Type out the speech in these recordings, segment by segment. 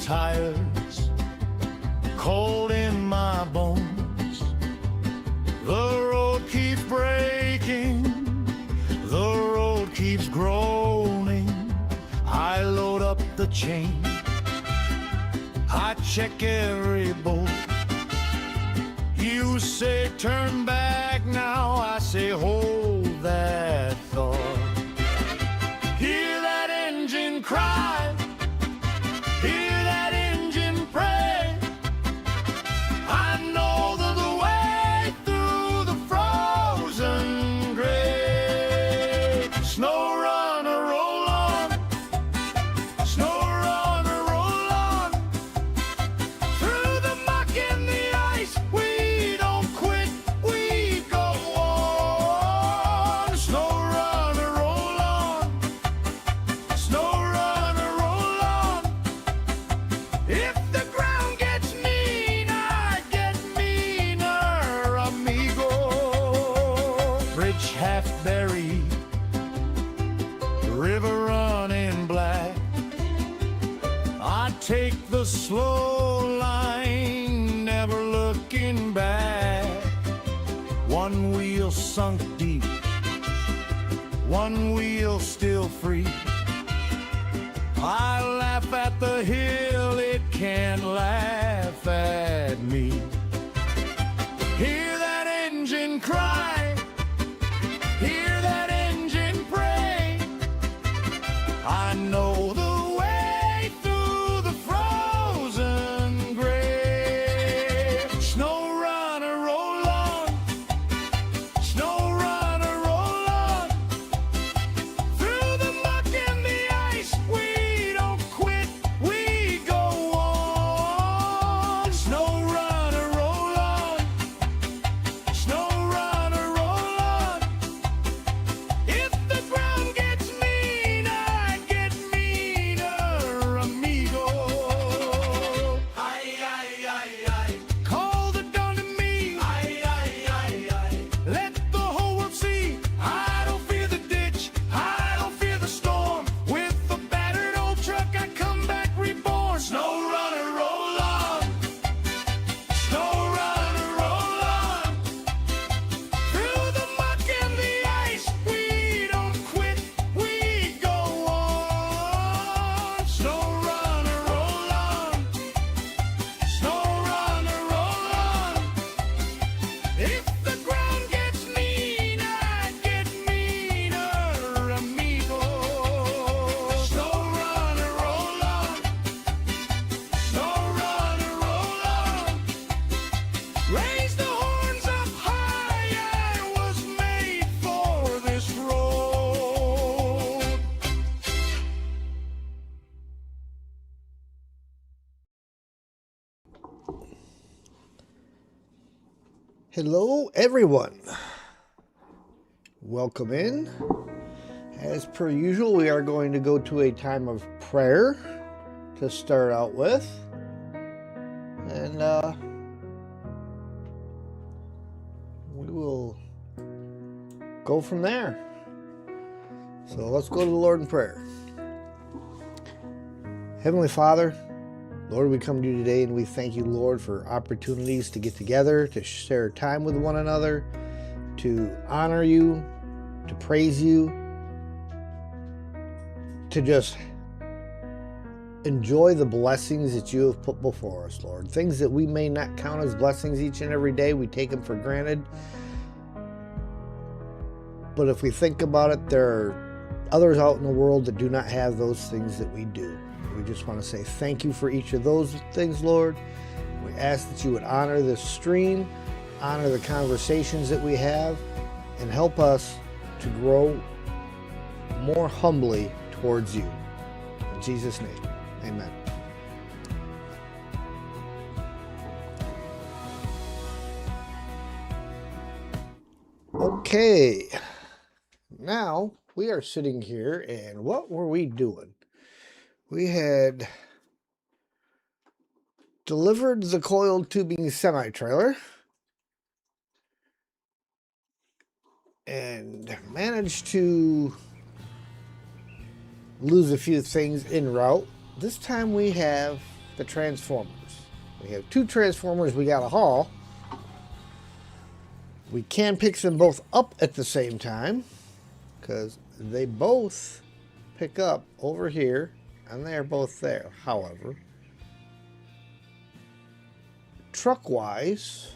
tires, cold in my bones. The road keeps breaking, the road keeps groaning. I load up the chain, I check every bolt. You say turn back now, I say hold that thought. Hear that engine cry, hear that engine pray. I know the way through the frozen grave. Snowrunner, roll on, Snowrunner, roll on. Through the muck and the ice, we don't quit, we go on. Snowrunner, roll on, Snowrunner, roll on. If the ground gets mean, I get meaner, amigo. Bridge half buried, the river running black. I take the slow line, never looking back. One wheel sunk deep, one wheel still free. I laugh at the hill, it can't laugh at me. Hear that engine cry, hear that engine pray. I know the way through the frozen grave. Snowrunner, roll on, Snowrunner, roll on. Through the muck and the ice, we don't quit, we go on. Snowrunner, roll on, Snowrunner, roll on. If the ground gets mean, I get meaner, amigo. Aye, aye, aye, aye. Call the dawn to me. Aye, aye, aye, aye. Let the whole world see. I don't fear the ditch, I don't fear the storm. With a battered old truck, I come back reborn. Snowrunner, roll on, Snowrunner, roll on. Through the muck and the ice, we don't quit, we go on. Snowrunner, roll on, Snowrunner, roll on. If the ground gets mean, I get meaner, amigo. Snowrunner, roll on, Snowrunner, roll on. Raise the horns up high, I was made for this road. Hello, everyone. Welcome in. As per usual, we are going to go to a time of prayer to start out with. And we will go from there. So let's go to the Lord in prayer. Heavenly Father, Lord, we come to you today and we thank you, Lord, for opportunities to get together, to share time with one another, to honor you, to praise you, to just enjoy the blessings that you have put before us, Lord. Things that we may not count as blessings each and every day, we take them for granted. But if we think about it, there are others out in the world that do not have those things that we do. We just want to say thank you for each of those things, Lord. We ask that you would honor this stream, honor the conversations that we have, and help us to grow more humbly towards you. In Jesus' name, amen. Okay, now we are sitting here, and what were we doing? We had delivered the coiled tubing semi-trailer and managed to lose a few things en route. This time we have the Transformers. We have 2 Transformers we got to haul. We can pick them both up at the same time because they both pick up over here and they are both there. However, truck-wise,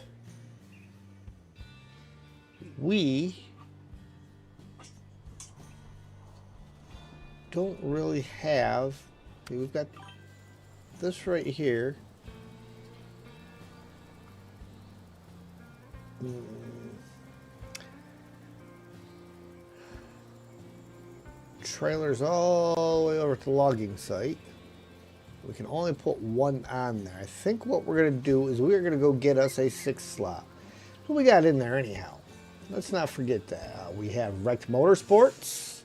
we don't really have. We've got this right here. Trailers all the way over to the logging site. We can only put 1 on there. I think what we're going to do is we're going to go get us a 6th slot. What we got in there anyhow? Let's not forget that. We have Wrecked Motorsports,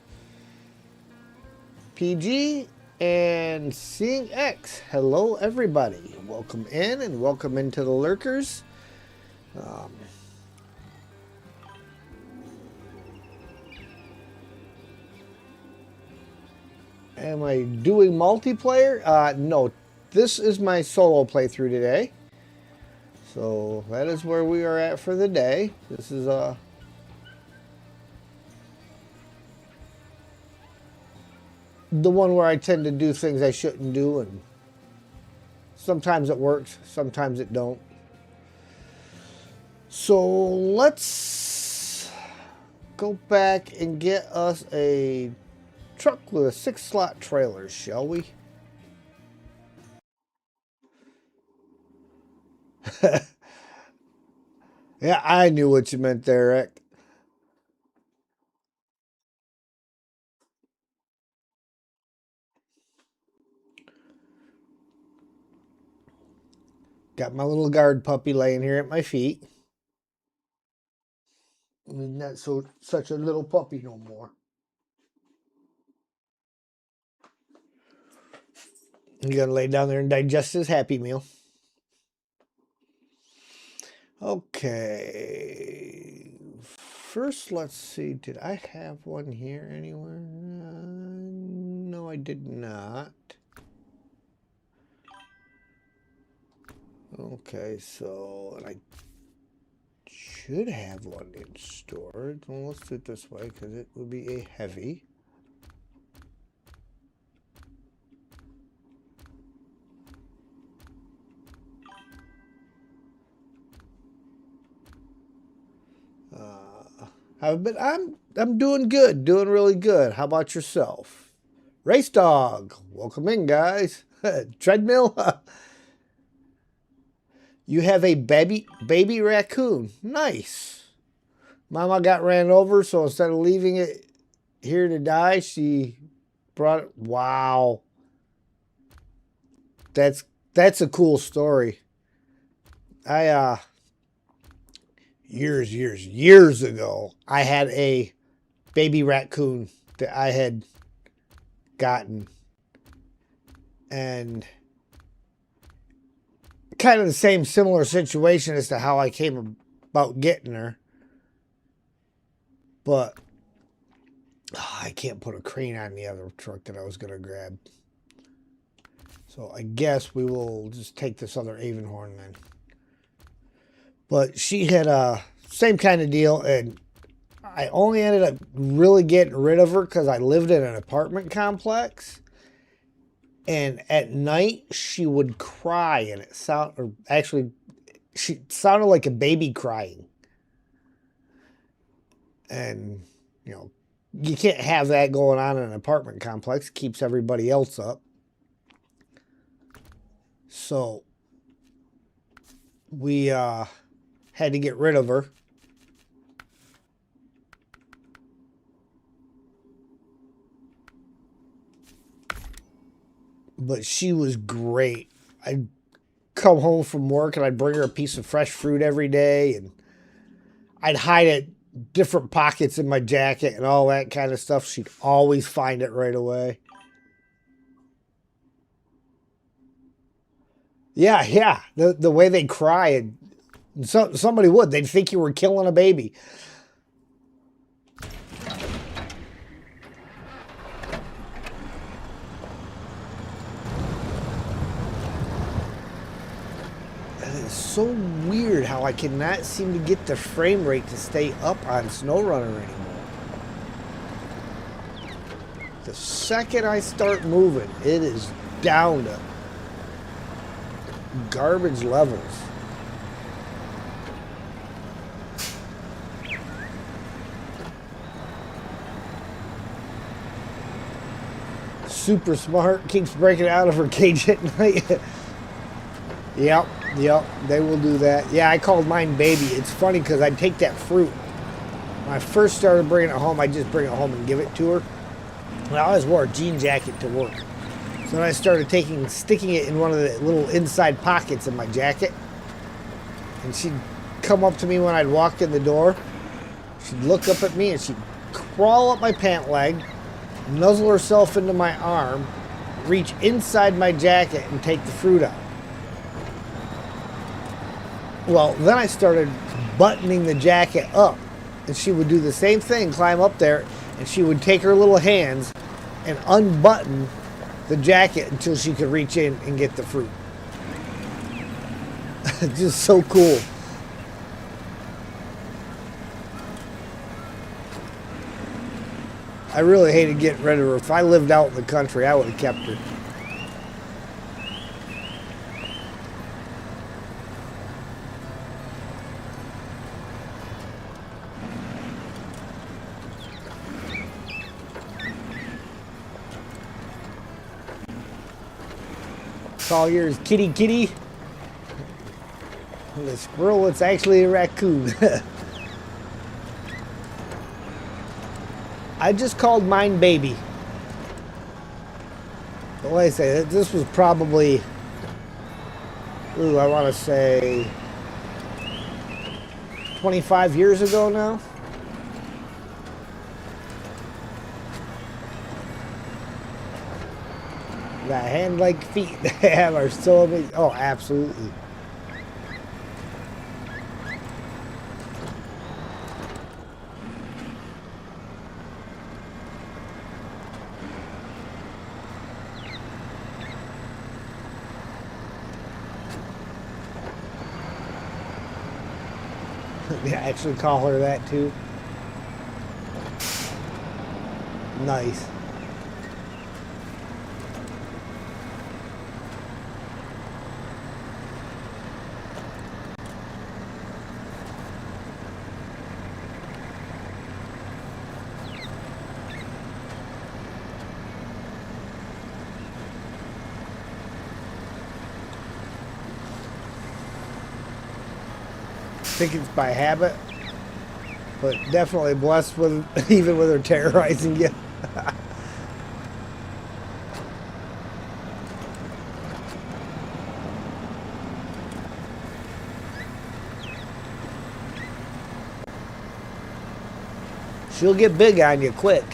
PG, and Seeing X. Hello everybody. Welcome in and welcome into the lurkers. Am I doing multiplayer? No, this is my solo playthrough today. So that is where we are at for the day. This is the one where I tend to do things I shouldn't do, and sometimes it works, sometimes it don't. So let's go back and get us a truck with a 6-slot trailer, shall we? Yeah, I knew what you meant there, Rick. Got my little guard puppy laying here at my feet. He's not such a little puppy no more. He's gonna lay down there and digest his Happy Meal. Okay. First, let's see. Did I have one here anywhere? No, I did not. Okay, so I should have one in storage. Well, let's do it this way because it would be a heavy. I'm doing good, doing really good. How about yourself? Race Dog, welcome in, guys. Treadmill. You have a baby raccoon. Nice. Mama got ran over, so instead of leaving it here to die, she brought it. Wow. That's a cool story. Years ago, I had a baby raccoon that I had gotten, and kind of the same similar situation as to how I came about getting her, but I can't put a crane on the other truck that I was going to grab, so I guess we will just take this other Avonhorn then. But she had a same kind of deal, and I only ended up really getting rid of her because I lived in an apartment complex, and at night she would cry, and she sounded like a baby crying, and you can't have that going on in an apartment complex. It keeps everybody else up. So we had to get rid of her. But she was great. I'd come home from work and I'd bring her a piece of fresh fruit every day, and I'd hide it different pockets in my jacket and all that kind of stuff. She'd always find it right away. Yeah. The way they cry, somebody would. They'd think you were killing a baby. so weird how I cannot seem to get the frame rate to stay up on Snowrunner anymore. The second I start moving, it is down to garbage levels. Super smart, keeps breaking out of her cage at night. Yep, they will do that. Yeah, I called mine baby. It's funny because I take that fruit. When I first started bringing it home, I just bring it home and give it to her. And I always wore a jean jacket to work. So then I started sticking it in one of the little inside pockets of my jacket. And she'd come up to me when I'd walk in the door. She'd look up at me and she'd crawl up my pant leg, nuzzle herself into my arm, reach inside my jacket and take the fruit out. Well, then I started buttoning the jacket up, and she would do the same thing, climb up there, and she would take her little hands and unbutton the jacket until she could reach in and get the fruit. Just so cool. I really hated getting rid of her. If I lived out in the country, I would have kept her. It's all yours, kitty kitty. And the squirrel, it's actually a raccoon. I just called mine baby. But like I say, this was probably, I want to say 25 years ago now. The hand-like feet they have are so amazing. Oh, absolutely. They actually call her that too. Nice. I think it's by habit, but definitely blessed with, even with her terrorizing you. She'll get big on you quick.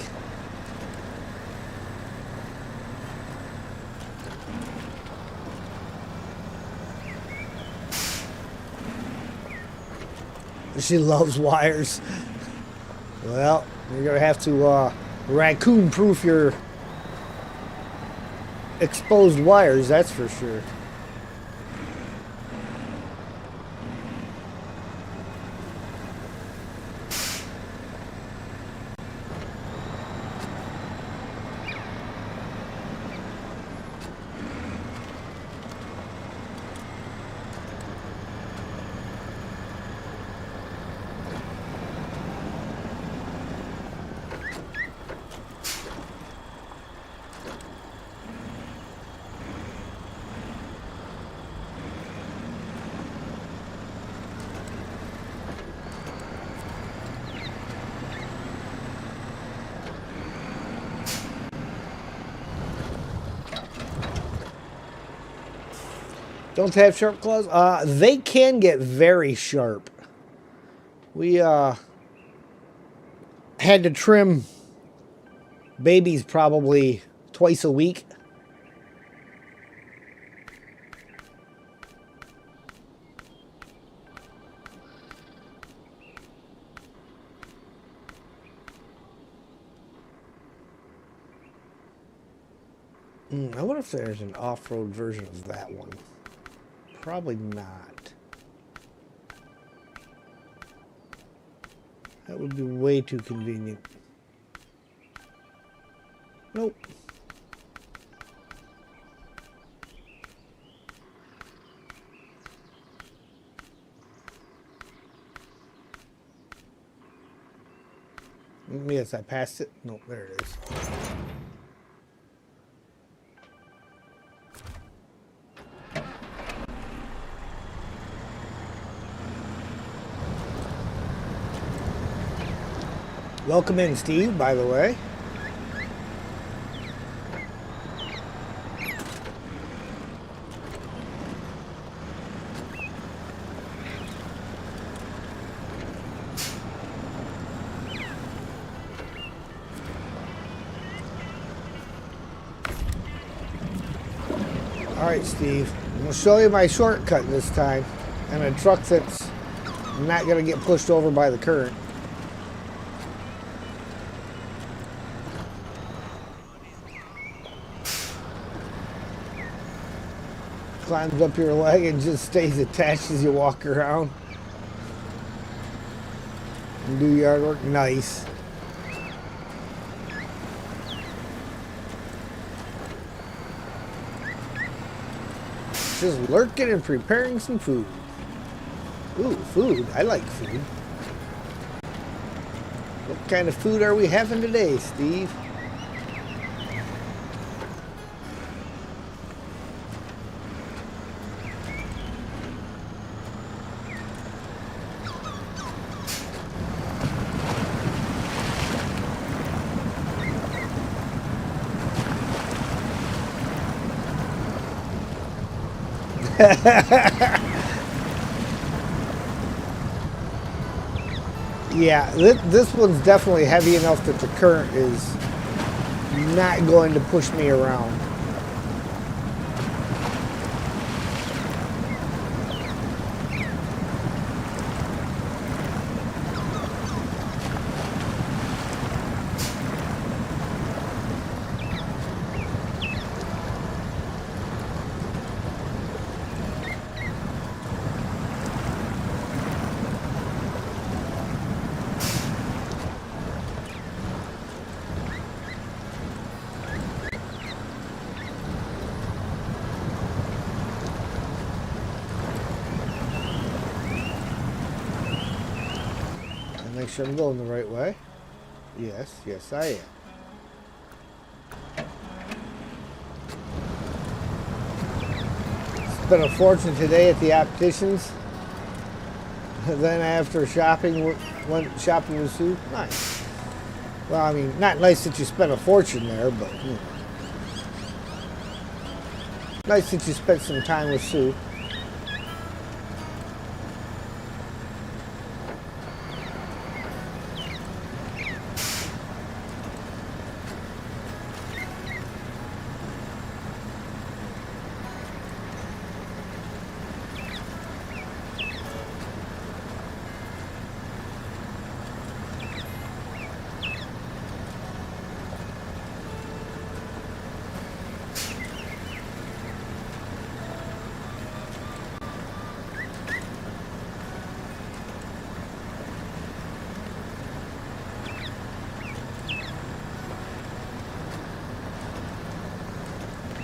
She loves wires. Well, you're going to have to raccoon-proof your exposed wires, that's for sure. Don't have sharp claws? They can get very sharp. We had to trim babies probably twice a week. I wonder if there's an off-road version of that one. Probably not. That would be way too convenient. Nope. Yes, I passed it. Nope, there it is. Welcome in, Steve, by the way. All right, Steve, I'm going to show you my shortcut this time, and a truck that's not going to get pushed over by the current. Climbs up your leg and just stays attached as you walk around. And do yard work. Nice. Just lurking and preparing some food. Ooh, food. I like food. What kind of food are we having today, Steve? Yeah, this one's definitely heavy enough that the current is not going to push me around. Make sure I'm going the right way. Yes, yes I am. Spent a fortune today at the opticians. Then after shopping, went shopping with Sue. Nice. Well, I mean, not nice that you spent a fortune there, but you know. Nice that you spent some time with Sue.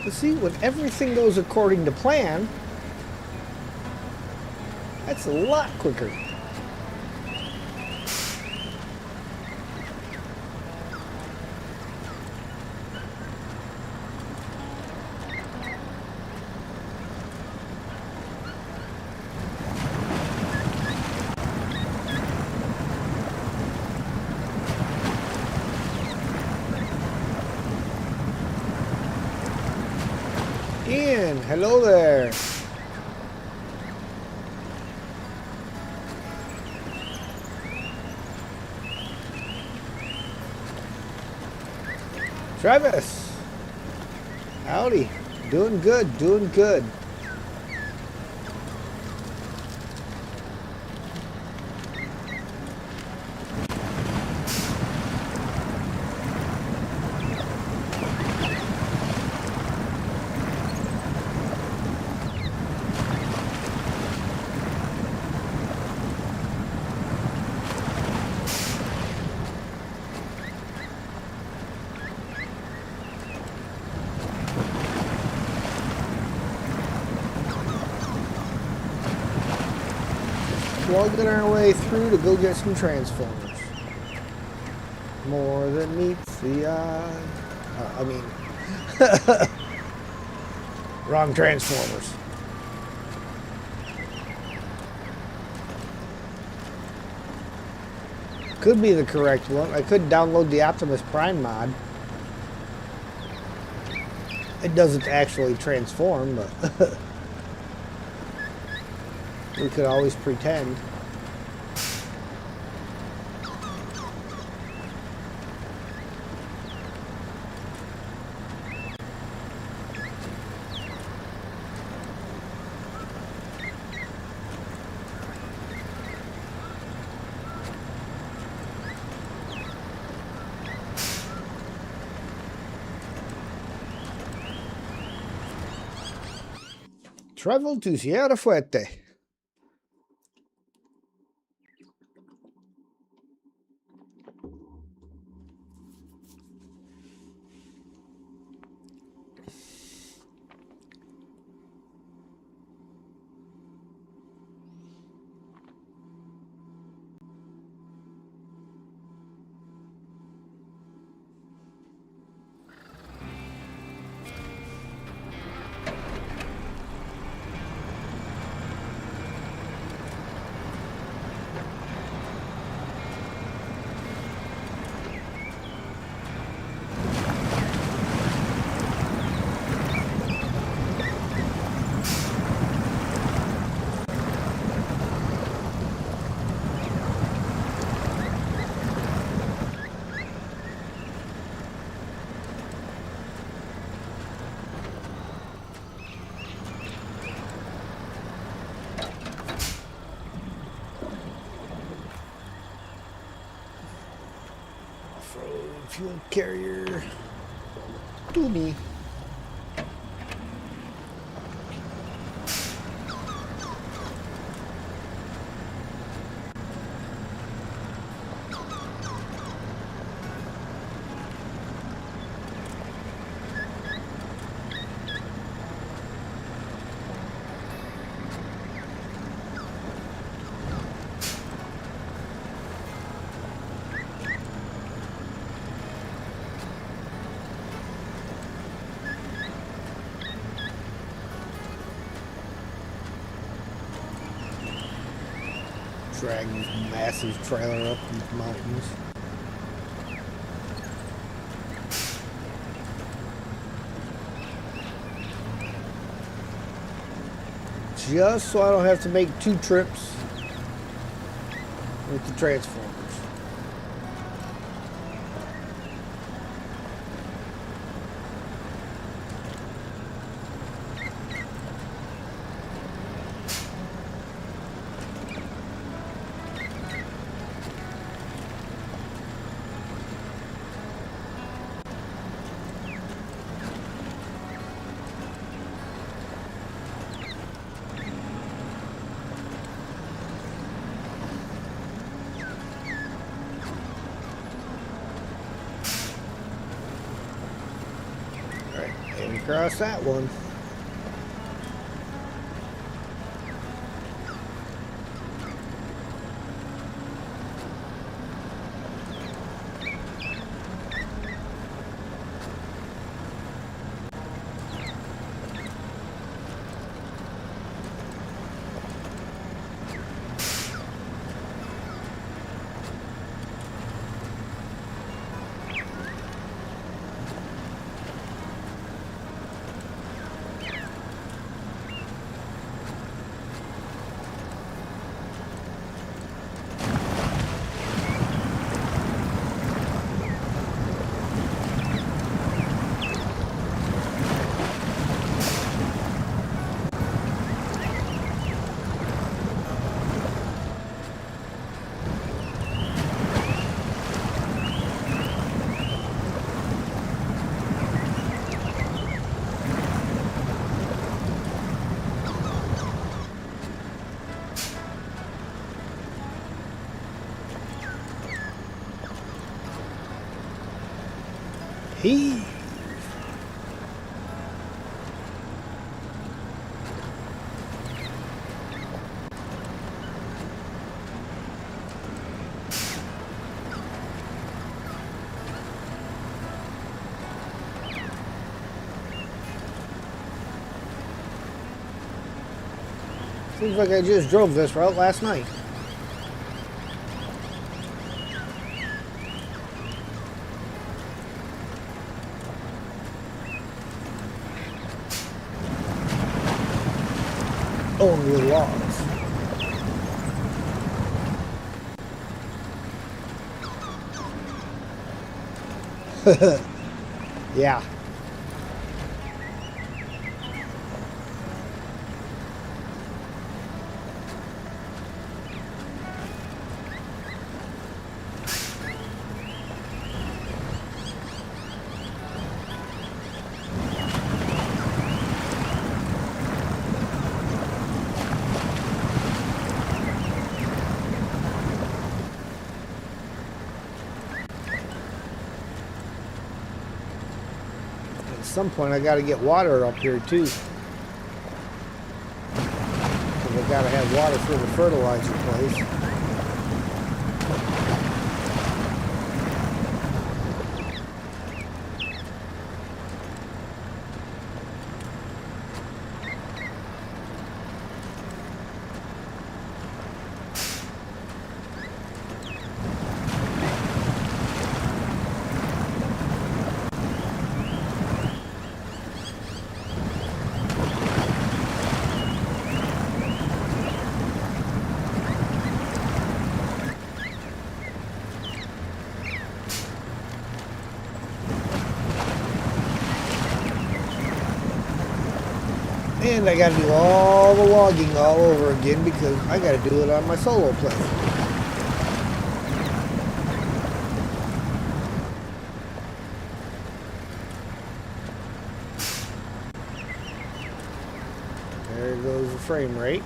But see, when everything goes according to plan, that's a lot quicker. Ian, hello there. Travis, howdy. Doing good, doing good. slugging our way through to go get some Transformers. More than meets the eye. Wrong Transformers. Could be the correct one. I could download the Optimus Prime mod. It doesn't actually transform, but we could always pretend. Travel to Sierra Fuerte. Fuel carrier to me. Drag this massive trailer up these mountains. Just so I don't have to make 2 trips with the Transformers. Across that one. Heave. Seems like I just drove this route last night. Only with logs. Yeah. At some point I gotta get water up here too. Because I gotta have water for the fertilizer place. And I gotta do all the logging all over again because I gotta do it on my solo play. There goes the frame rate.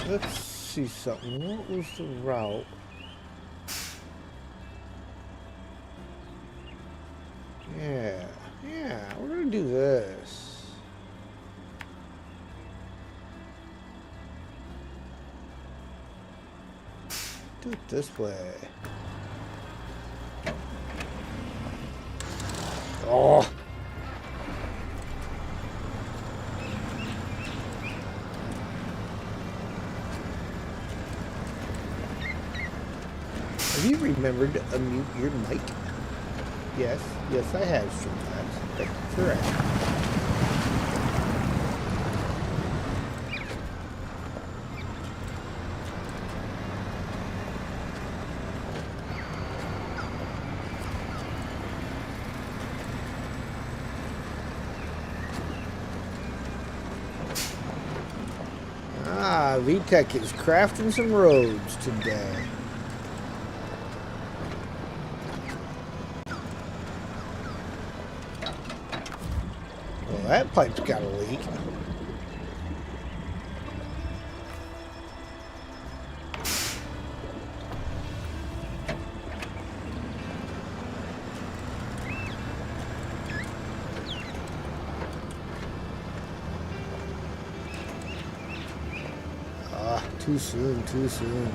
Let's see something. What was the route? Yeah, we're gonna do this. Do it this way. Oh! Have you remembered to unmute your mic? Yes, I have sometimes. Thank you for asking. VTech is crafting some roads today. Well, that pipe's got a leak. Too soon, too soon.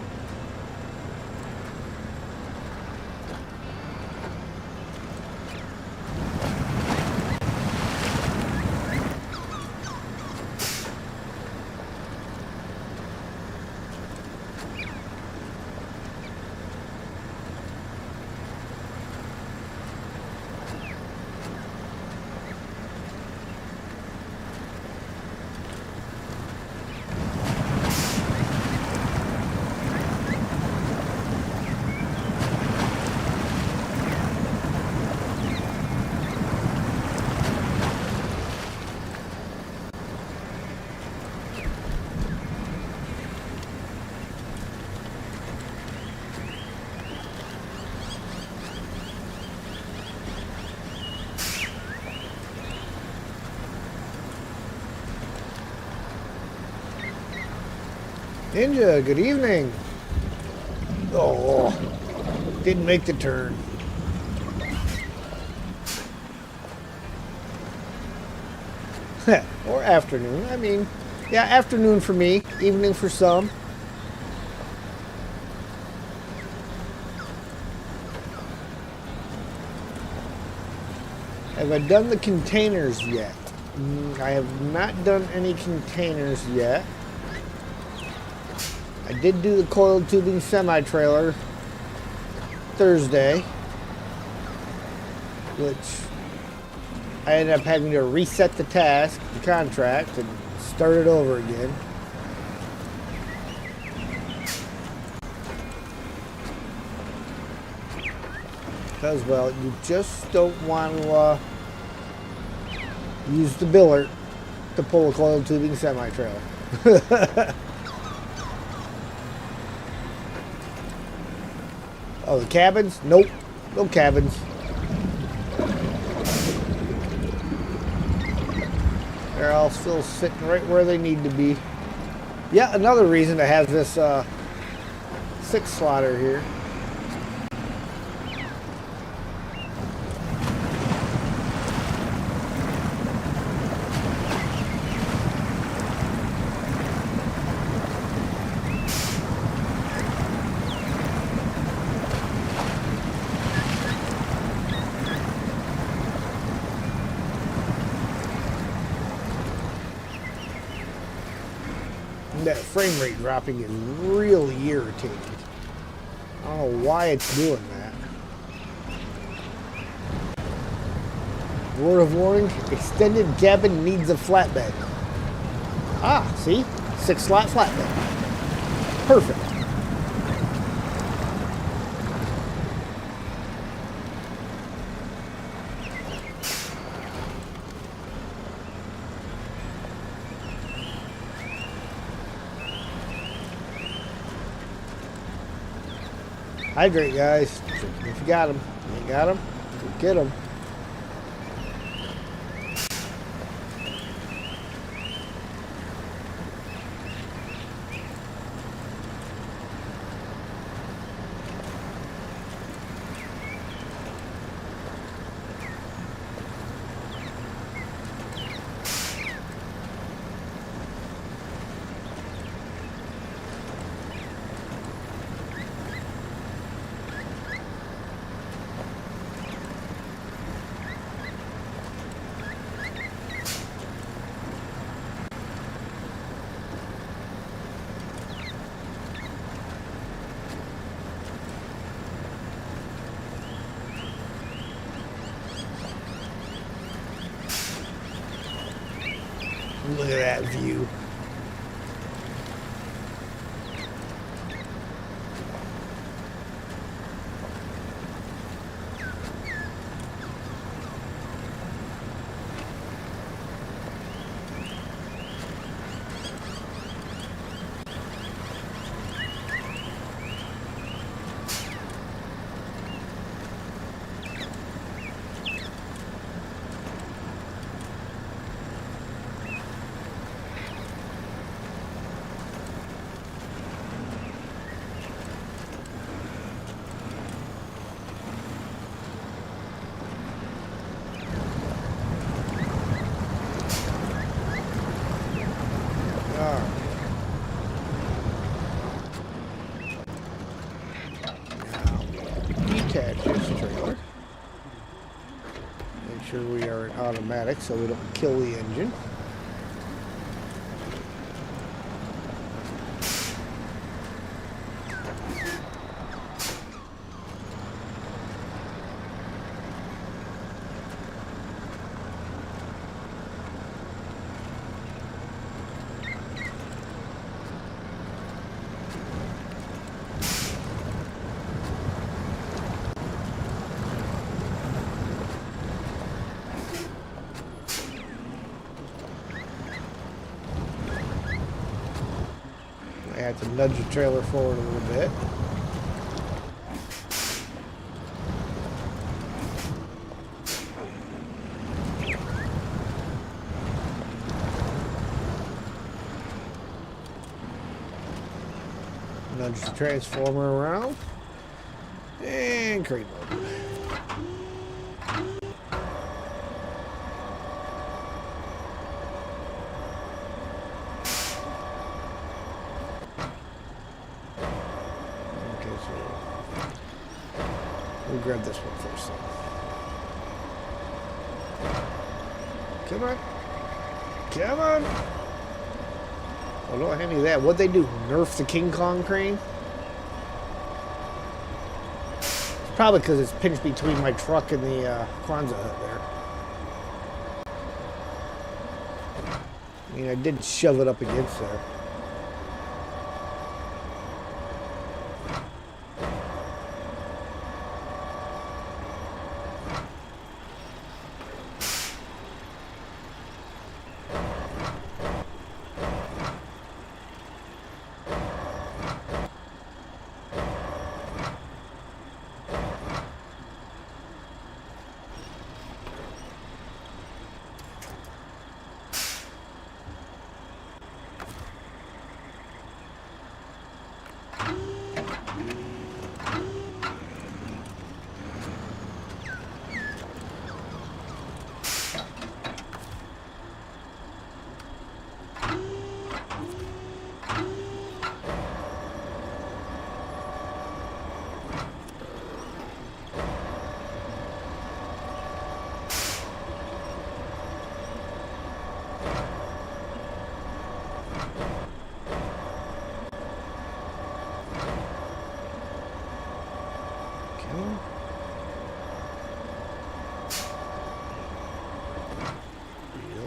Ninja, good evening. Oh, didn't make the turn. Or afternoon. I mean, yeah, afternoon for me, evening for some. Have I done the containers yet? I have not done any containers yet. I did do the coiled tubing semi-trailer Thursday, which I ended up having to reset the task, the contract, and start it over again. Because, well, you just don't want to use the biller to pull a coiled tubing semi-trailer. Oh, the cabins? Nope. No cabins. They're all still sitting right where they need to be. Yeah, another reason to have this 6-slotter here. That frame rate dropping is really irritating. I don't know why it's doing that. Word of warning, extended cabin needs a flatbed. Ah, see? 6-slot flatbed. Perfect. Hydrate, guys. If you got them. You ain't got them, go get them. Look at that view. Detach this trailer. Make sure we are in automatic so we don't kill the engine. I have to nudge the trailer forward a little bit. Nudge the transformer around. And crane load. Okay, so we'll grab this one first then. Come on. Come on. Oh, don't hand me that. What'd they do? Nerf the King Kong crane? Probably because it's pinched between my truck and the Kwanzaa hut there. I mean, I did shove it up against there.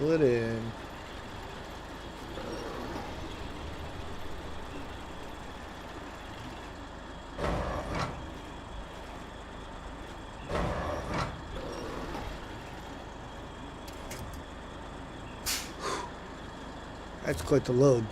Reel it in. That's quite the load.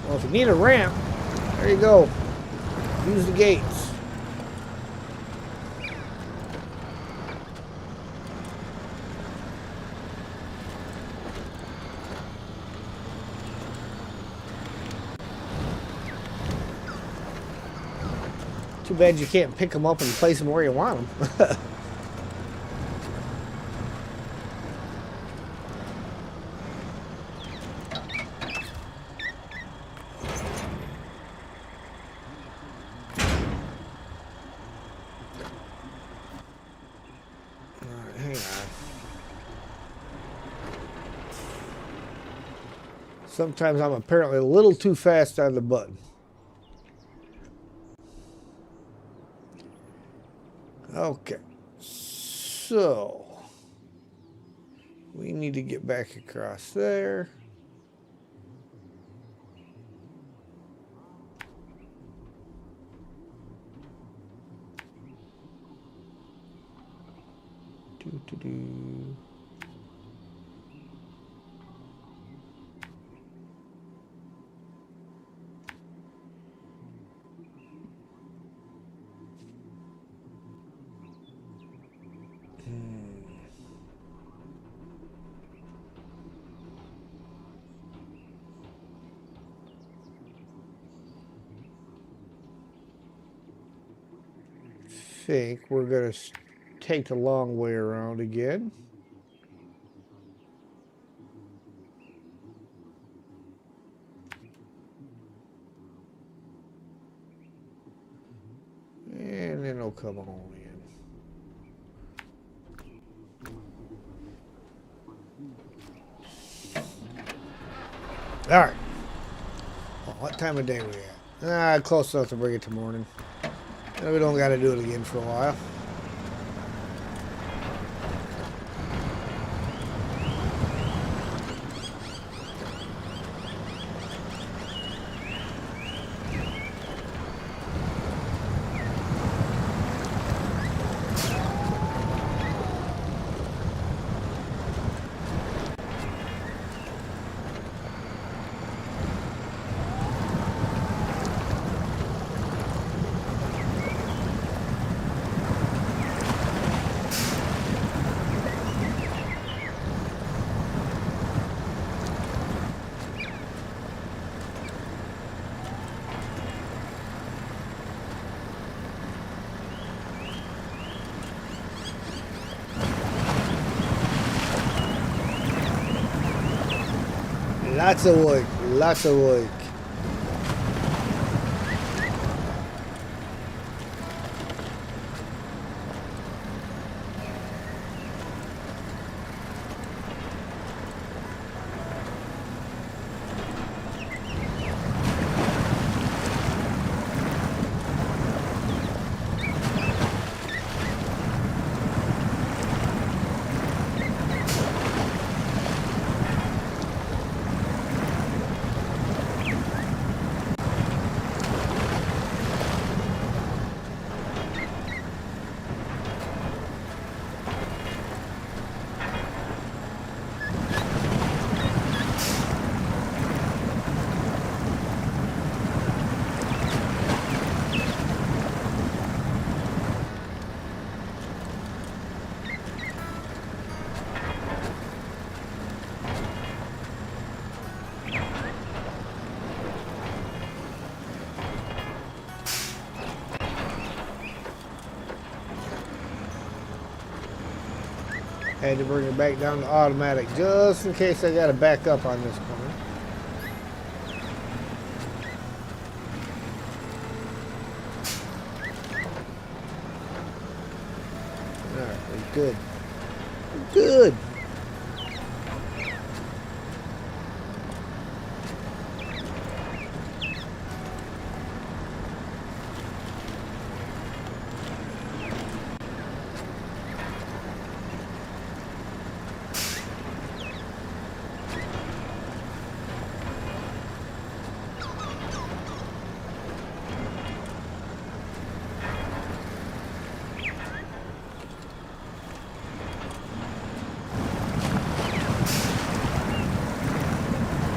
Well, if you need a ramp, there you go. Use the gates. Too bad you can't pick them up and place them where you want them. Sometimes I'm apparently a little too fast on the button. Okay, so we need to get back across there. Do. Think we're going to take the long way around again. And then it'll come on in. All right. Well, what time of day we at? Close enough to bring it to morning. We don't got to do it again for a while. Lots of work. Lots of work. Had to bring it back down to automatic just in case I got to back up on this corner. Alright, we're good. We're good.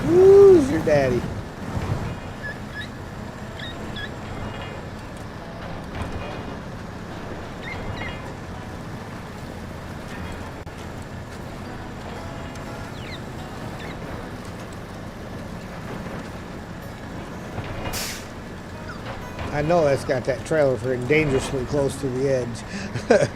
Who's your daddy? I know that's got that trailer for dangerously close to the edge.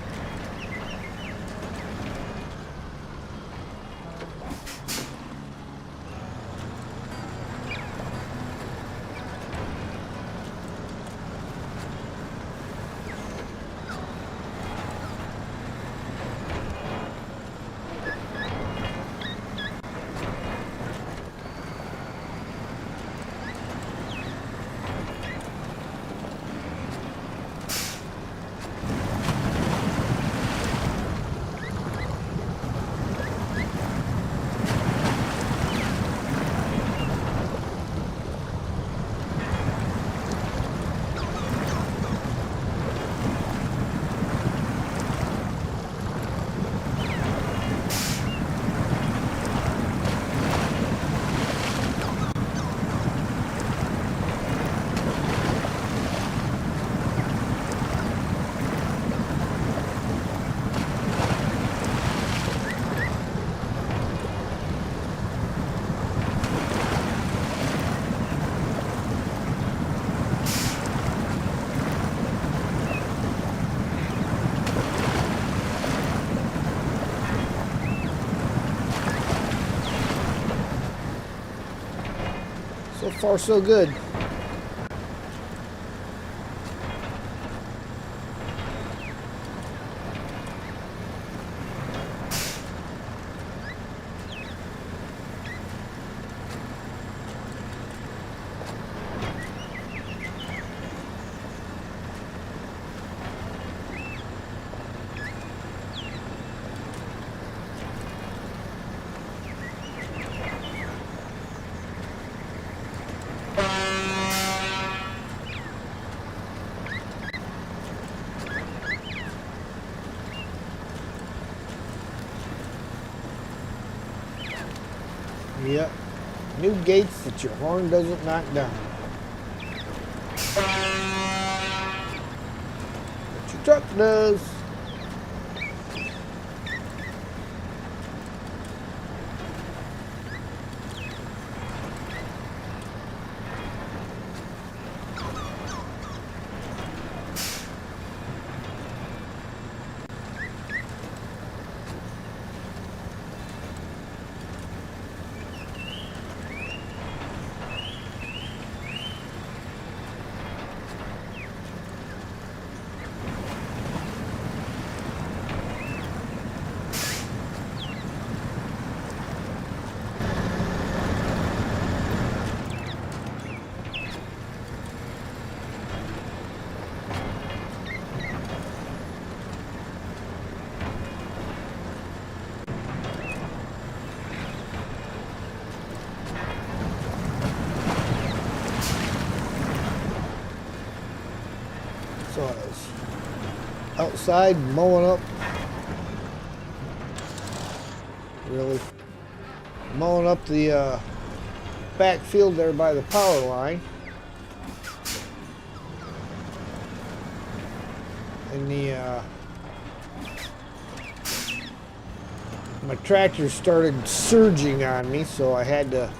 So far, so good. Yep. New gates that your horn doesn't knock down. But your truck does. outside mowing up. Really? Mowing up the back field there by the power line. And my tractor started surging on me, so I had to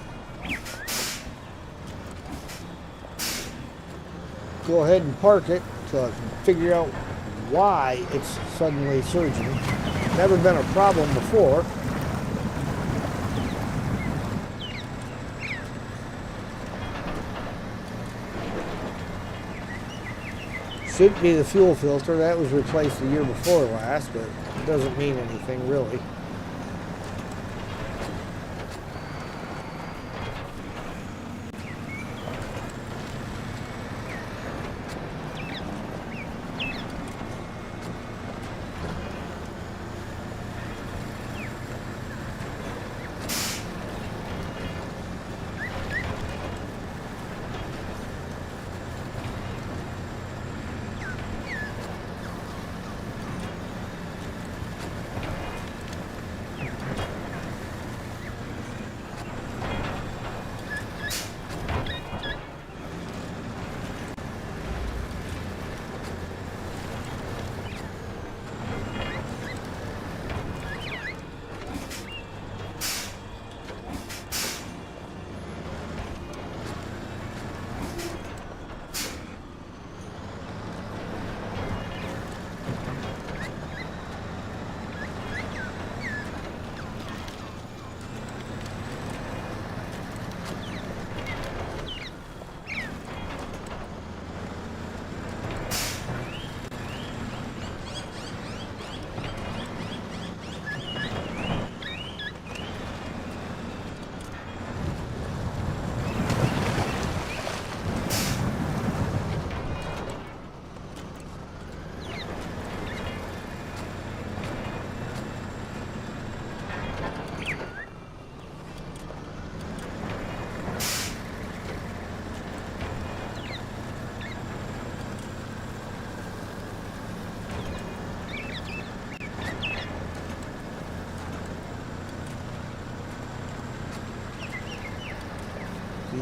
go ahead and park it to figure out why it's suddenly surging. Never been a problem before. Should be the fuel filter. That was replaced the year before last, but it doesn't mean anything really.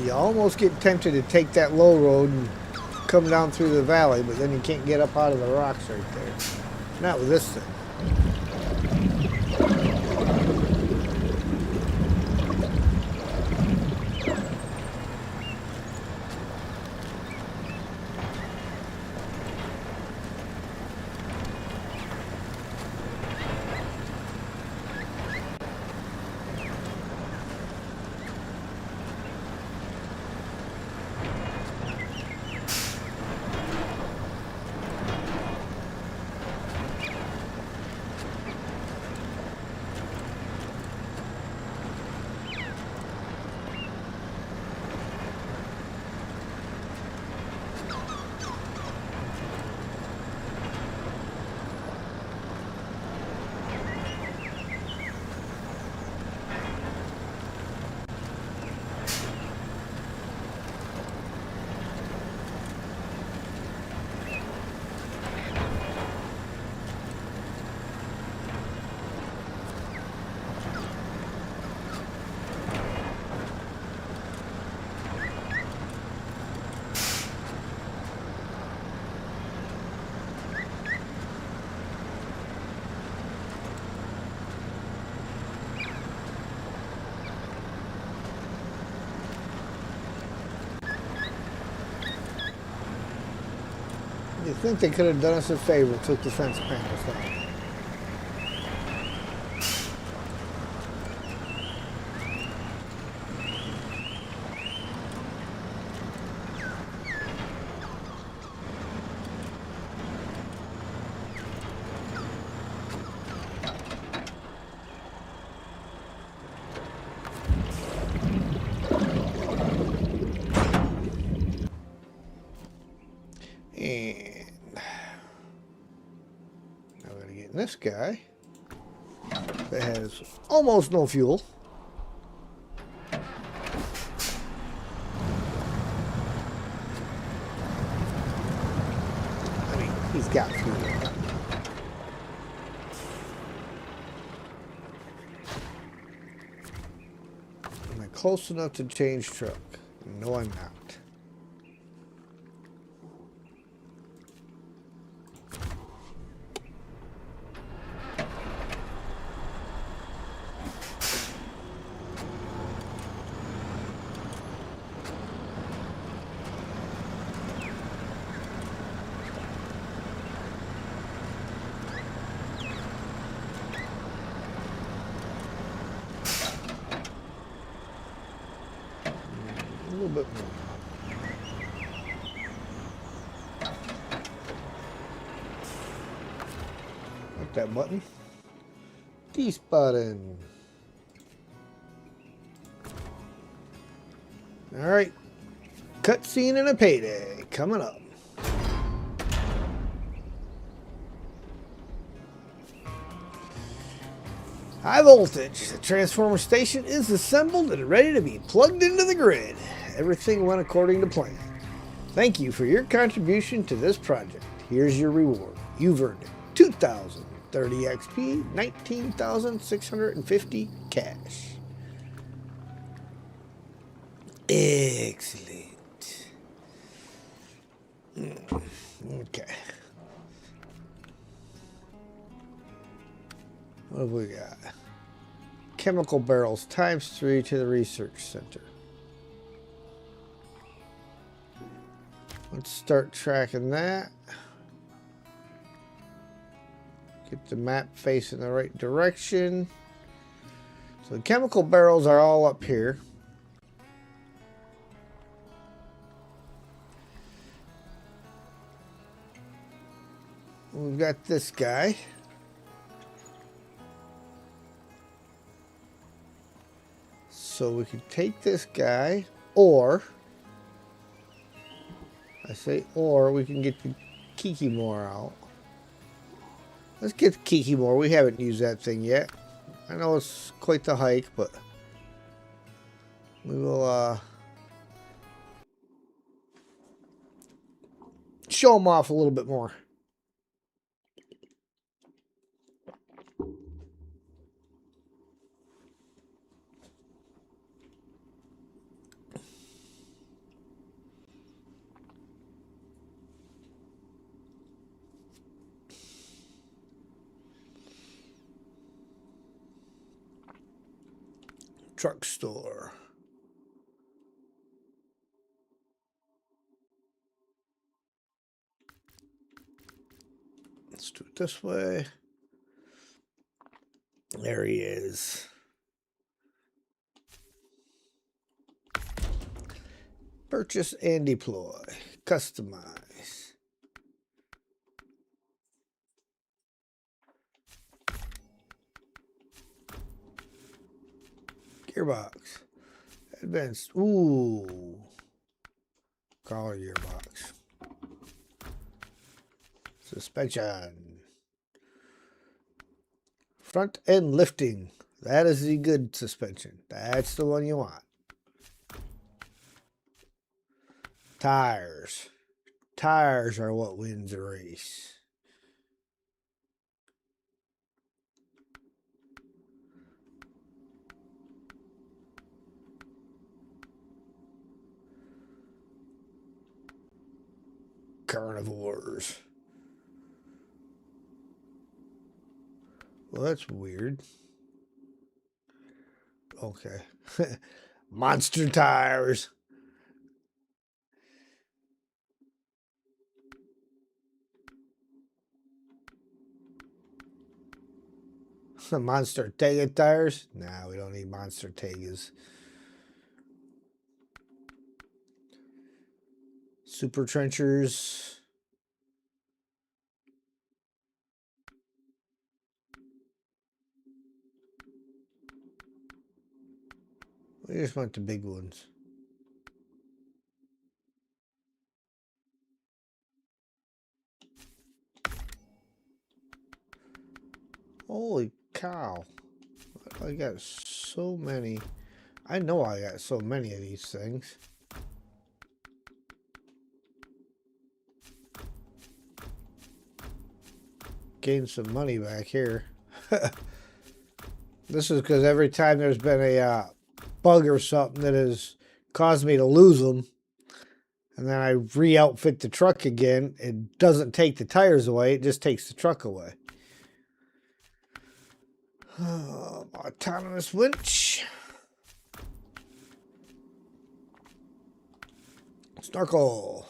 You almost get tempted to take that low road and come down through the valley, but then you can't get up out of the rocks right there. Not with this thing. You think they could have done us a favor, took the fence panels down. And now we're going to get in this guy that has almost no fuel. I mean, he's got fuel. close enough to change truck? No, I'm not. A little bit more. Like that button. This button. All right. Cutscene and a payday coming up. High voltage. The transformer station is assembled and ready to be plugged into the grid. Everything went according to plan. Thank you for your contribution to this project. Here's your reward. You've earned it. 2,030 XP, 19,650 cash. Excellent. Okay. What have we got? Chemical barrels ×3 to the research center. Let's start tracking that. Get the map facing the right direction. So the chemical barrels are all up here. We've got this guy. So we can take this guy, or I say, or we can get the Kikimore out. Let's get the Kikimore. We haven't used that thing yet. I know it's quite the hike, but we will show them off a little bit more. Truck store. Let's do it this way. There he is. Purchase and deploy. Customize. Gearbox. Advanced. Ooh. Collar gearbox. Suspension. Front end lifting. That is the good suspension. That's the one you want. Tires. Tires are what wins the race. Carnivores. Well, that's weird. Okay. Monster tires. Monster Tega tires? Nah, we don't need Monster Tegas. Super trenchers. We just want the big ones. Holy cow. I got so many. I know I got so many of these things. Gain some money back here. This is because every time there's been a bug or something that has caused me to lose them. And then I re-outfit the truck again. It doesn't take the tires away. It just takes the truck away. Autonomous winch. Snorkel.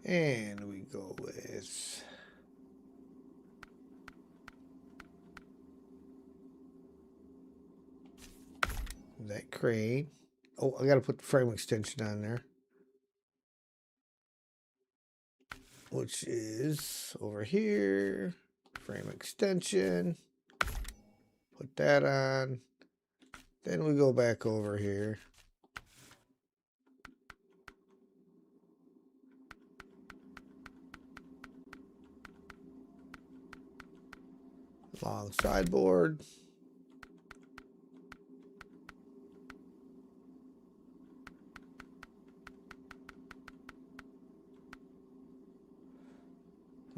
And we go with that crane. Oh, I got to put the frame extension on there, which is over here. Frame extension. Put that on. Then we go back over here. Long sideboard.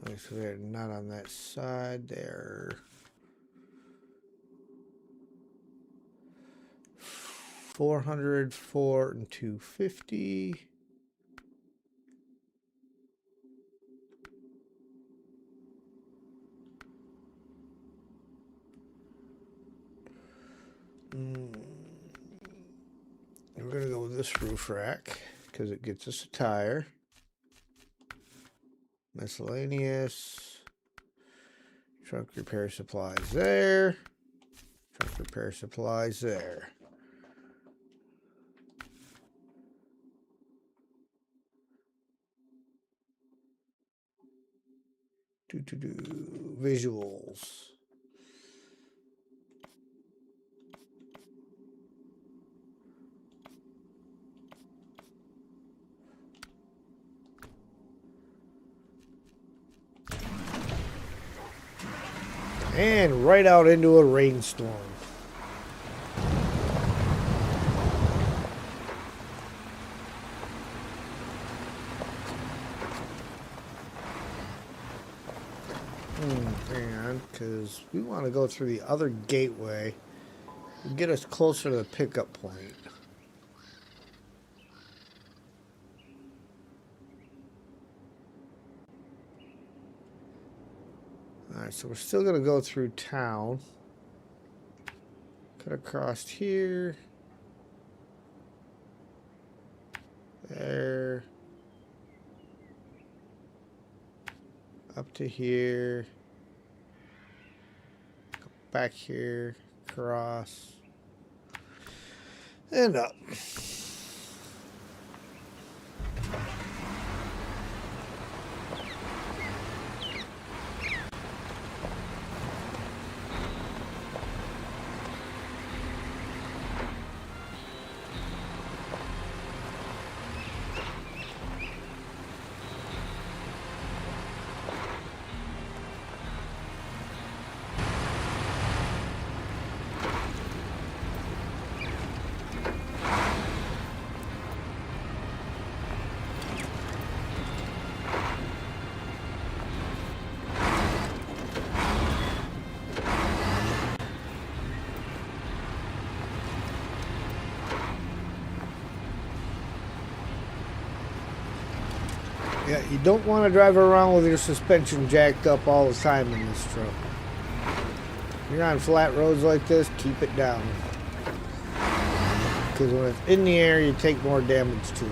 Okay, so they're not on that side there. 400, 4, and 250. We're going to go with this roof rack because it gets us a tire. Miscellaneous. Trunk repair supplies there. Trunk repair supplies there. Visuals. And right out into a rainstorm. Hang on, because we want to go through the other gateway and get us closer to the pickup point. Alright, so we're still going to go through town. Cut across here. There. Up to here. Go back here. Cross. And up. Yeah, you don't want to drive around with your suspension jacked up all the time in this truck. If you're on flat roads like this, keep it down. Because when it's in the air, you take more damage to it.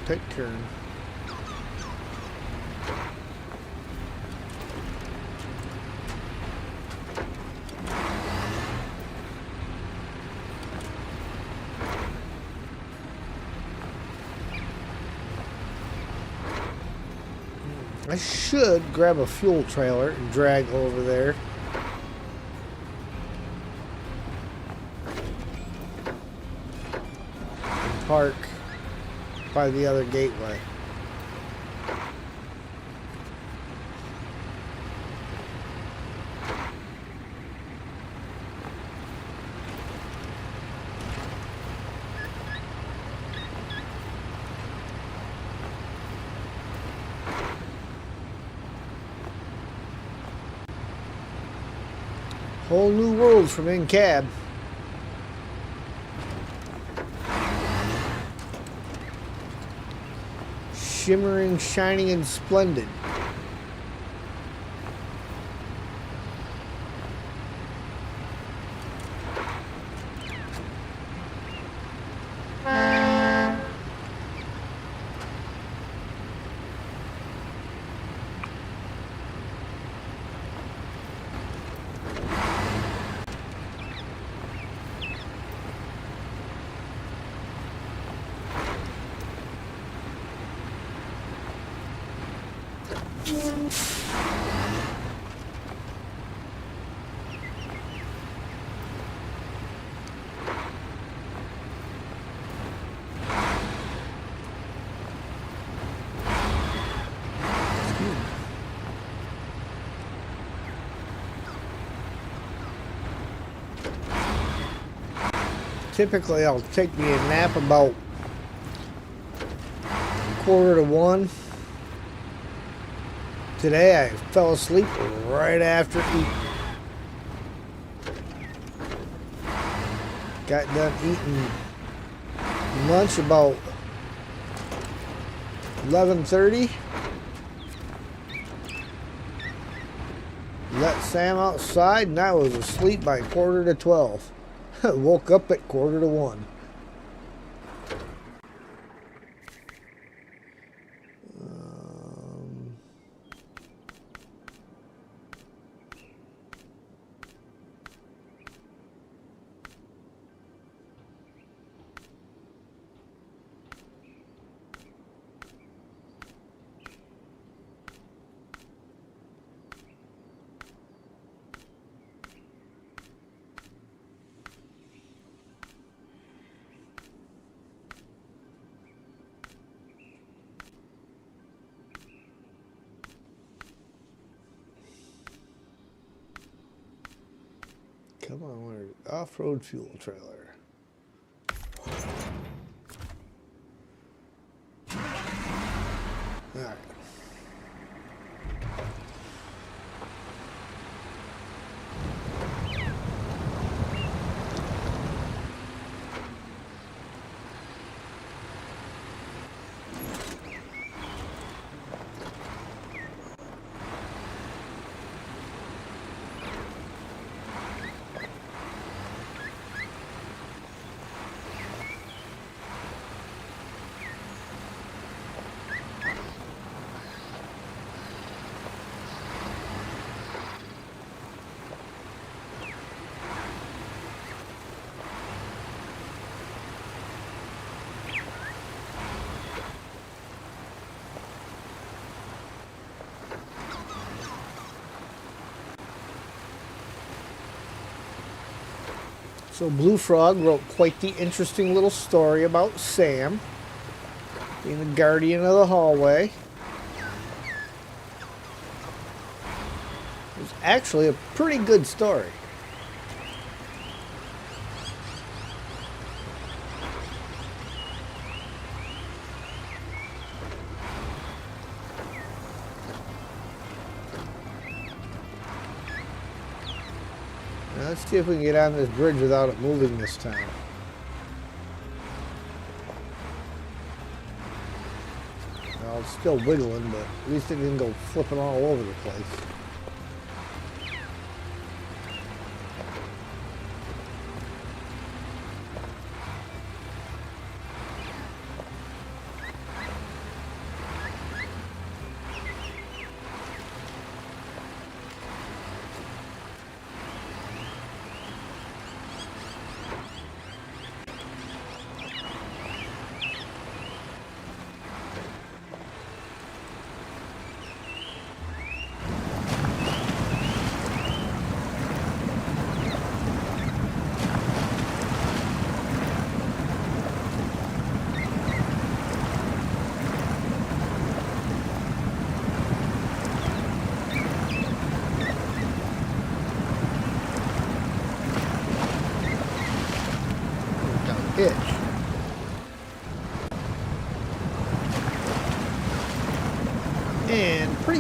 Take turn. I should grab a fuel trailer and drag over there. park by the other gateway. Whole new world from in cab. Shimmering, shining, and splendid. Typically, I'll take me a nap about 1:45. Today, I fell asleep right after eating. Got done eating lunch about 11:30. Let Sam outside, and I was asleep by 11:45. Woke up at 1:45. Come on, we're off-road fuel trailer. All right. So Blue Frog wrote quite the interesting little story about Sam being the guardian of the hallway. It was actually a pretty good story. Now let's see if we can get on this bridge without it moving this time. Well, it's still wiggling, but at least it didn't go flipping all over the place.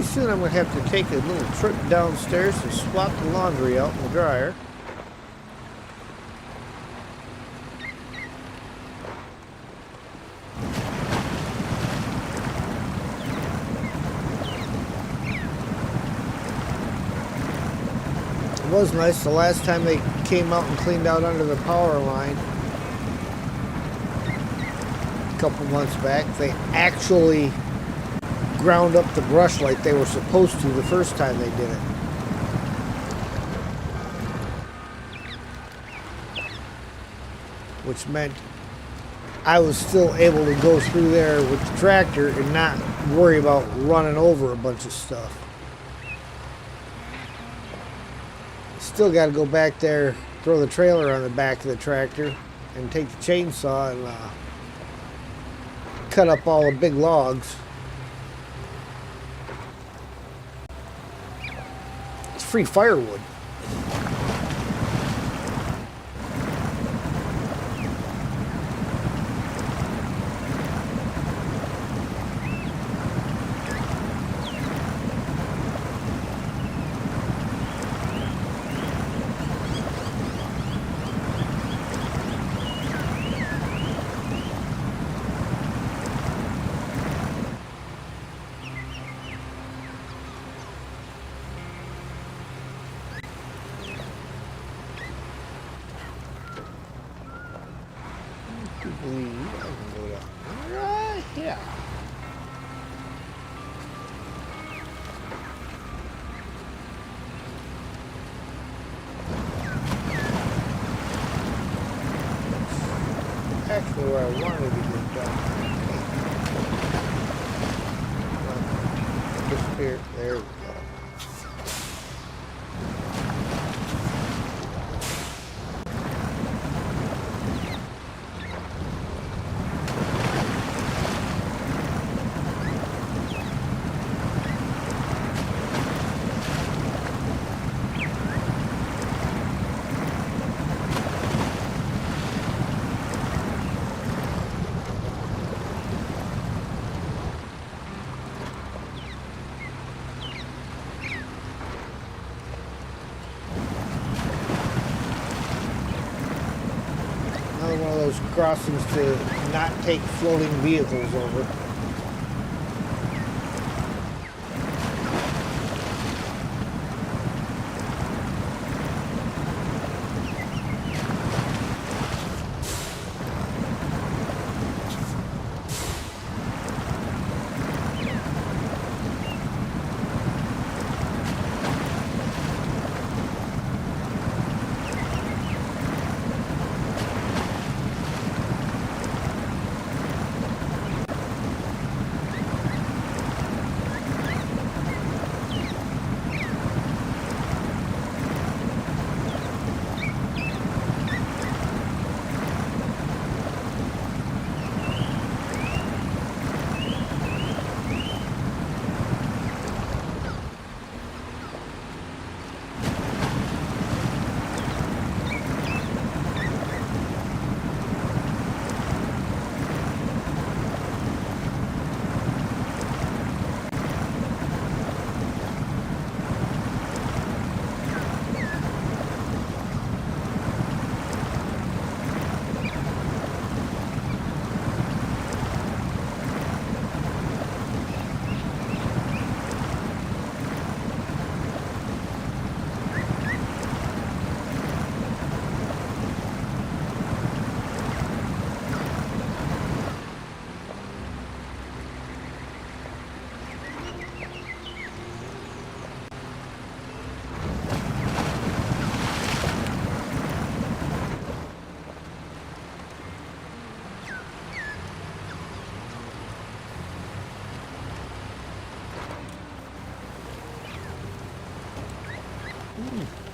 soon I'm going to have to take a little trip downstairs to swap the laundry out in the dryer. It was nice the last time they came out and cleaned out under the power line a couple months back. They actually ground up the brush like they were supposed to the first time they did it. Which meant I was still able to go through there with the tractor and not worry about running over a bunch of stuff. Still got to go back there, throw the trailer on the back of the tractor, and take the chainsaw and cut up all the big logs. It's free firewood. Right here. Actually, where I wanted to get done. Just here, there we go. Another one of those crossings to not take floating vehicles over.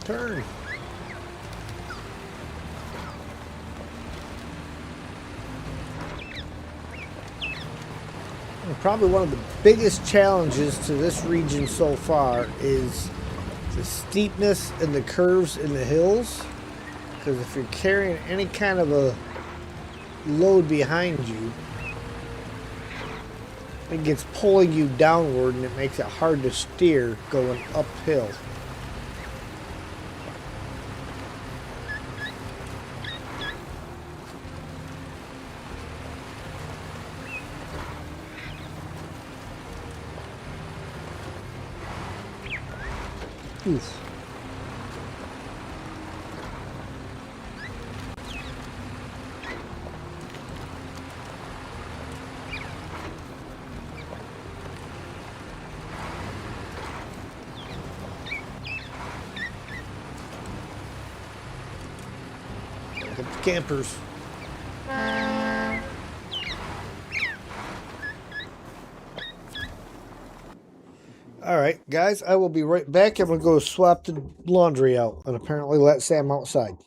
Turn. And probably one of the biggest challenges to this region so far is the steepness and the curves in the hills. Because if you're carrying any kind of a load behind you, it gets pulling you downward and it makes it hard to steer going uphill. Oof. Look at the campers. Alright, guys, I will be right back. I'm going to go swap the laundry out and apparently let Sam outside.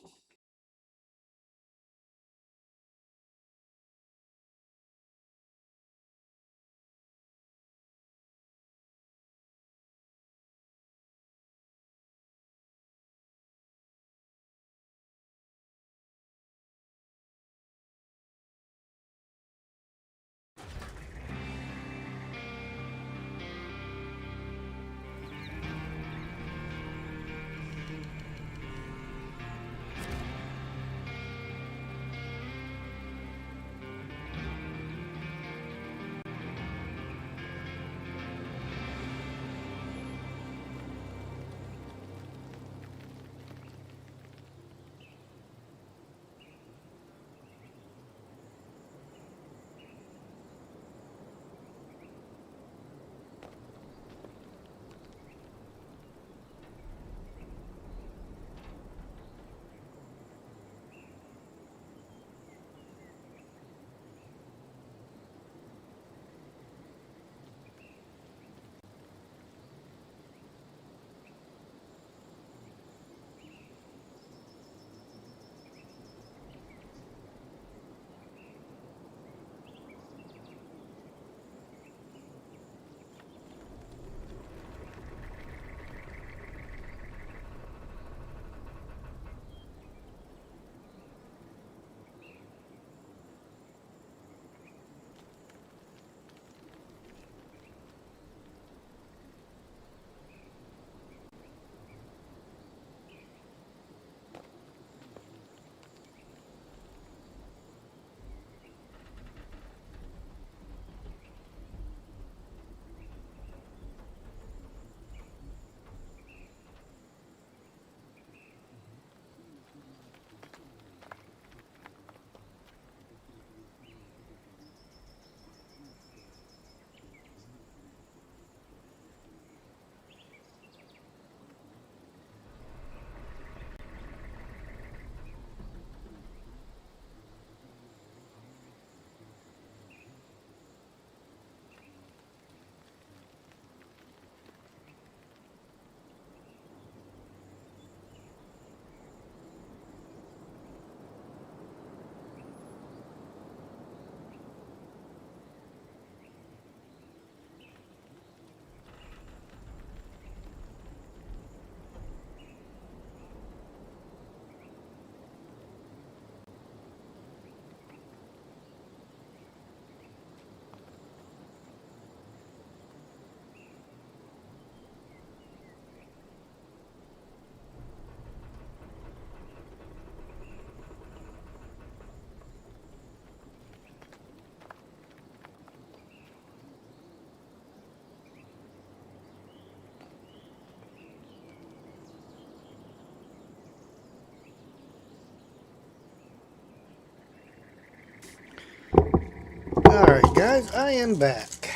Alright, guys, I am back.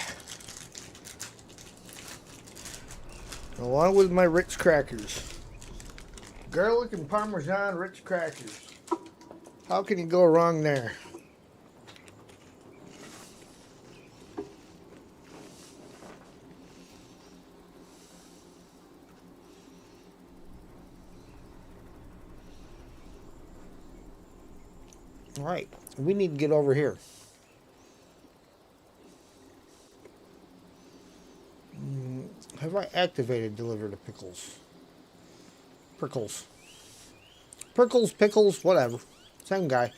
Along with my Ritz crackers. Garlic and Parmesan Ritz crackers. How can you go wrong there? Alright, we need to get over here. Have I activated deliver to pickles? Prickles. Prickles, pickles, whatever. Same guy.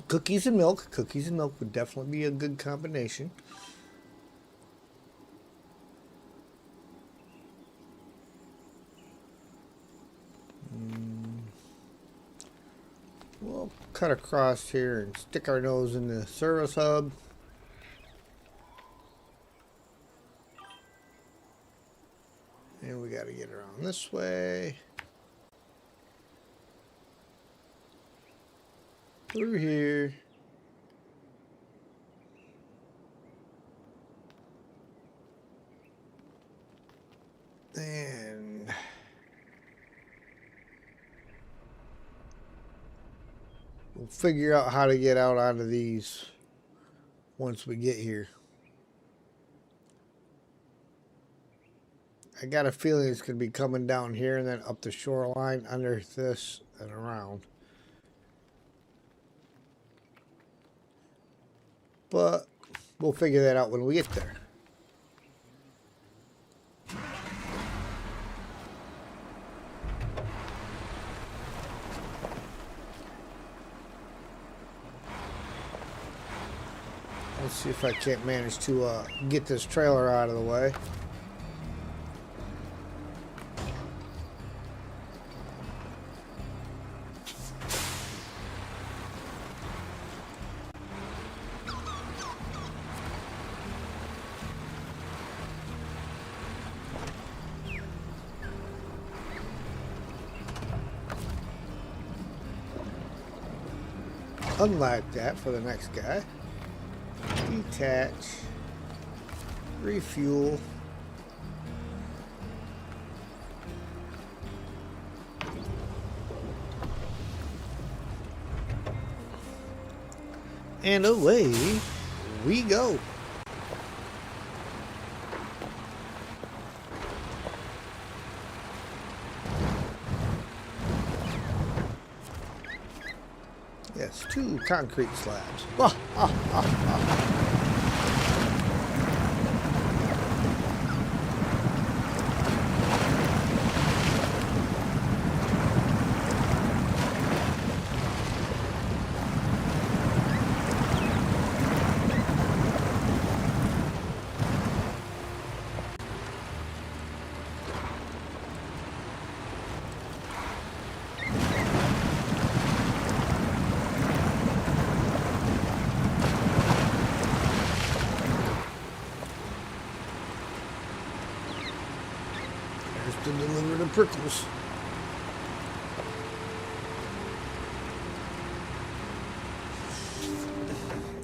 Cookies and milk. Cookies and milk would definitely be a good combination. We'll cut across here and stick our nose in the service hub. And we got to get around this way. Through here. And we'll figure out how to get out onto these once we get here. I got a feeling it's going to be coming down here and then up the shoreline under this and around. But we'll figure that out when we get there. Let's see if I can't manage to get this trailer out of the way. Unlock that for the next guy. Detach. Refuel. And away we go. Yes, 2 concrete slabs. Ah, ah, ah, ah. To deliver the prickles.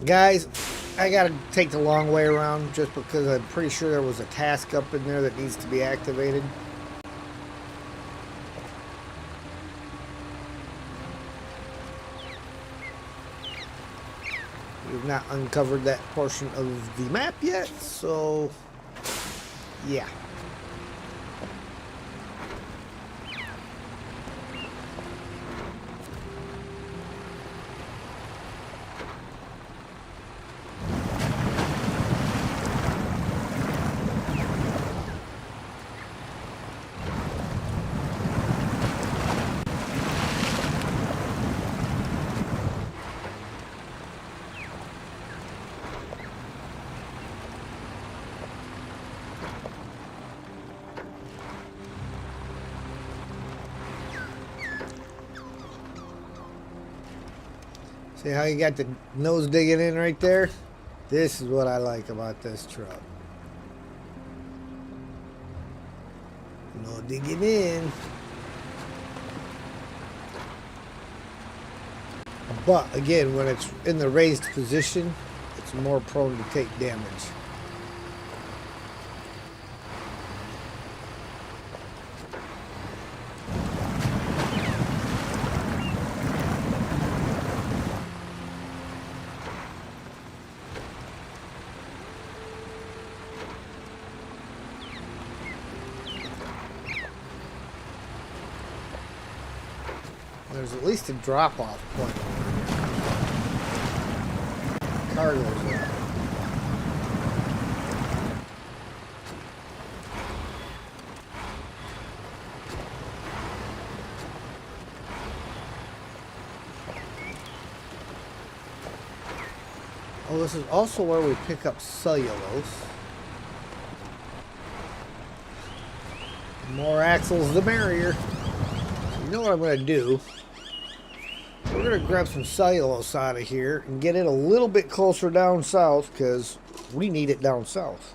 Guys, I gotta take the long way around just because I'm pretty sure there was a task up in there that needs to be activated. We've not uncovered that portion of the map yet, so yeah. See how you got the nose digging in right there? This is what I like about this truck. No digging in. But again, when it's in the raised position, it's more prone to take damage. There's at least a drop-off point over here. Cargo's there. Oh, this is also where we pick up cellulose. The more axles, the merrier. So you know what I'm going to do? We're going to grab some cellulose out of here and get it a little bit closer down south because we need it down south.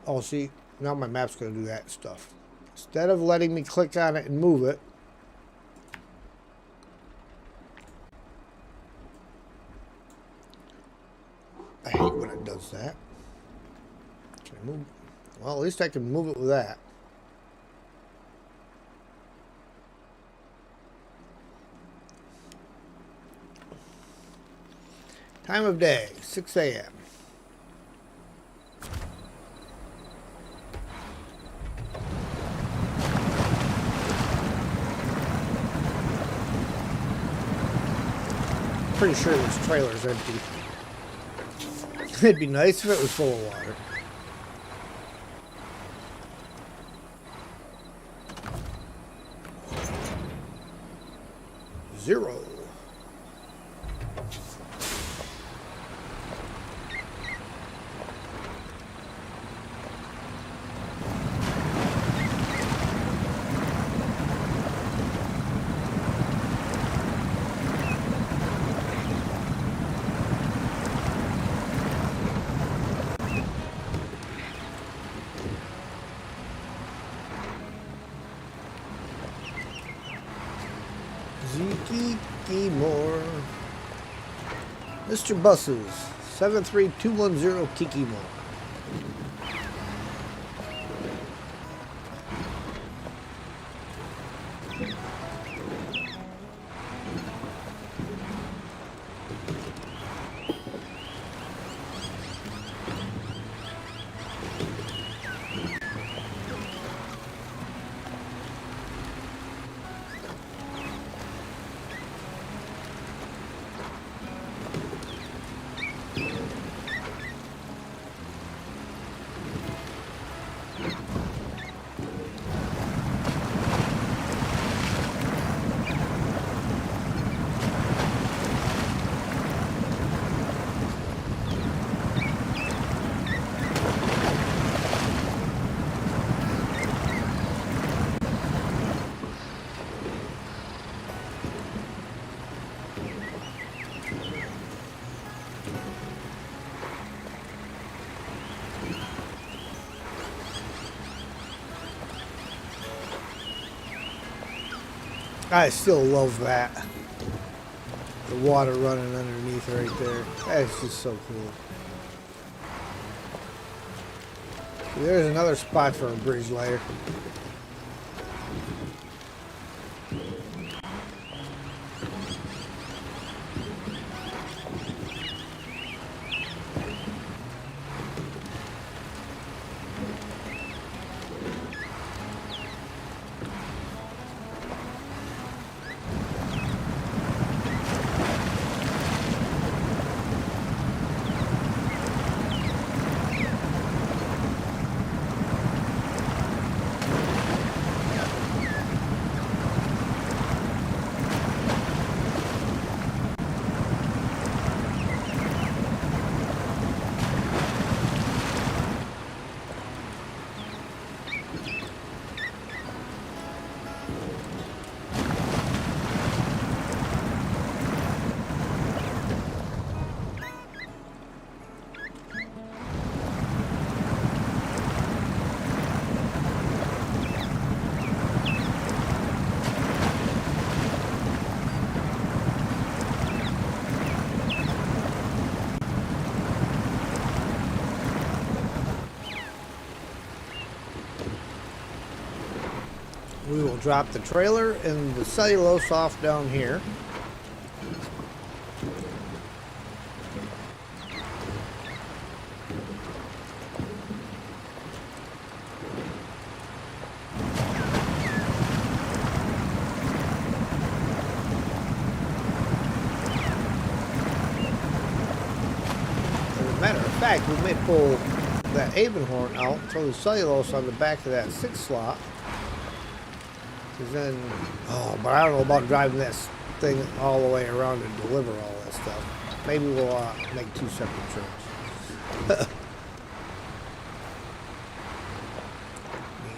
Oh, see, now my map's going to do that stuff. Instead of letting me click on it and move it, I hate when it does that. Can I move? Well, at least I can move it with that. Time of day, 6 a.m. Pretty sure this trailer's empty. It'd be nice if it was full of water. Zero. Zeke Moore. Mr. Buses, 73210 Kikimore. I still love that. The water running underneath right there. That's just so cool. There's another spot for a bridge layer. We will drop the trailer and the cellulose off down here. Matter of fact, we may pull that Avonhorn out, throw the cellulose on the back of that 6 slot. Because then, oh, but I don't know about driving that thing all the way around and deliver all that stuff. Maybe we'll make 2 separate trips.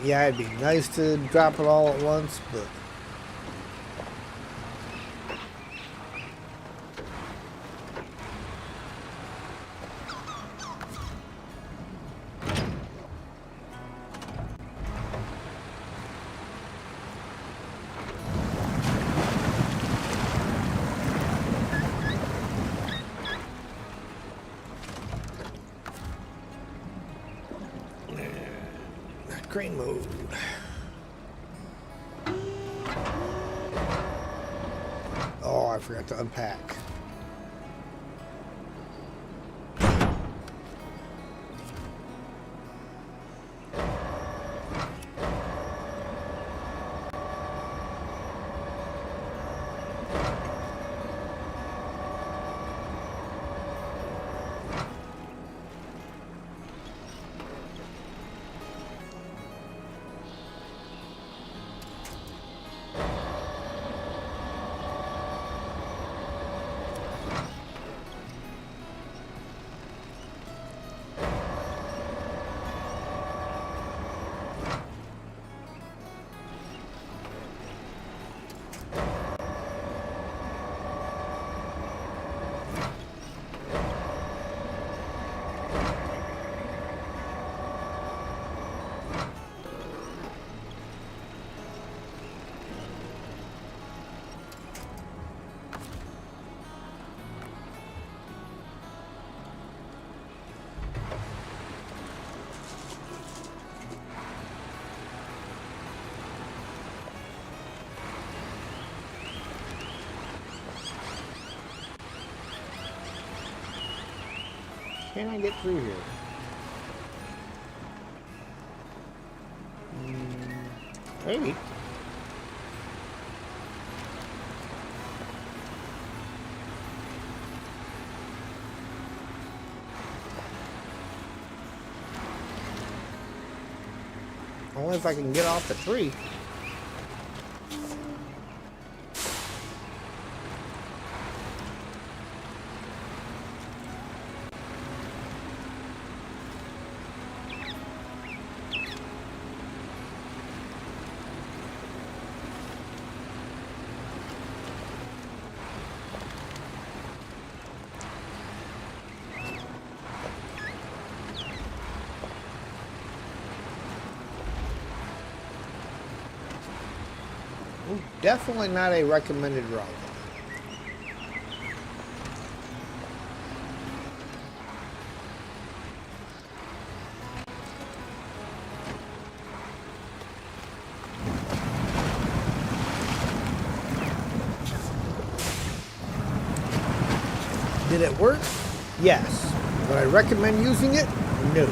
Yeah, it'd be nice to drop it all at once, but crane mode. Oh, I forgot to unpack. Can I get through here? Maybe. Only if I can get off the tree. Definitely not a recommended route. Did it work? Yes. Would I recommend using it? No.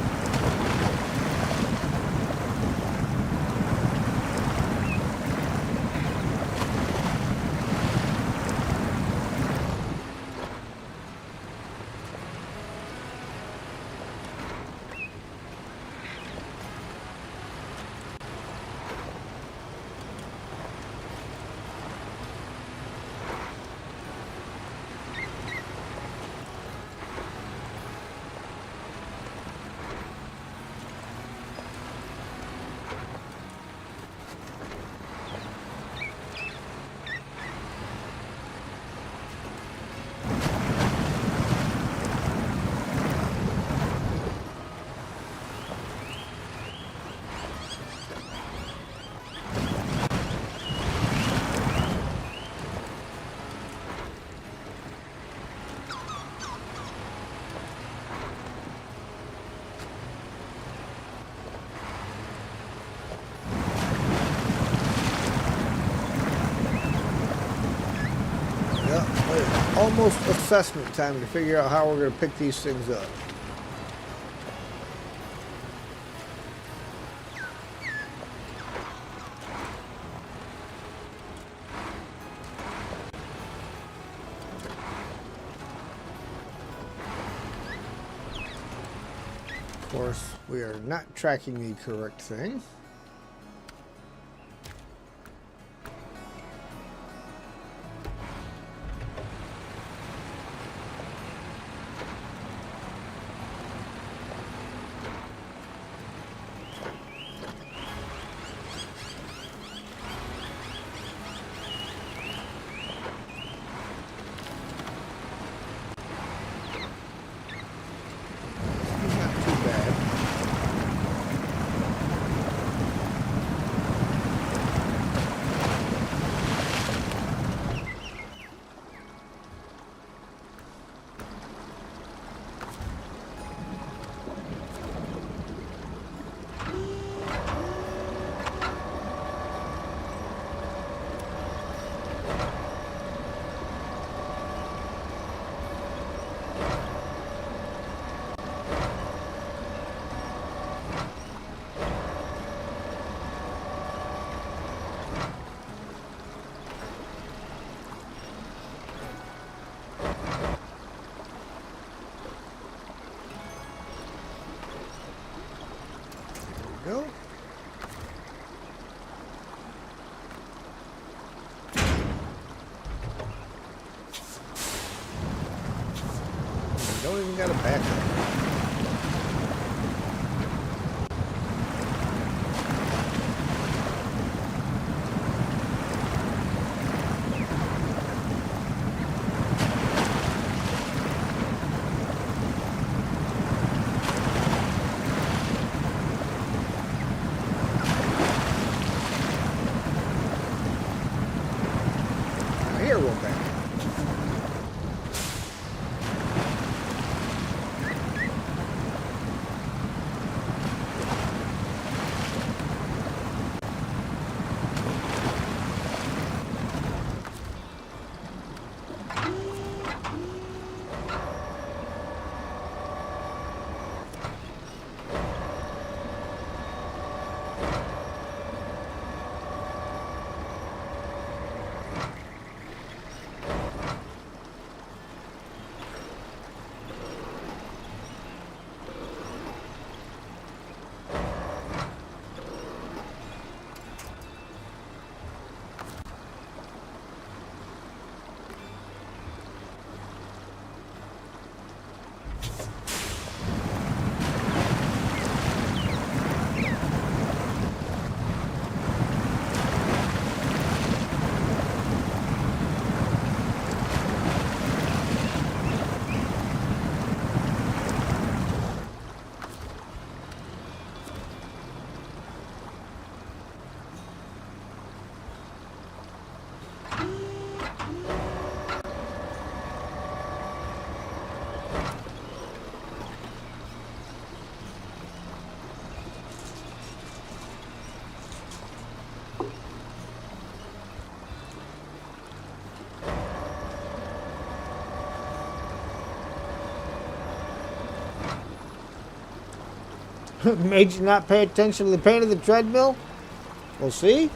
Almost assessment time to figure out how we're going to pick these things up. Of course, we are not tracking the correct thing. Go. Don't even got a backup. Here we're back. Made you not pay attention to the pain of the treadmill? Well, see?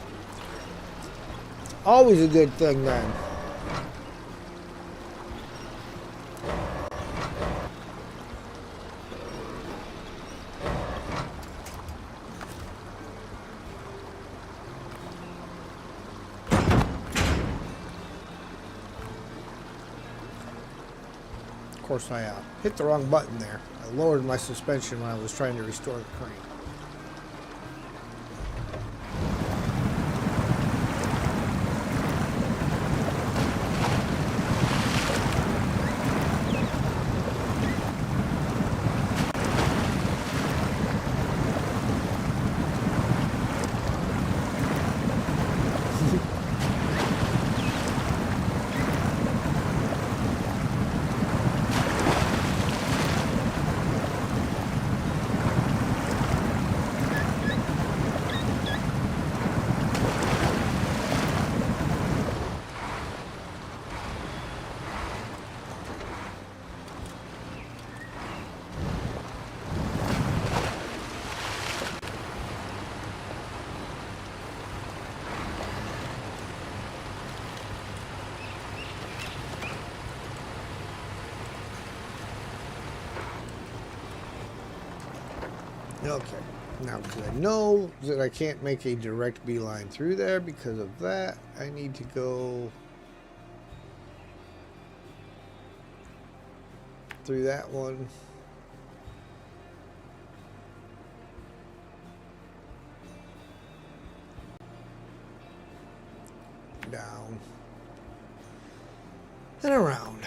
Always a good thing then. Of course, I hit the wrong button there. I lowered my suspension when I was trying to restore the crane. Okay. Now, because I know that I can't make a direct beeline through there because of that, I need to go through that one. Down. And around.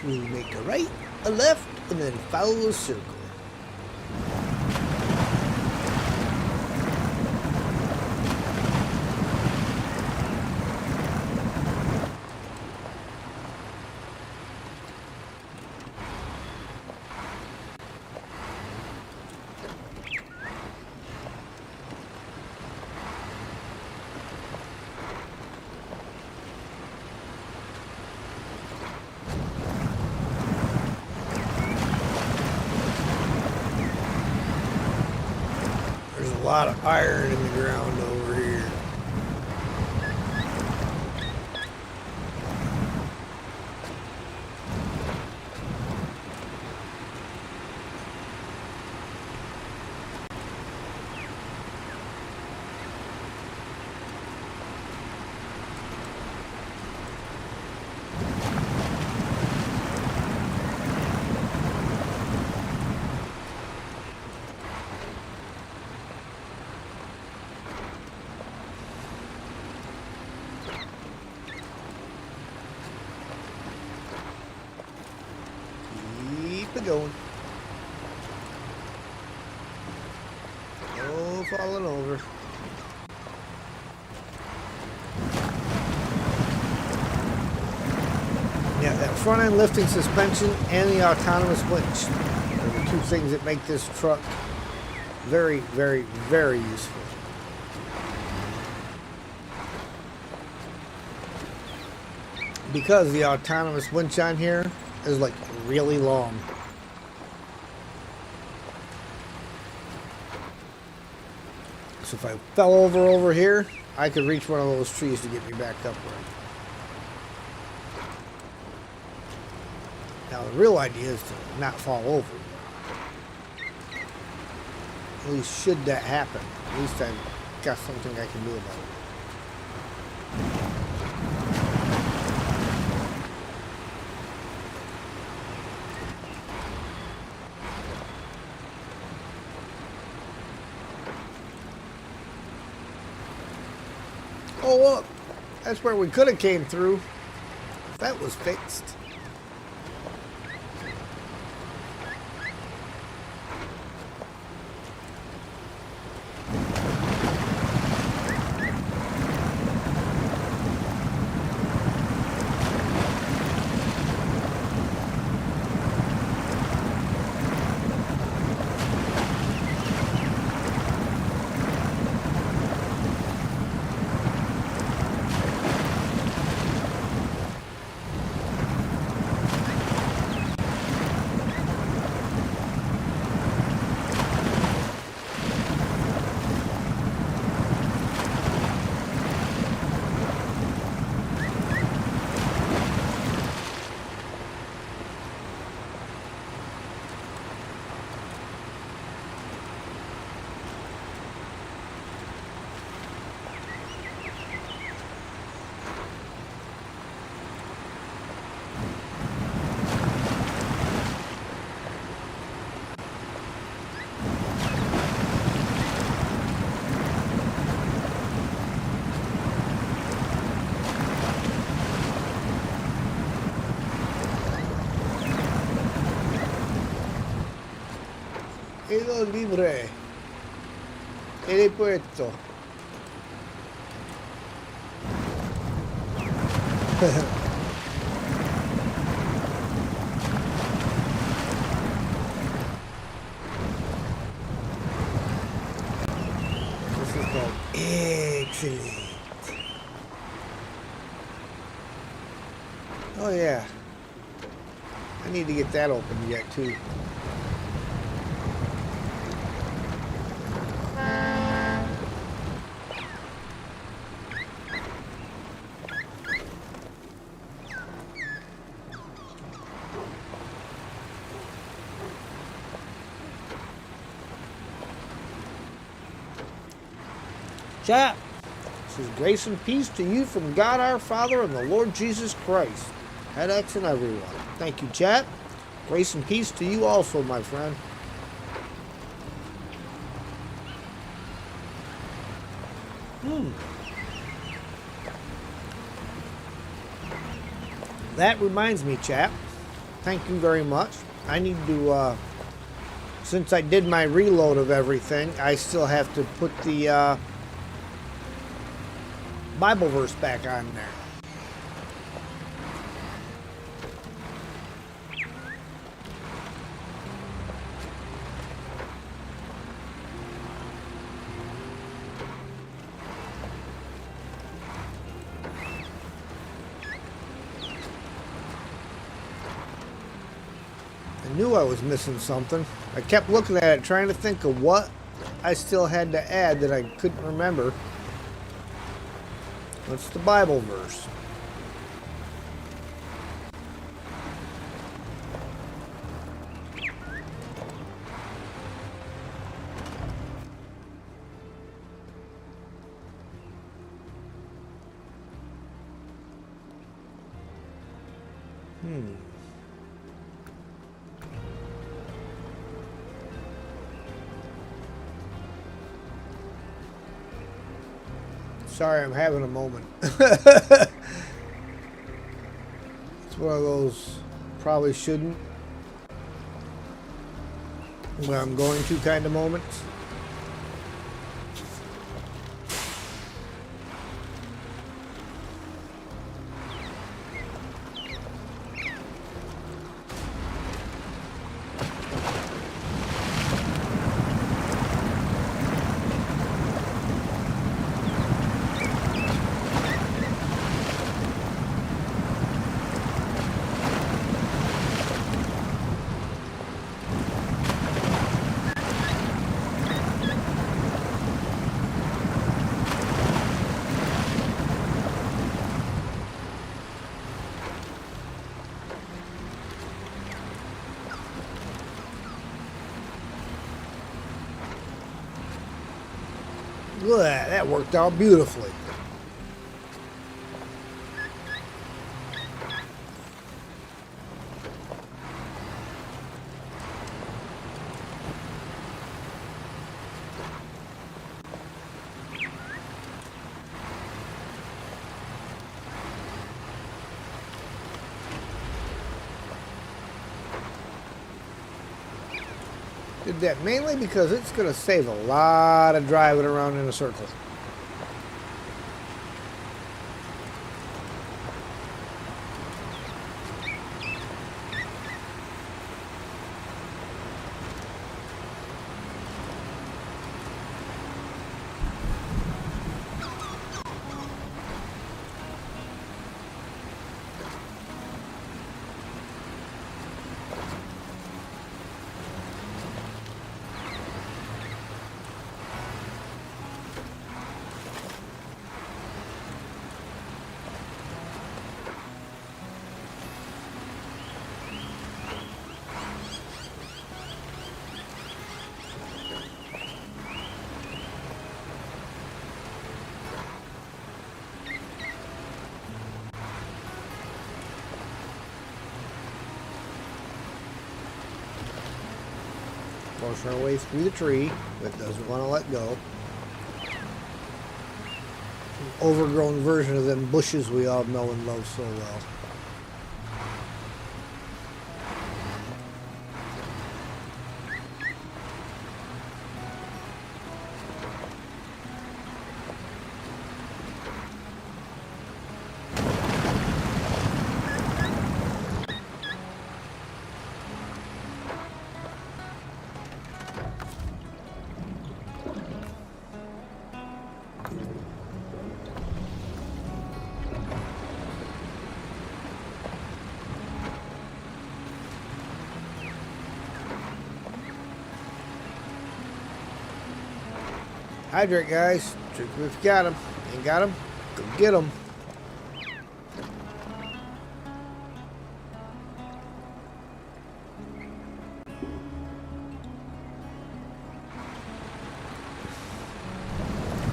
We make a right, a left, and then follow the circle. There's a lot of iron in the ground over here. Keep it going. Oh, falling over. Yeah, that front end lifting suspension and the autonomous winch are the two things that make this truck very, very, very useful. Because the autonomous winch on here is like really long. So if I fell over here, I could reach one of those trees to get me back upright. Now the real idea is to not fall over. At least should that happen, at least I've got something I can do about it. Oh, look, that's where we could have came through if that was fixed. Quedo libre. Aeropuerto. This is called excellent. Oh yeah. I need to get that open yet too. Chat. It says, grace and peace to you from God our Father and the Lord Jesus Christ. Headaches and everyone. Thank you, chat. Grace and peace to you also, my friend. That reminds me, chat. Thank you very much. I need to, since I did my reload of everything, I still have to put the Bible verse back on there. I knew I was missing something. I kept looking at it, trying to think of what I still had to add that I couldn't remember. What's the Bible verse? Sorry, I'm having a moment. It's one of those probably shouldn't, when I'm going to kind of moments. Look at that, that worked out beautifully. Did that mainly because it's going to save a lot of driving around in a circle. Pushing our way through the tree, but doesn't want to let go. An overgrown version of them bushes we all know and love so well. Hydrate, guys. If you got them. Ain't got them? Go get them.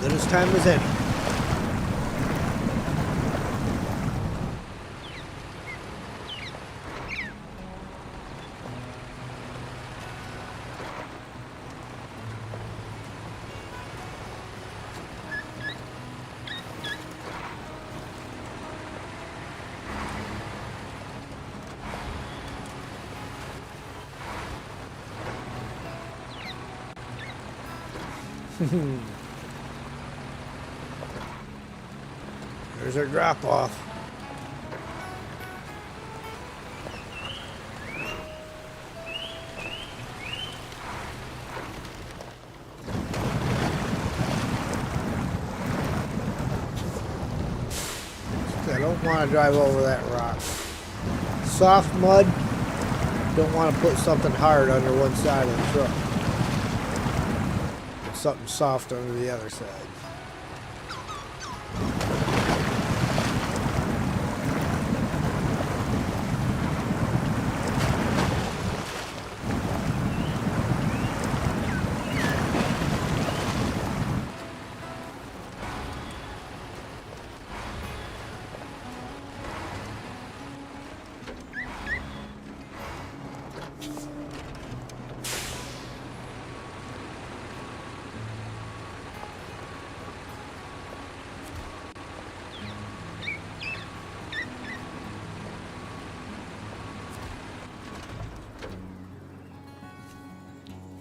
Good as time as any. There's our drop off. I don't want to drive over that rock. Soft mud. Don't want to put something hard under one side of the truck. Put something soft under the other side.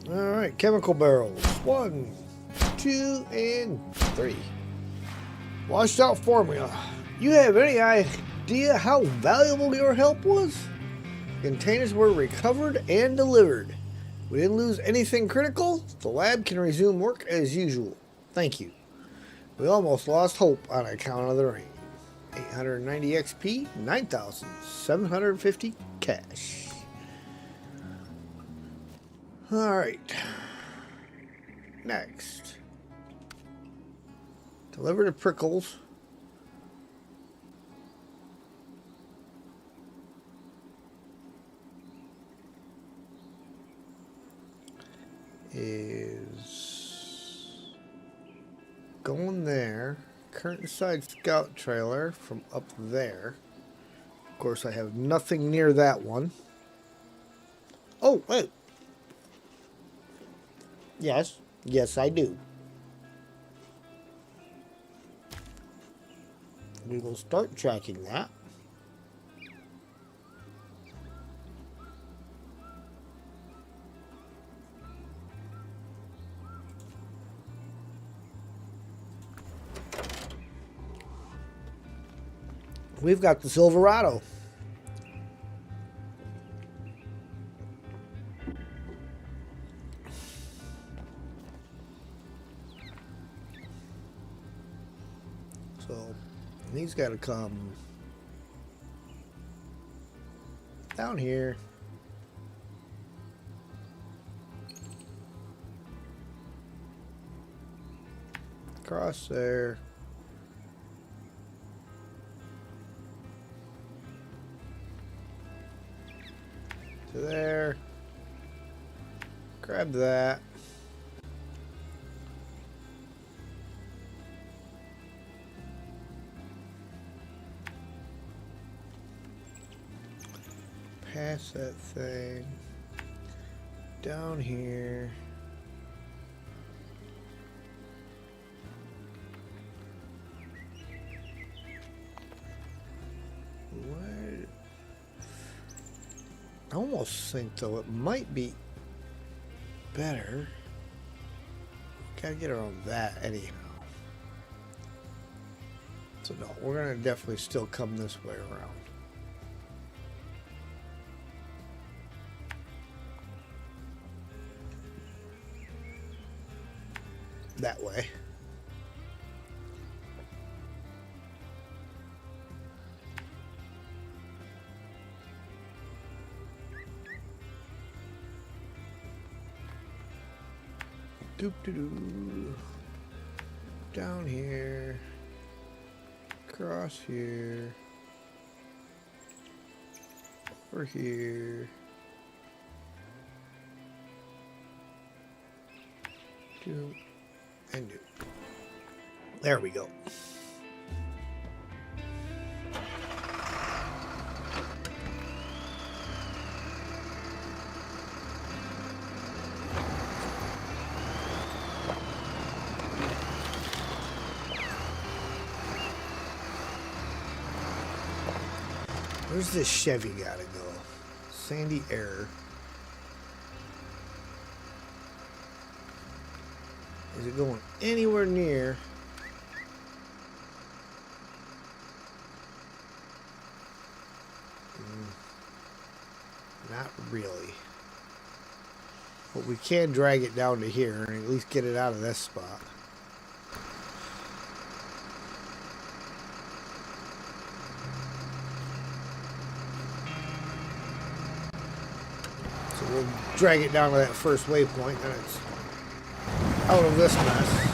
Alright, chemical barrels. 1, 2, and 3. Washed out formula. You have any idea how valuable your help was? Containers were recovered and delivered. We didn't lose anything critical. The lab can resume work as usual. Thank you. We almost lost hope on account of the rain. 890 XP, 9,750 cash. Alright. Next. Deliver to Prickles. Is going there. Current side scout trailer from up there. Of course, I have nothing near that one. Oh, wait. Yes. Yes, I do. We will start tracking that. We've got the Silverado. So he's got to come down here. Across there. To there. Grab that. Pass that thing down here. What? I almost think though it might be better. Gotta get around that anyhow. So no, we're gonna definitely still come this way around. That way. Doop doo doo. Down here. Across here. Over here. Doop. And do. There we go. Where's this Chevy gotta go? Sandy Air. Is it going anywhere near? Not really. But we can drag it down to here and at least get it out of this spot. So we'll drag it down to that first waypoint and it's out of this mess.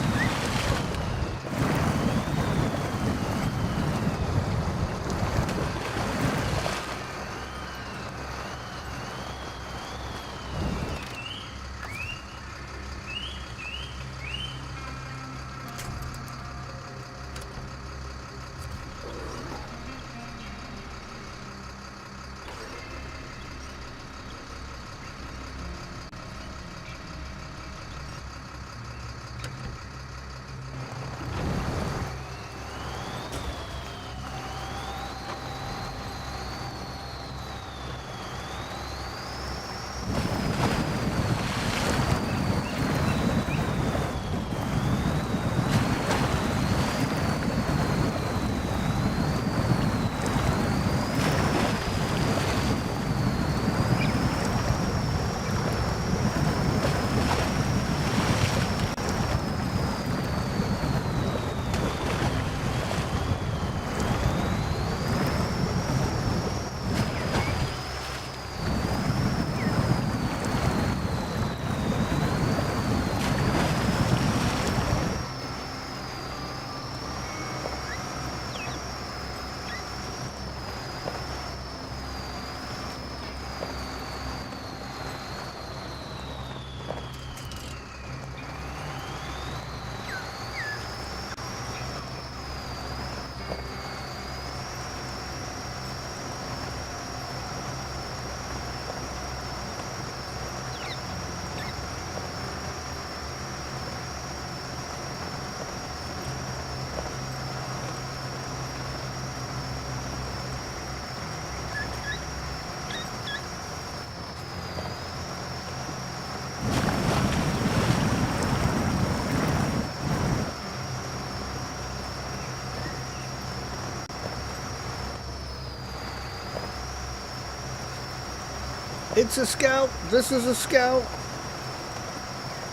It's a Scout. This is a Scout.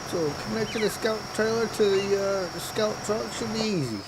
So connecting the Scout trailer to the Scout truck should be easy.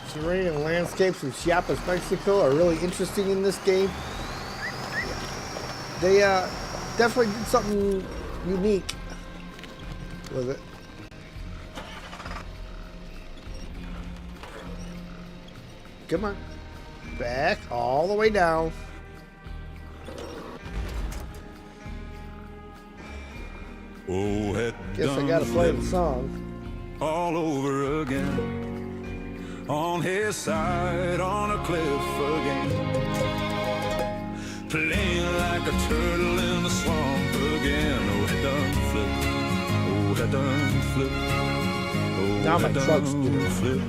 Serene landscapes in Chiapas, Mexico are really interesting in this game. They definitely did something unique with it. Come on. Back all the way down. Oh, had Guess I gotta play the song. all over again. On his side, on a cliff again. Playing like a turtle in the swamp again. Oh, head done flip. Oh, head done flip. Oh, Now my head truck's done doing it. flip.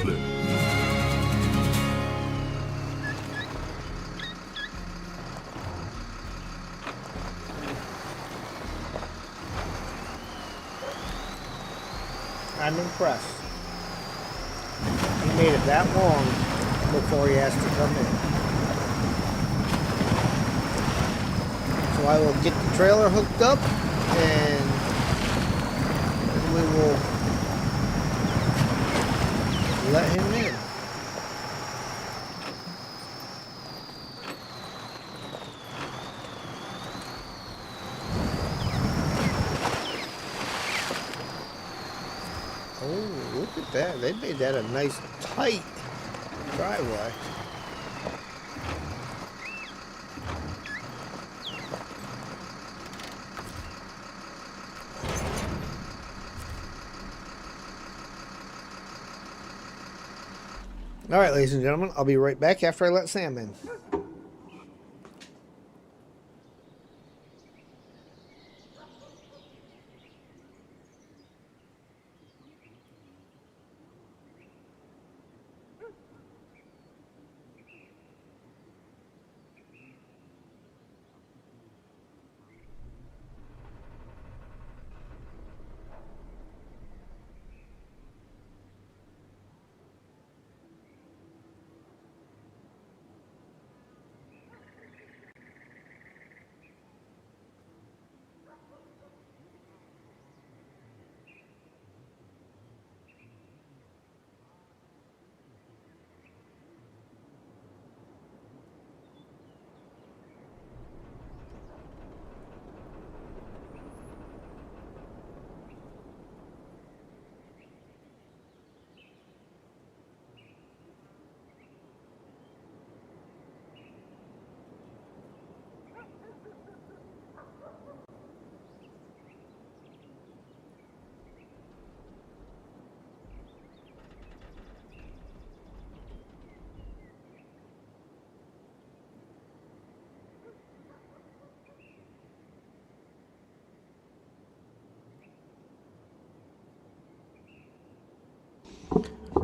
Flip. I'm impressed. He made it that long before he has to come in. So I will get the trailer hooked up and we will let him in. Oh, look at that. They made that a nice, tight driveway. All right, ladies and gentlemen, I'll be right back after I let Sam in.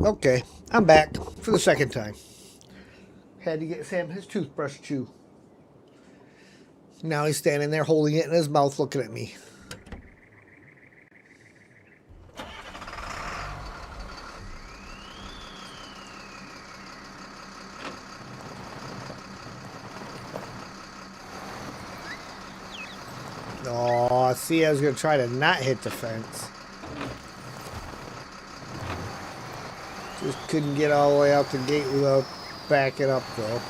Okay, I'm back for the second time. Had to get Sam his toothbrush chew. Now he's standing there holding it in his mouth looking at me. Oh, see, I was going to try to not hit the fence. Just couldn't get all the way out the gate without backing up, though.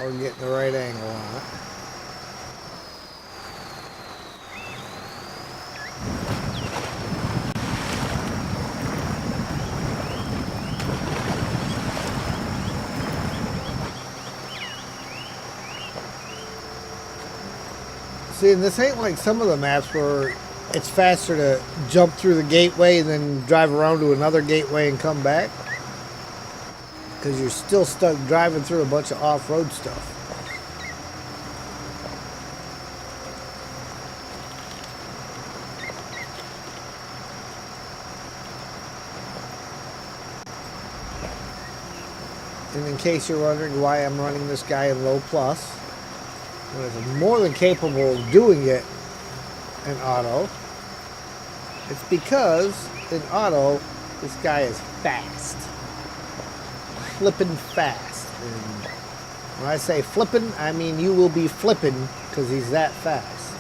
Or getting the right angle on it. See, and this ain't like some of the maps where it's faster to jump through the gateway and then drive around to another gateway and come back. Because you're still stuck driving through a bunch of off-road stuff. And in case you're wondering why I'm running this guy in low plus, when it's more than capable of doing it in auto, it's because in auto, this guy is fast. Flippin' fast. And when I say flippin', I mean you will be flippin' because he's that fast.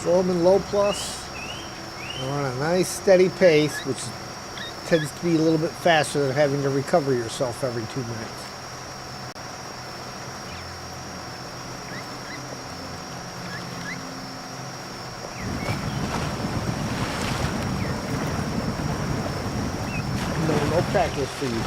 throw them in low plus. We're on a nice steady pace, which tends to be a little bit faster than having to recover yourself every 2 minutes. No practice for you.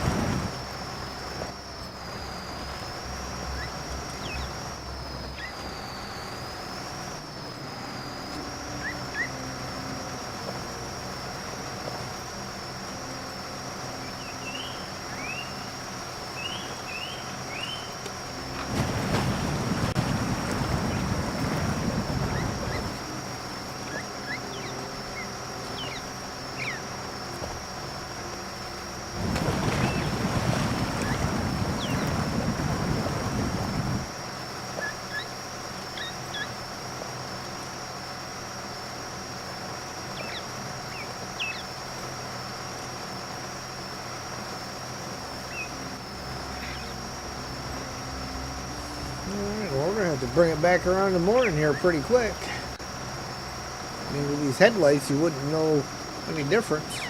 Well, we're going to have to bring it back around in the morning here pretty quick. I mean, with these headlights, you wouldn't know any difference.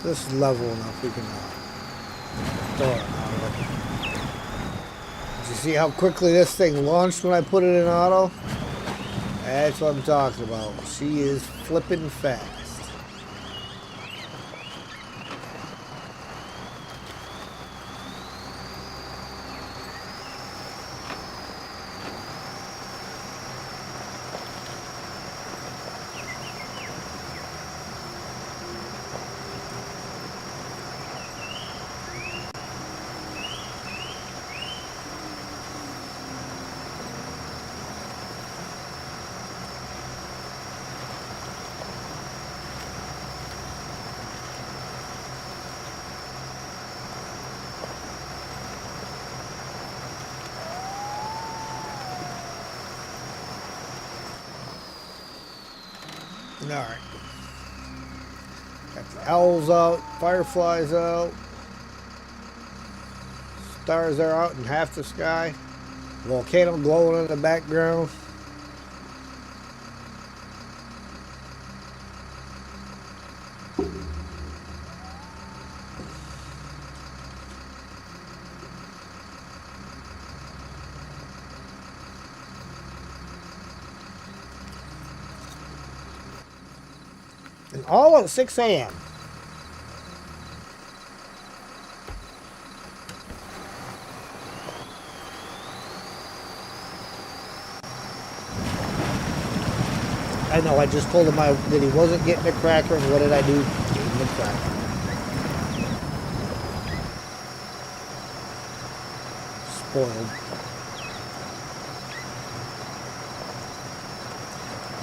This is level enough, we can throw it out. Did you see how quickly this thing launched when I put it in auto? That's what I'm talking about. She is flipping fast. Alright. Got the owls out, fireflies out. Stars are out in half the sky. Volcano glowing in the background. And all at 6 a.m. I know, I just told him that he wasn't getting a cracker, and what did I do? Gave him a cracker. Spoiled.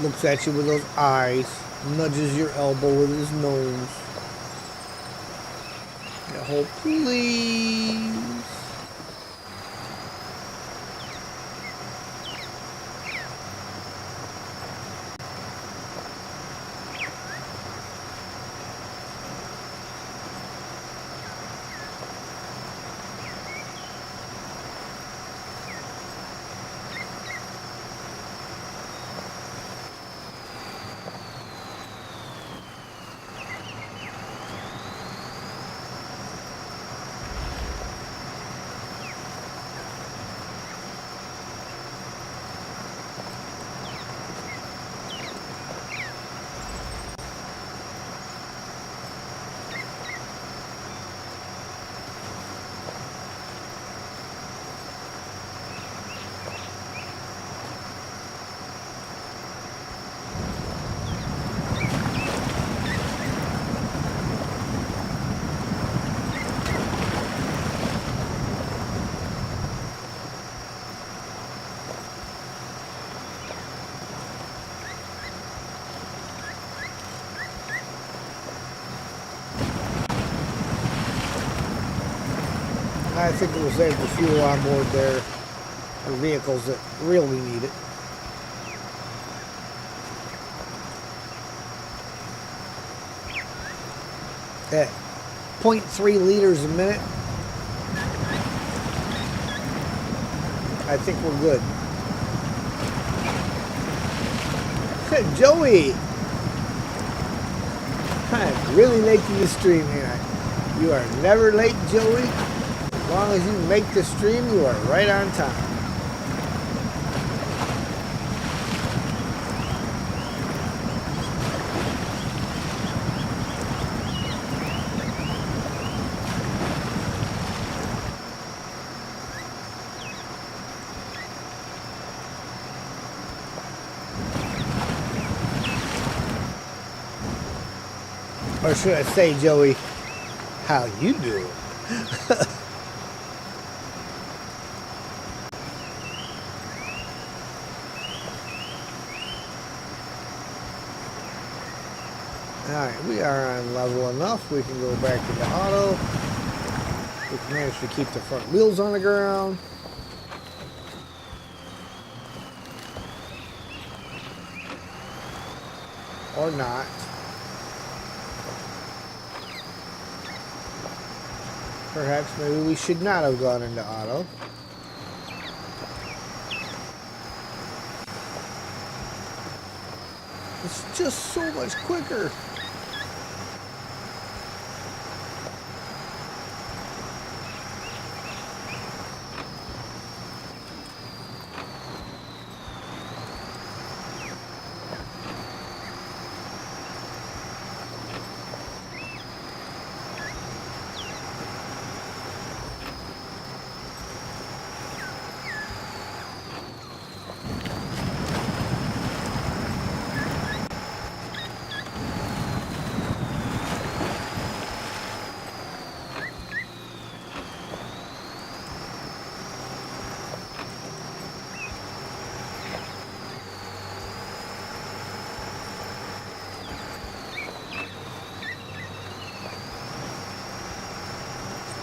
Looks at you with those eyes. Nudges your elbow with his nose. I hope, please. I think it will save the fuel on board there for vehicles that really need it. At 0.3 liters a minute, I think we're good. Joey! I'm really late to the stream, man. You are never late, Joey. As long as you make the stream, you are right on time. Or should I say, Joey, how you doing? Alright, we are on level enough. We can go back into auto. We can manage to keep the front wheels on the ground. Or not. Perhaps maybe we should not have gone into auto. It's just so much quicker.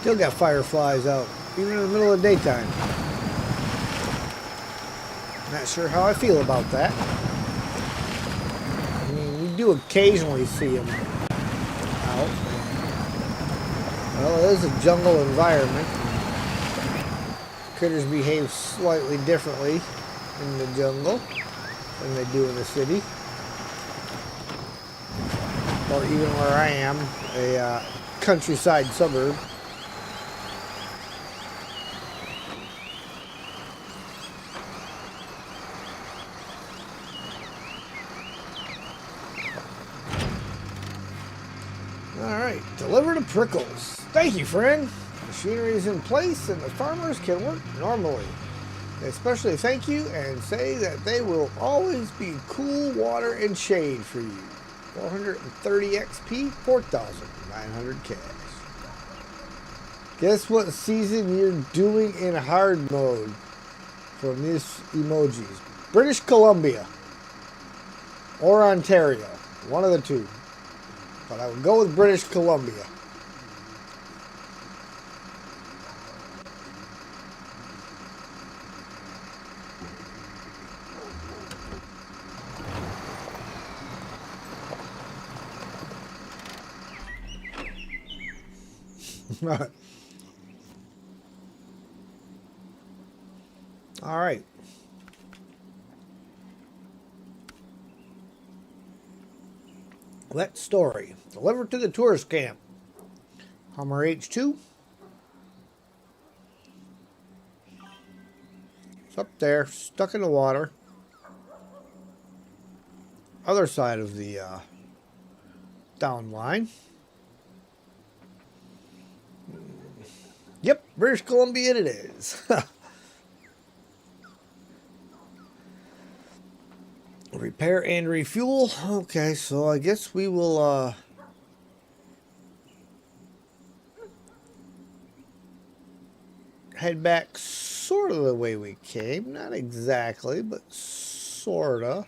Still got fireflies out, even in the middle of the daytime. Not sure how I feel about that. I mean, we do occasionally see them out. Well, it is a jungle environment. Critters behave slightly differently in the jungle than they do in the city. Or even where I am, a countryside suburb. Alright, deliver to Prickles. Thank you, friend. Machinery is in place and the farmers can work normally. Especially thank you and say that they will always be cool water and shade for you. 430 XP, 4,900 cash. Guess what season you're doing in hard mode from these emojis? British Columbia or Ontario. One of the two. But I would go with British Columbia. All right. Let story. Delivered to the tourist camp. Hummer H2. It's up there, stuck in the water. Other side of the down line. Yep, British Columbia it is. Repair and refuel. Okay, so I guess we will head back sort of the way we came. Not exactly, but sort of.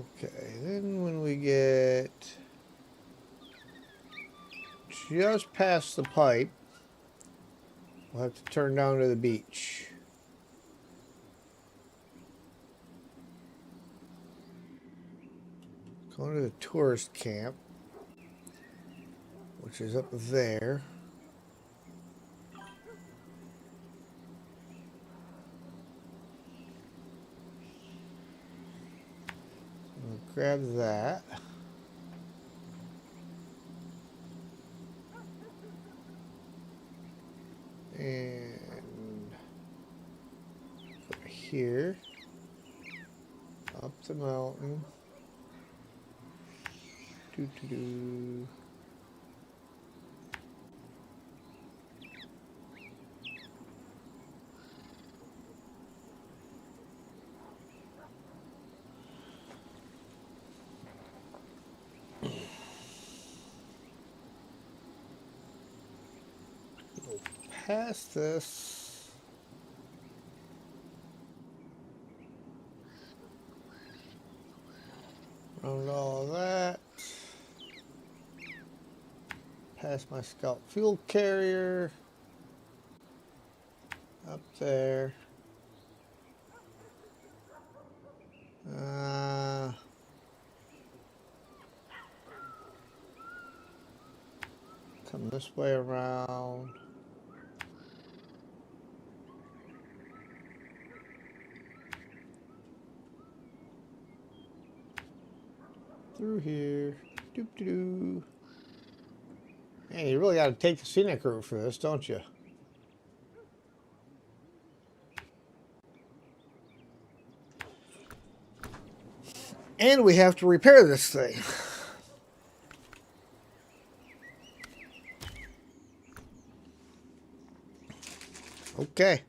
Okay, then when we get just past the pipe, we'll have to turn down to the beach. Going to the tourist camp, which is up there. We'll grab that. And put it here. Up the mountain. Doo-doo-doo. Go past this. Around all that. Past my scout fuel carrier. Up there. Come this way around. Through here. Doop doo doo. Man, you really got to take the scenic route for this, don't you? And we have to repair this thing. Okay.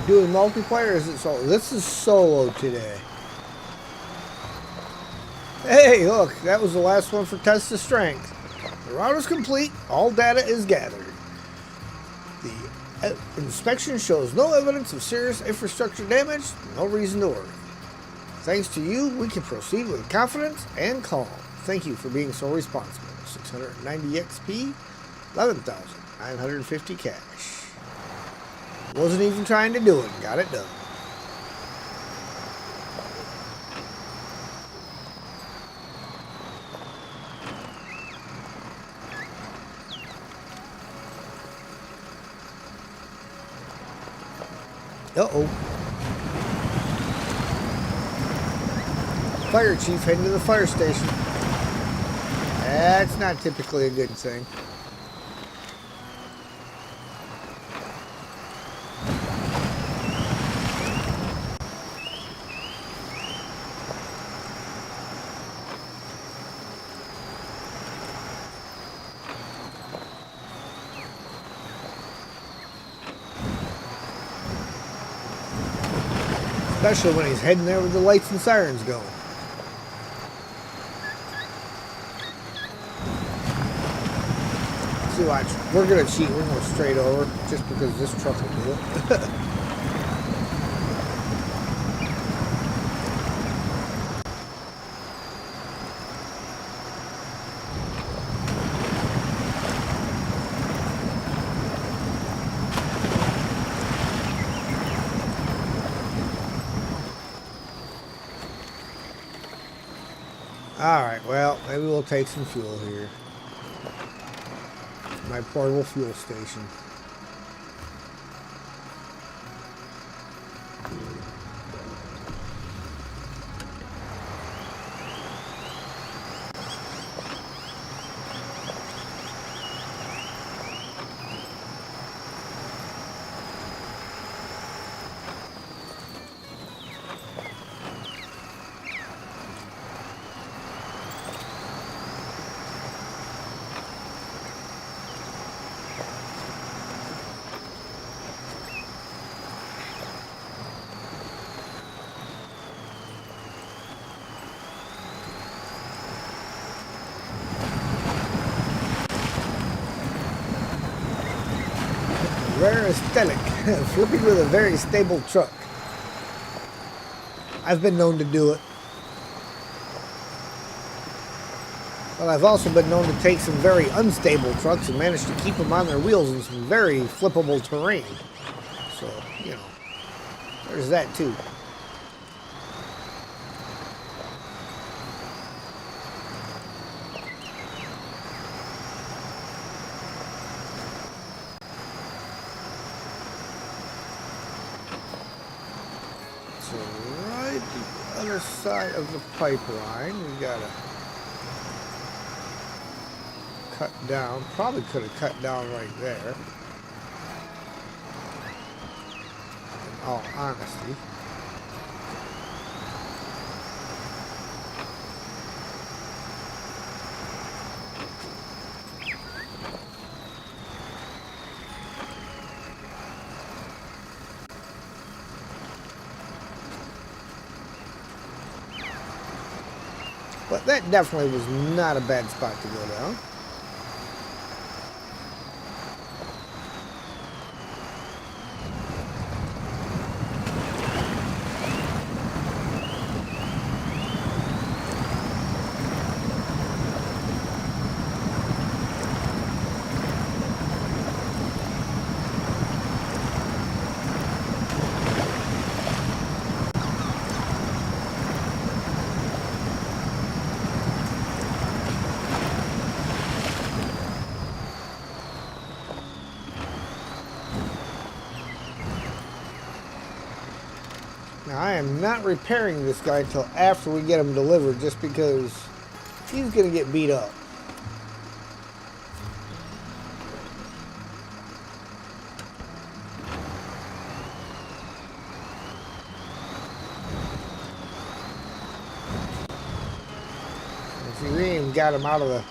Doing multiplayer, is it solo? This is solo today. Hey, look, that was the last one for test of strength. The route is complete. All data is gathered. The inspection shows no evidence of serious infrastructure damage. No reason to worry. Thanks to you, we can proceed with confidence and calm. Thank you for being so responsible. 690 XP, 11,950 cash. Wasn't even trying to do it. Got it done. Uh-oh. Fire chief heading to the fire station. That's not typically a good thing. Especially when he's heading there with the lights and sirens going. See, watch. We're gonna cheat. We're gonna go straight over just because this truck will do it. Alright, well, maybe we'll take some fuel here. My portable fuel station. Very aesthetic. Flipping with a very stable truck. I've been known to do it. But I've also been known to take some very unstable trucks and manage to keep them on their wheels in some very flippable terrain. So, you know, there's that too. So right the other side of the pipeline, we gotta cut down. Probably could have cut down right there. In all honesty. But that definitely was not a bad spot to go down. Now, I am not repairing this guy until after we get him delivered, just because he's going to get beat up. See, we ain't even got him out of the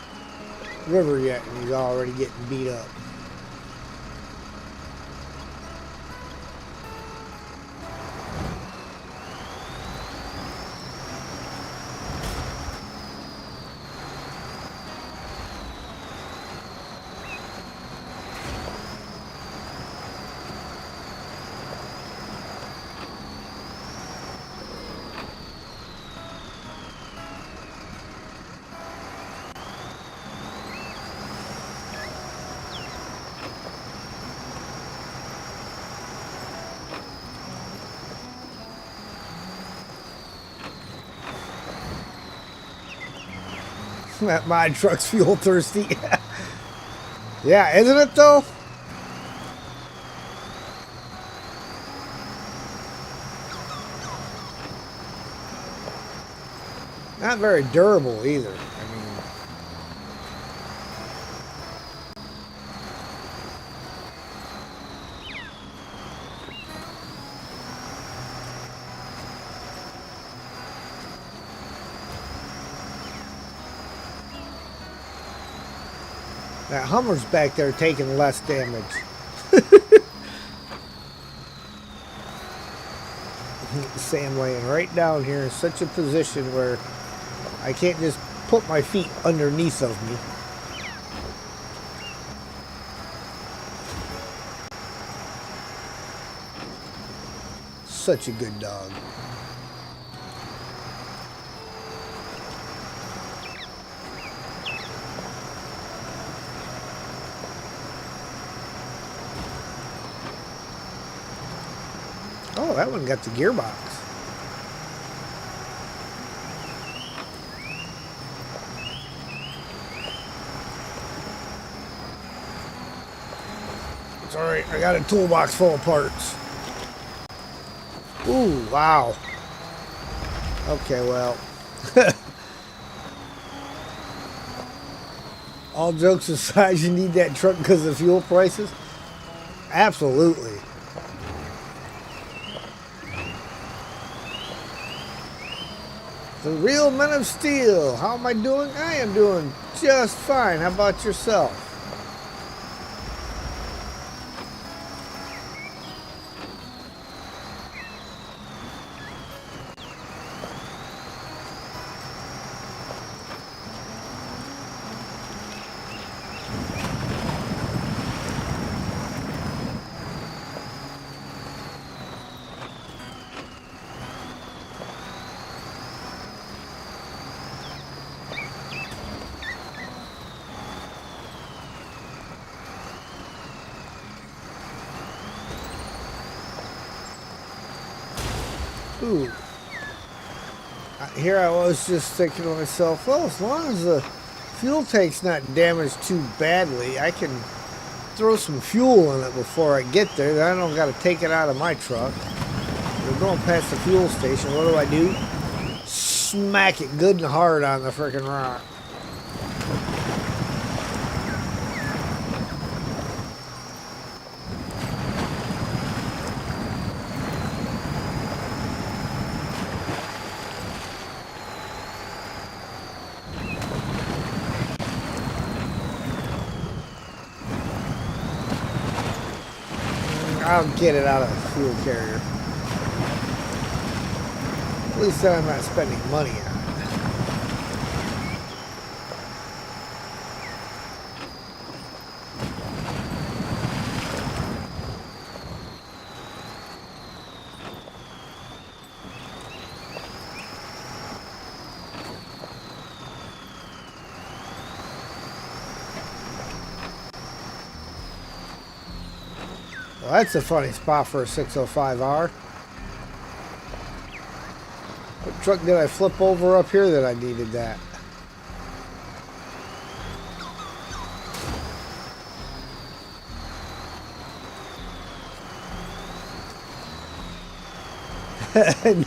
river yet, and he's already getting beat up. That mod truck's fuel thirsty. Yeah, isn't it though? Not very durable either. I mean, that Hummer's back there taking less damage. Sam laying right down here in such a position where I can't just put my feet underneath of me. Such a good dog. Oh, that one got the gearbox. It's alright, I got a toolbox full of parts. Ooh, wow. Okay, well. All jokes aside, you need that truck because of fuel prices? Absolutely. The real men of steel. How am I doing? I am doing just fine. How about yourself? Ooh. Here I was just thinking to myself, well, as long as the fuel tank's not damaged too badly, I can throw some fuel in it before I get there. Then I don't got to take it out of my truck. We're going past the fuel station. What do? Smack it good and hard on the frickin' rock. I'll get it out of the fuel carrier. At least then I'm not spending money on it. Well, that's a funny spot for a 605R. What truck did I flip over up here that I needed that?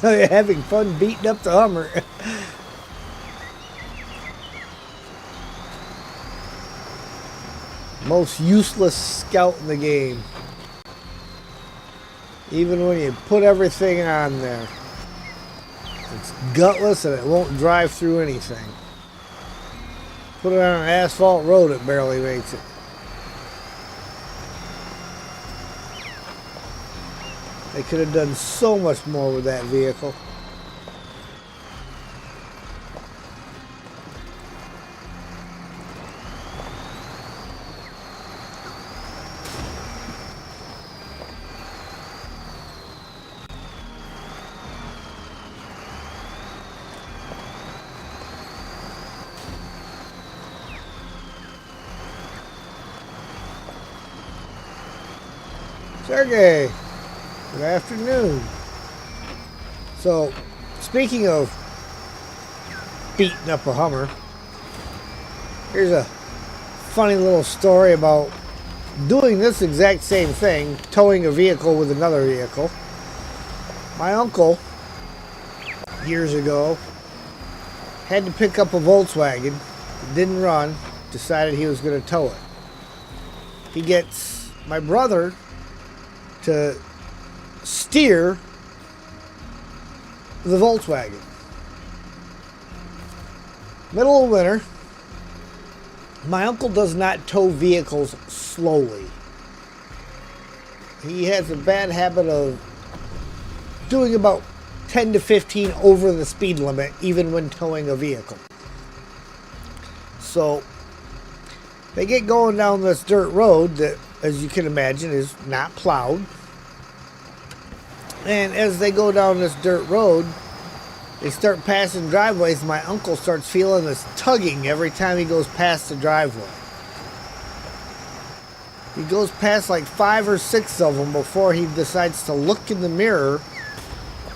Now you're having fun beating up the Hummer. Most useless scout in the game. Even when you put everything on there, it's gutless and it won't drive through anything. Put it on an asphalt road, it barely makes it. They could have done so much more with that vehicle. Sergey, good afternoon. So, speaking of beating up a Hummer, here's a funny little story about doing this exact same thing, towing a vehicle with another vehicle. My uncle, years ago, had to pick up a Volkswagen, it didn't run, decided he was going to tow it. He gets my brother to steer the Volkswagen. Middle of winter. My uncle does not tow vehicles slowly. He has a bad habit of doing about 10 to 15 over the speed limit even when towing a vehicle. So they get going down this dirt road that, as you can imagine, is not plowed. And as they go down this dirt road, they start passing driveways. My uncle starts feeling this tugging every time he goes past the driveway. He goes past like 5 or 6 of them before he decides to look in the mirror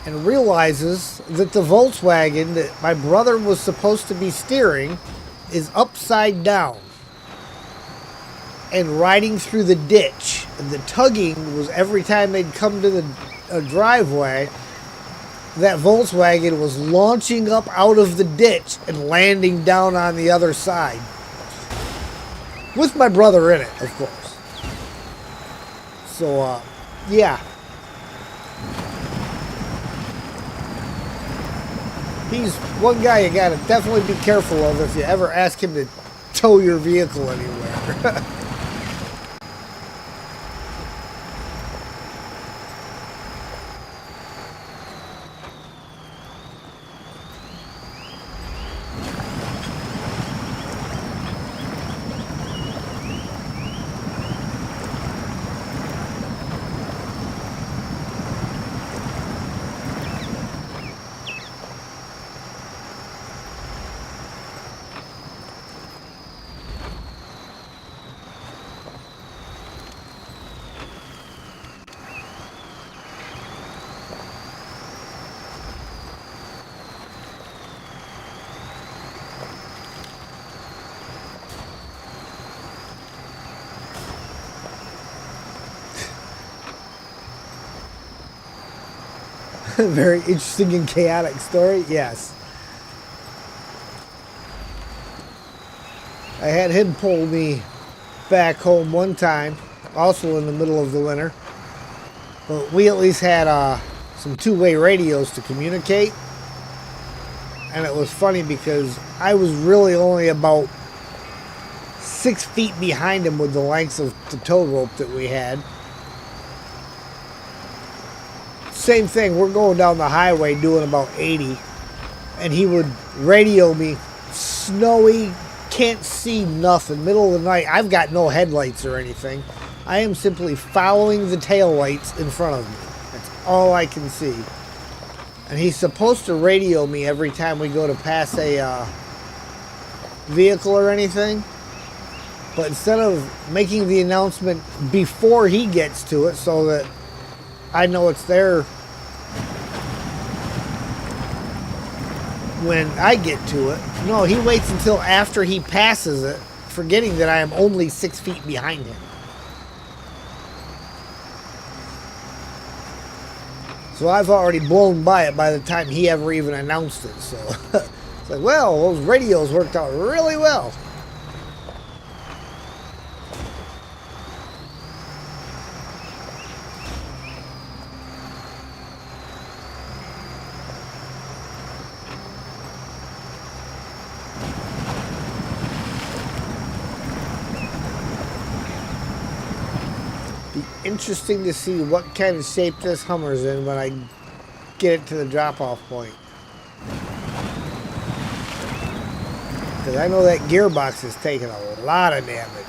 and realizes that the Volkswagen that my brother was supposed to be steering is upside down and riding through the ditch. And the tugging was every time they'd come to the driveway, that Volkswagen was launching up out of the ditch and landing down on the other side. With my brother in it, of course. So, yeah. He's one guy you gotta definitely be careful of if you ever ask him to tow your vehicle anywhere. Very interesting and chaotic story, yes. I had him pull me back home one time, also in the middle of the winter. But we at least had some two-way radios to communicate. And it was funny because I was really only about 6 feet behind him with the length of the tow rope that we had. Same thing, we're going down the highway doing about 80, and he would radio me, snowy, can't see nothing, middle of the night. I've got no headlights or anything. I am simply following the taillights in front of me. That's all I can see. And he's supposed to radio me every time we go to pass a vehicle or anything. But instead of making the announcement before he gets to it so that I know it's there when I get to it, no, he waits until after he passes it, forgetting that I am only 6 feet behind him. So I've already blown by it by the time he ever even announced it. So it's like, well, those radios worked out really well. Interesting to see what kind of shape this Hummer's in when I get it to the drop-off point. Because I know that gearbox is taking a lot of damage.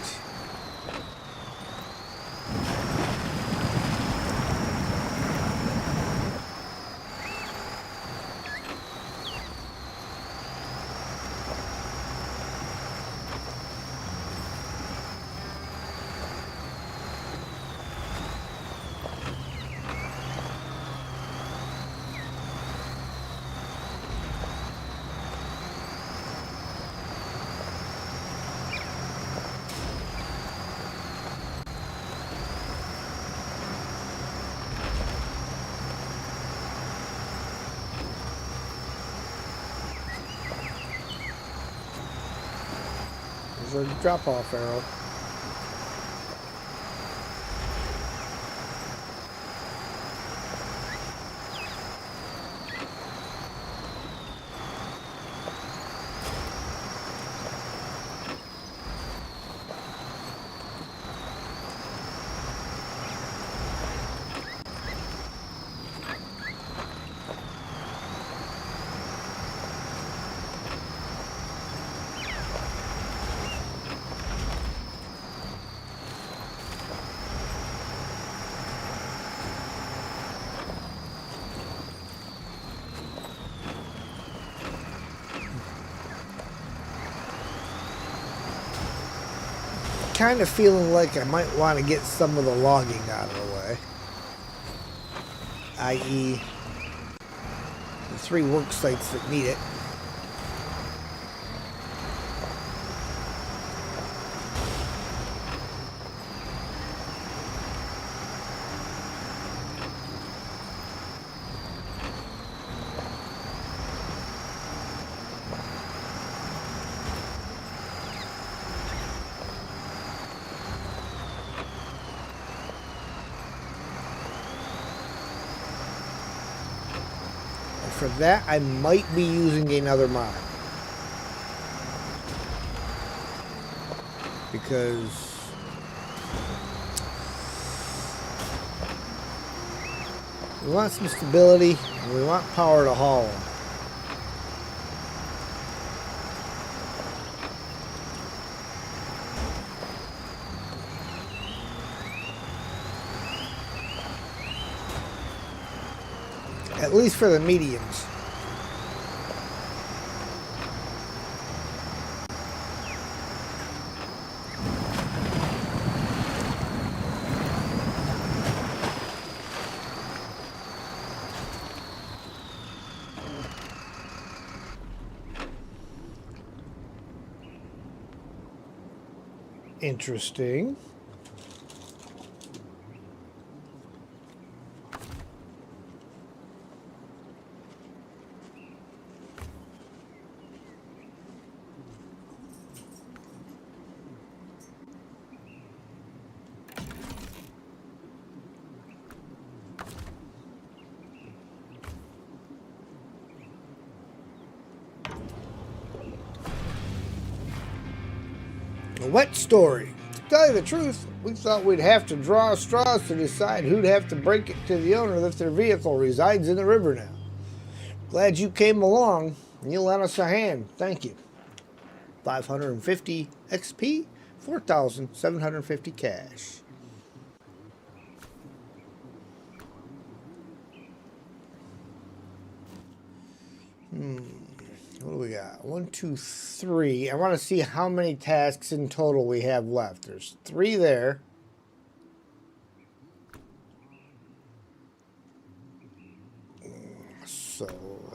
There's a drop-off arrow. kind of feeling like I might want to get some of the logging out of the way. I.e. the 3 work sites that need it. For that, I might be using another mod. Because we want some stability and we want power to haul them. At least for the mediums. Interesting. A wet story. To tell you the truth, we thought we'd have to draw straws to decide who'd have to break it to the owner if their vehicle resides in the river now. Glad you came along and you lent us a hand. Thank you. 550 XP, 4,750 cash. What do we got? 1, 2, 3. I want to see how many tasks in total we have left. There's 3 there. So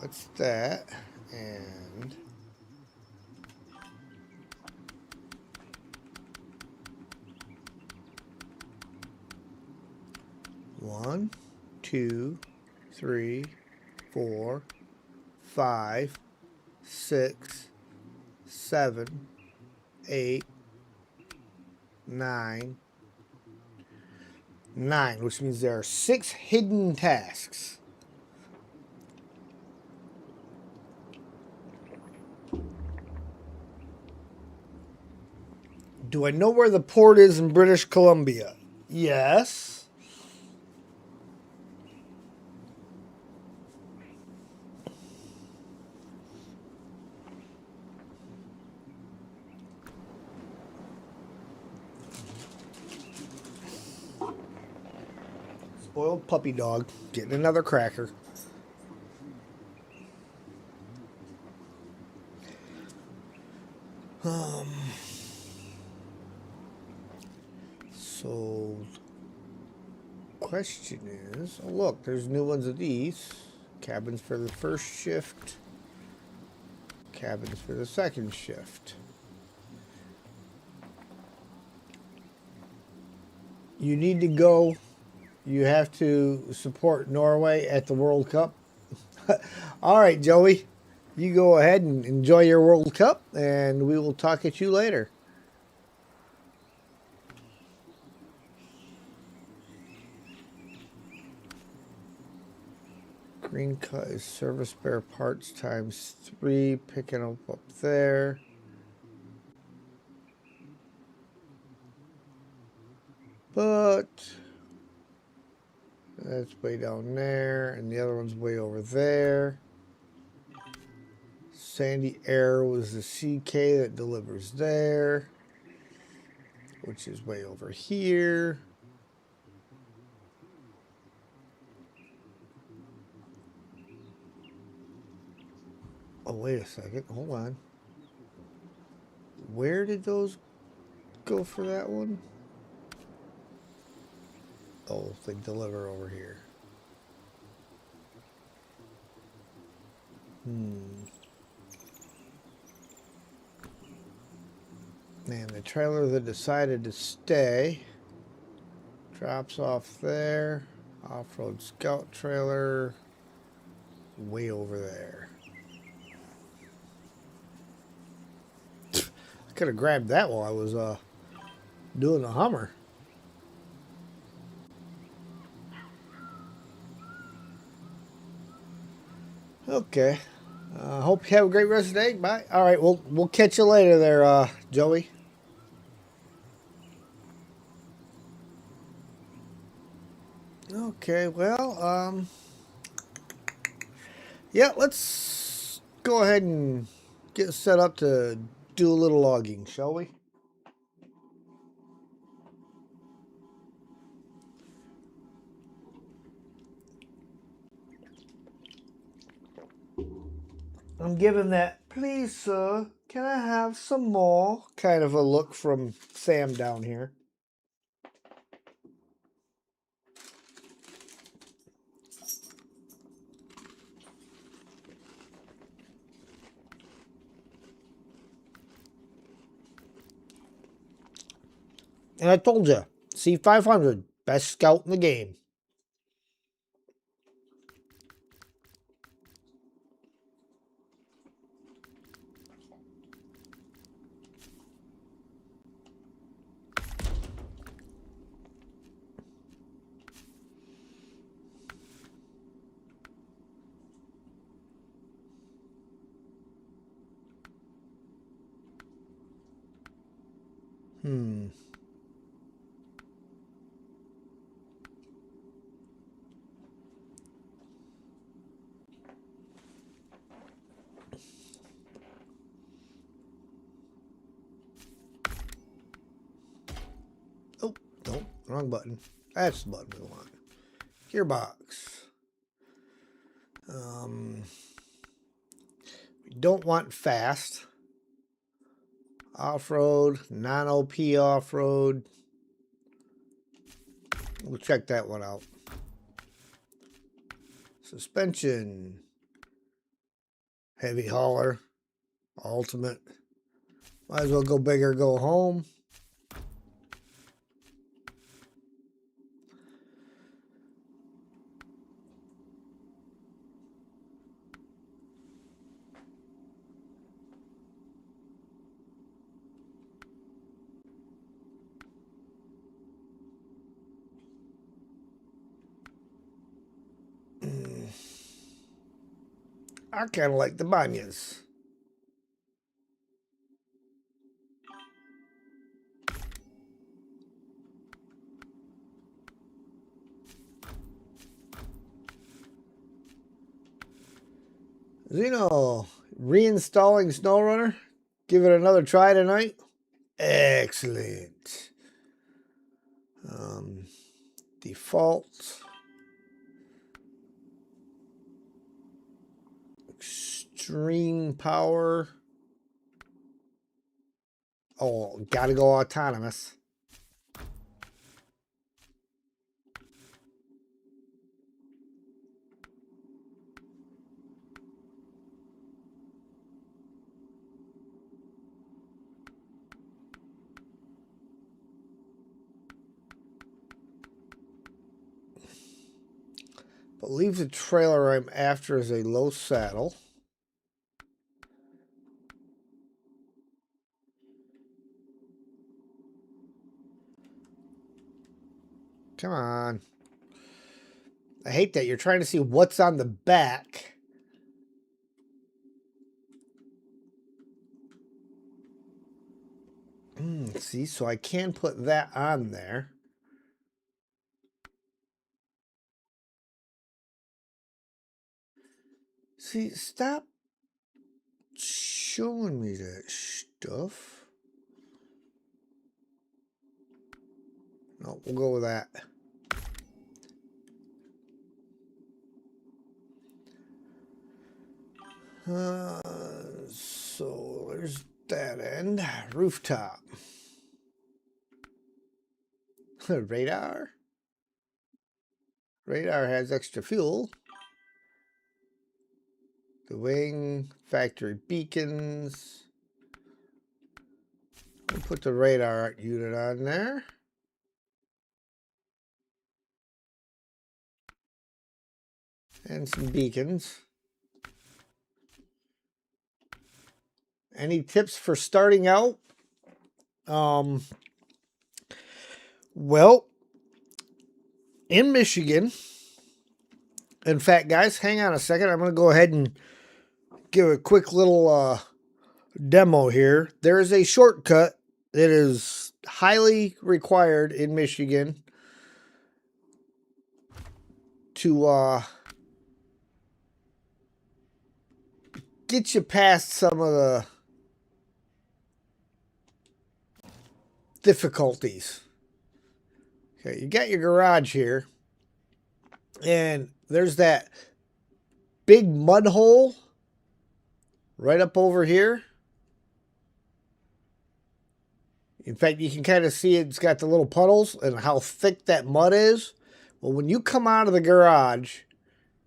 that's that. And 1, 2, 3, 4, 5, 6, 7, 8, 9, 9, which means there are 6 hidden tasks. Do I know where the port is in British Columbia? Yes. Spoiled puppy dog getting another cracker. So, question is, oh look, there's new ones of these. Cabins for the first shift. Cabins for the second shift. You need to go. You have to support Norway at the World Cup. All right, Joey. You go ahead and enjoy your World Cup, and we will talk at you later. Green cut is service spare parts times 3, picking up there. But that's way down there, and the other one's way over there. Sandy Air was the CK that delivers there, which is way over here. Oh, wait a second. Hold on. Where did those go for that one? Oh, they deliver over here. Man, the trailer that decided to stay drops off there. Off-road scout trailer way over there. I could have grabbed that while I was doing the Hummer. Okay. Hope you have a great rest of the day. Bye. All right, we'll catch you later there, Joey. Okay, well, yeah, let's go ahead and get set up to do a little logging, shall we? I'm giving that, please, sir, can I have some more? Kind of a look from Sam down here. And I told you, C500, best scout in the game. Oh, no, wrong button. That's the button we want. Gearbox. We don't want fast. Off-road, non-OP off-road. We'll check that one out. Suspension. Heavy hauler. Ultimate. Might as well go big or go home. I kind of like the banyas. Zeno, reinstalling Snowrunner. Give it another try tonight. Excellent. Default. Extreme power. Oh, gotta go autonomous. Believe the trailer I'm after is a low saddle. Come on. I hate that you're trying to see what's on the back. See, so I can put that on there. See, stop showing me that stuff. No, we'll go with that. So there's that end. Rooftop. Radar. Radar has extra fuel. The wing, factory beacons. We'll put the radar unit on there. And some beacons. Any tips for starting out? Well, in Michigan, in fact, guys, hang on a second. I'm going to go ahead and give a quick little demo here. There is a shortcut that is highly required in Michigan to get you past some of the difficulties. Okay, you got your garage here, and there's that big mud hole right up over here. In fact, you can kind of see it's got the little puddles and how thick that mud is. Well, when you come out of the garage,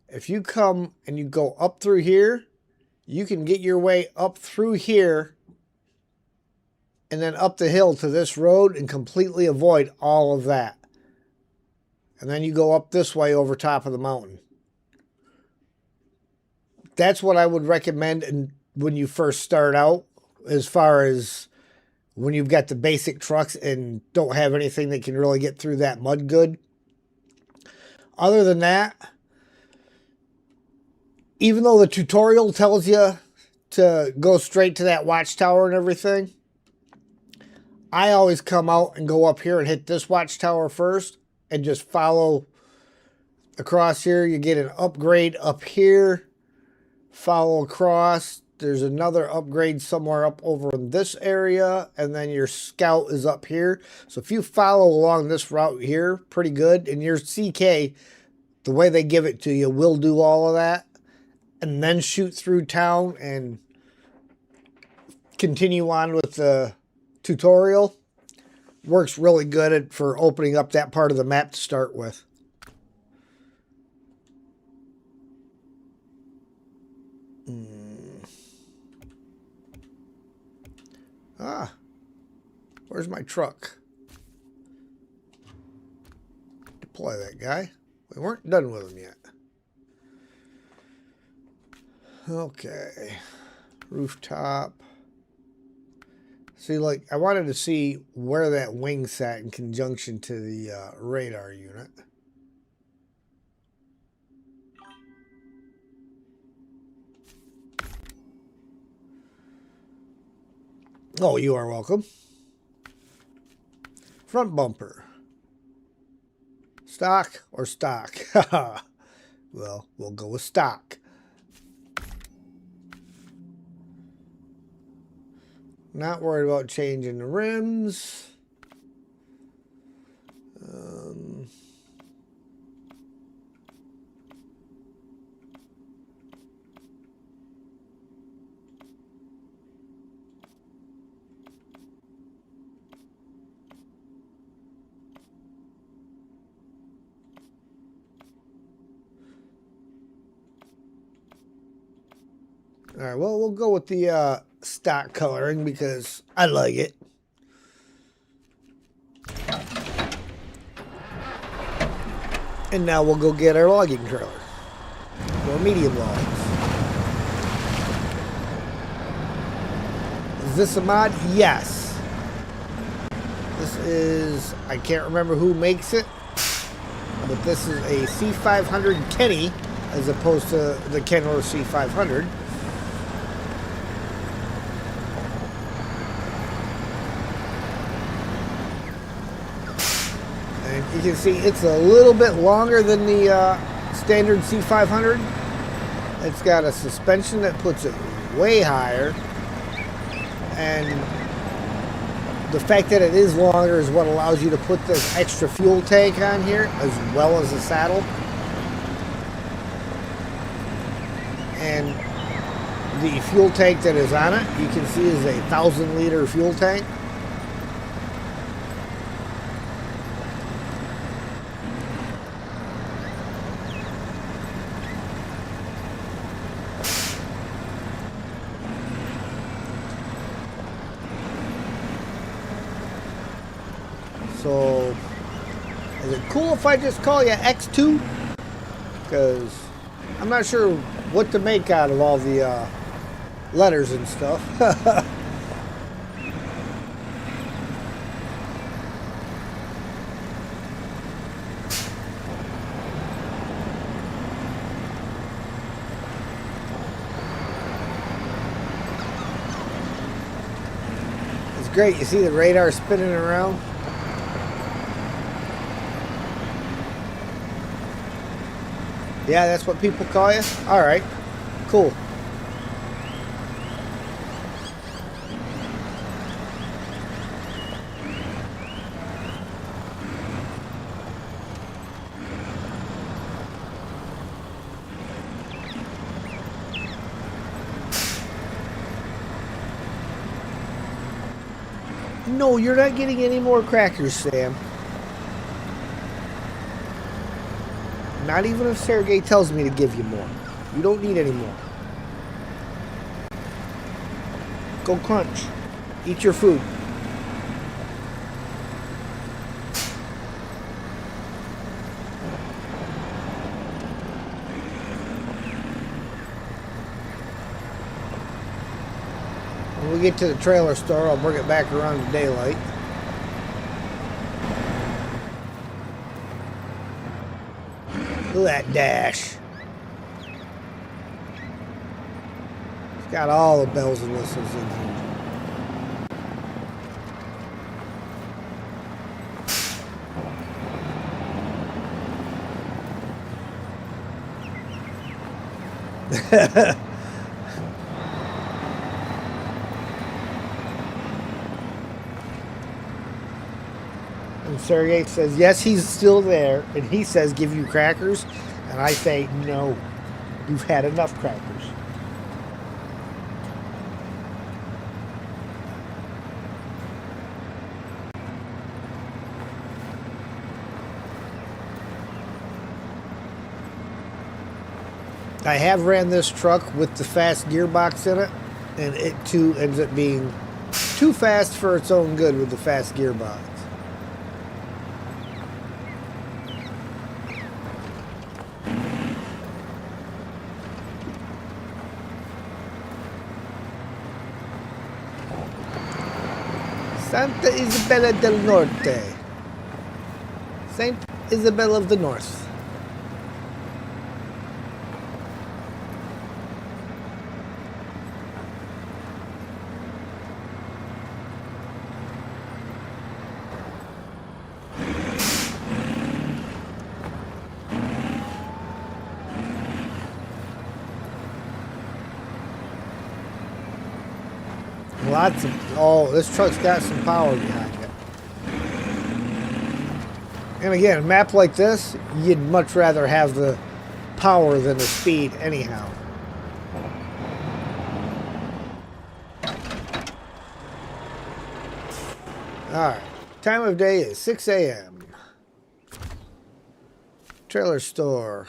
if you come and you go up through here, you can get your way up through here and then up the hill to this road and completely avoid all of that. And then you go up this way over top of the mountain. That's what I would recommend when you first start out, as far as when you've got the basic trucks and don't have anything that can really get through that mud good. Other than that, even though the tutorial tells you to go straight to that watchtower and everything, I always come out and go up here and hit this watchtower first and just follow across here. You get an upgrade up here, follow across. There's another upgrade somewhere up over in this area, and then your scout is up here. So if you follow along this route here, pretty good, and your CK, the way they give it to you, will do all of that, and then shoot through town and continue on with the tutorial. Works really good for opening up that part of the map to start with. Where's my truck? Deploy that guy. We weren't done with him yet. Okay. Rooftop. See, like, I wanted to see where that wing sat in conjunction to the radar unit. Oh, you are welcome. Front bumper. Stock or stock? Well, we'll go with stock. Not worried about changing the rims. All right, well, we'll go with the stock coloring because I like it. And now we'll go get our logging trailer for medium logs. Is this a mod? Yes. This is, I can't remember who makes it, but this is a C500 Kenny as opposed to the Kenworth C500. You can see it's a little bit longer than the standard C500. It's got a suspension that puts it way higher. And the fact that it is longer is what allows you to put this extra fuel tank on here, as well as the saddle. And the fuel tank that is on it, you can see, is a 1,000-liter fuel tank. So, is it cool if I just call you X2? Because I'm not sure what to make out of all the letters and stuff. It's great. You see the radar spinning around? Yeah, that's what people call you? Alright, cool. No, you're not getting any more crackers, Sam. Not even if Sergey tells me to give you more. You don't need any more. Go crunch. Eat your food. When we get to the trailer store, I'll bring it back around to daylight. Look at that dash. It's got all the bells and whistles in here. And Sergey says, yes, he's still there. And he says, give you crackers. And I say, no, you've had enough crackers. I have ran this truck with the fast gearbox in it, and it too ends up being too fast for its own good with the fast gearbox. Santa Isabella del Norte. Saint Isabel of the North. Lots of, oh, this truck's got some power behind it. And again, a map like this, you'd much rather have the power than the speed anyhow. Alright, time of day is 6 a.m. Trailer store.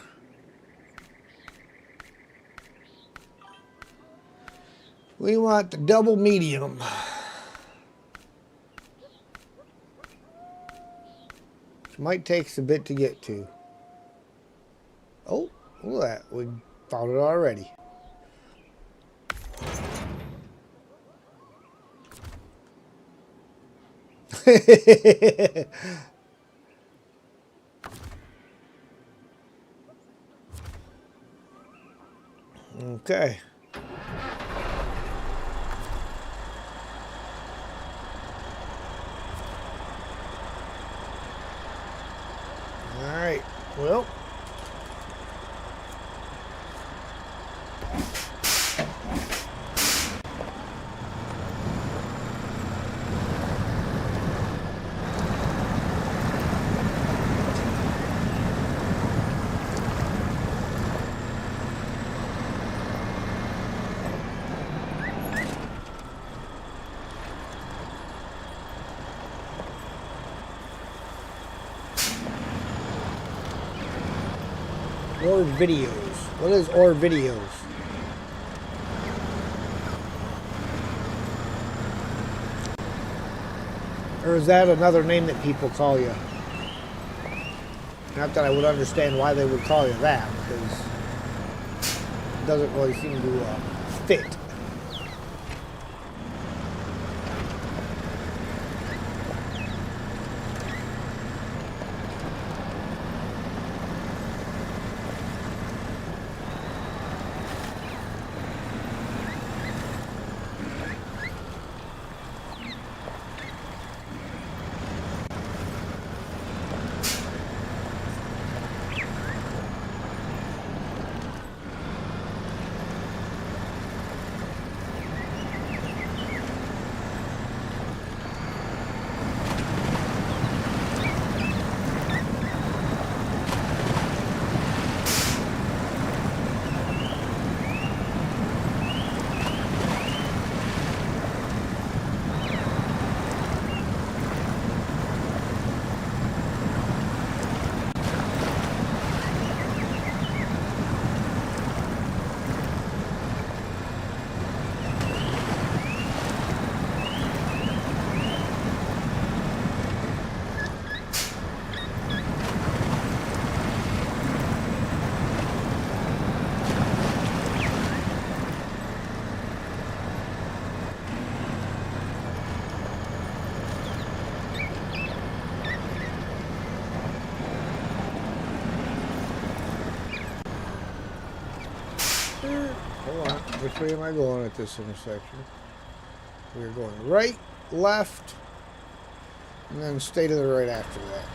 We want the double medium. Which might take a bit to get to. Oh, look at that. We found it already. Okay. Alright, well. Or videos. What is or videos? Or is that another name that people call you? Not that I would understand why they would call you that, because it doesn't really seem to fit. Hold on. Which way am I going at this intersection? We're going right, left, and then stay to the right after that.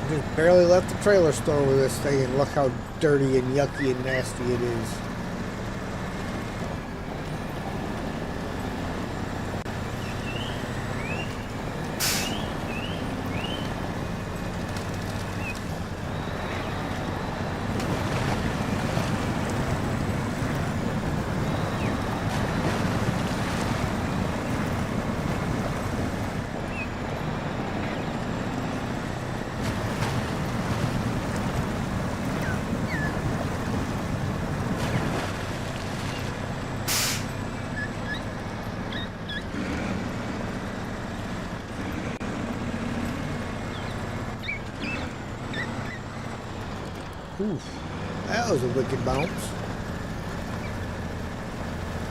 Just barely left the trailer store with this thing, and look how dirty and yucky and nasty it is. Oof, that was a wicked bounce.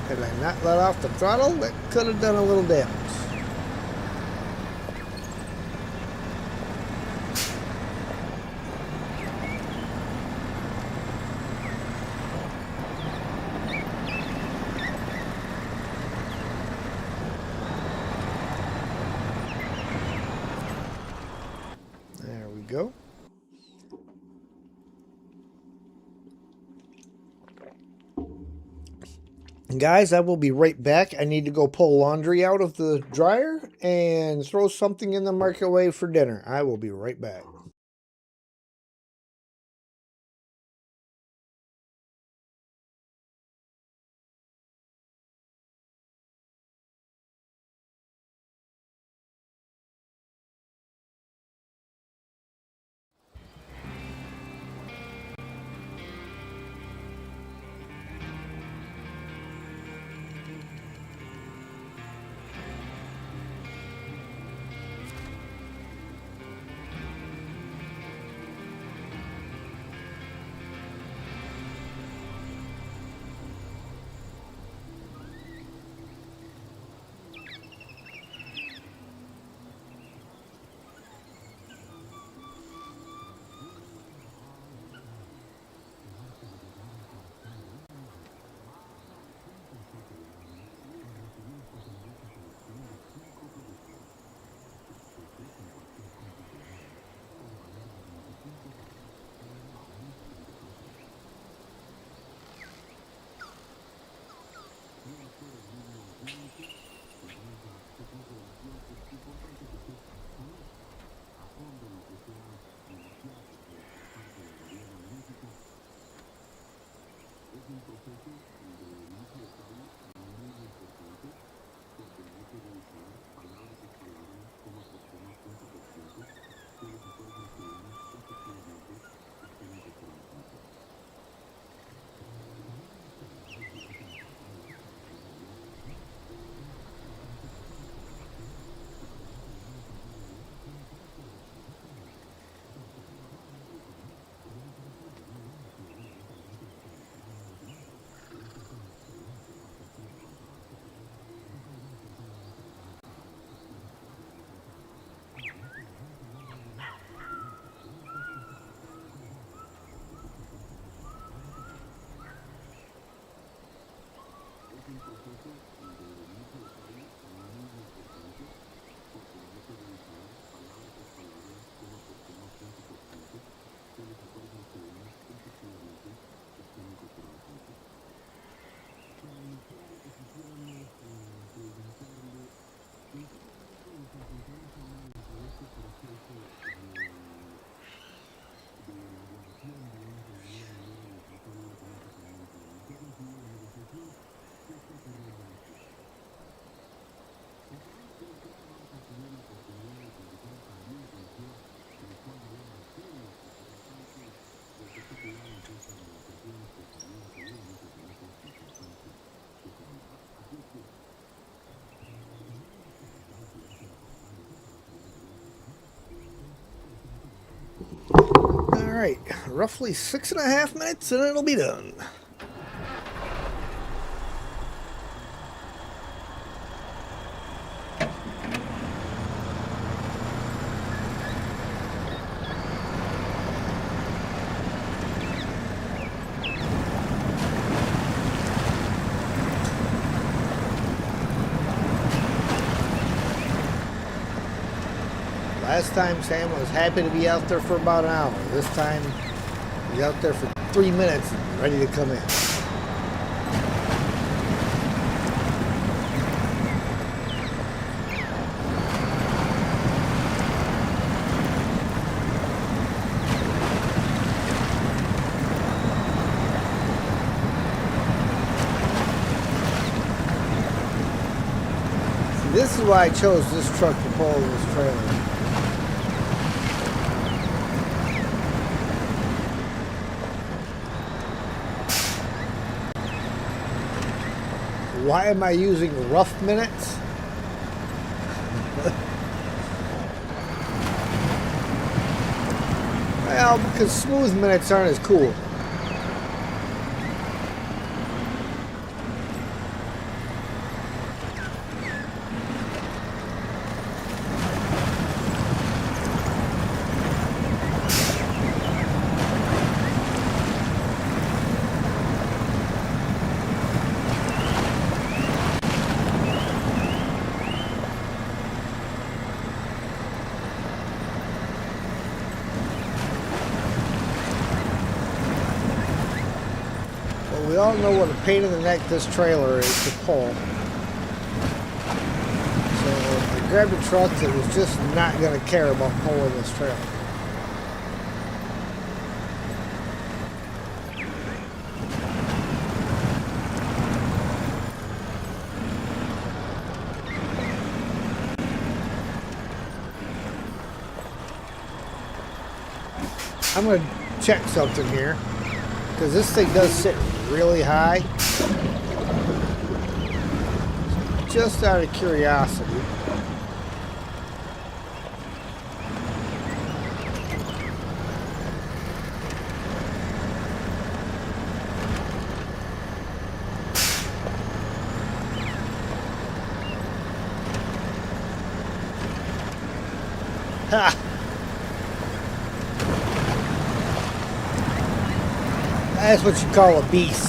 Had I not let off the throttle, that could have done a little damage. There we go. Guys, I will be right back. I need to go pull laundry out of the dryer and throw something in the microwave for dinner. I will be right back. All right, roughly 6.5 minutes and it'll be done. Last time Sam was happy to be out there for about an hour. This time he's out there for 3 minutes and ready to come in. See, this is why I chose this truck to pull this trailer. Why am I using rough minutes? Well, because smooth minutes aren't as cool. We all know what a pain in the neck this trailer is to pull. So I grabbed a truck that was just not going to care about pulling this trailer. I'm going to check something here, because this thing does sit really high. Just out of curiosity. Ha! That's what you call a beast.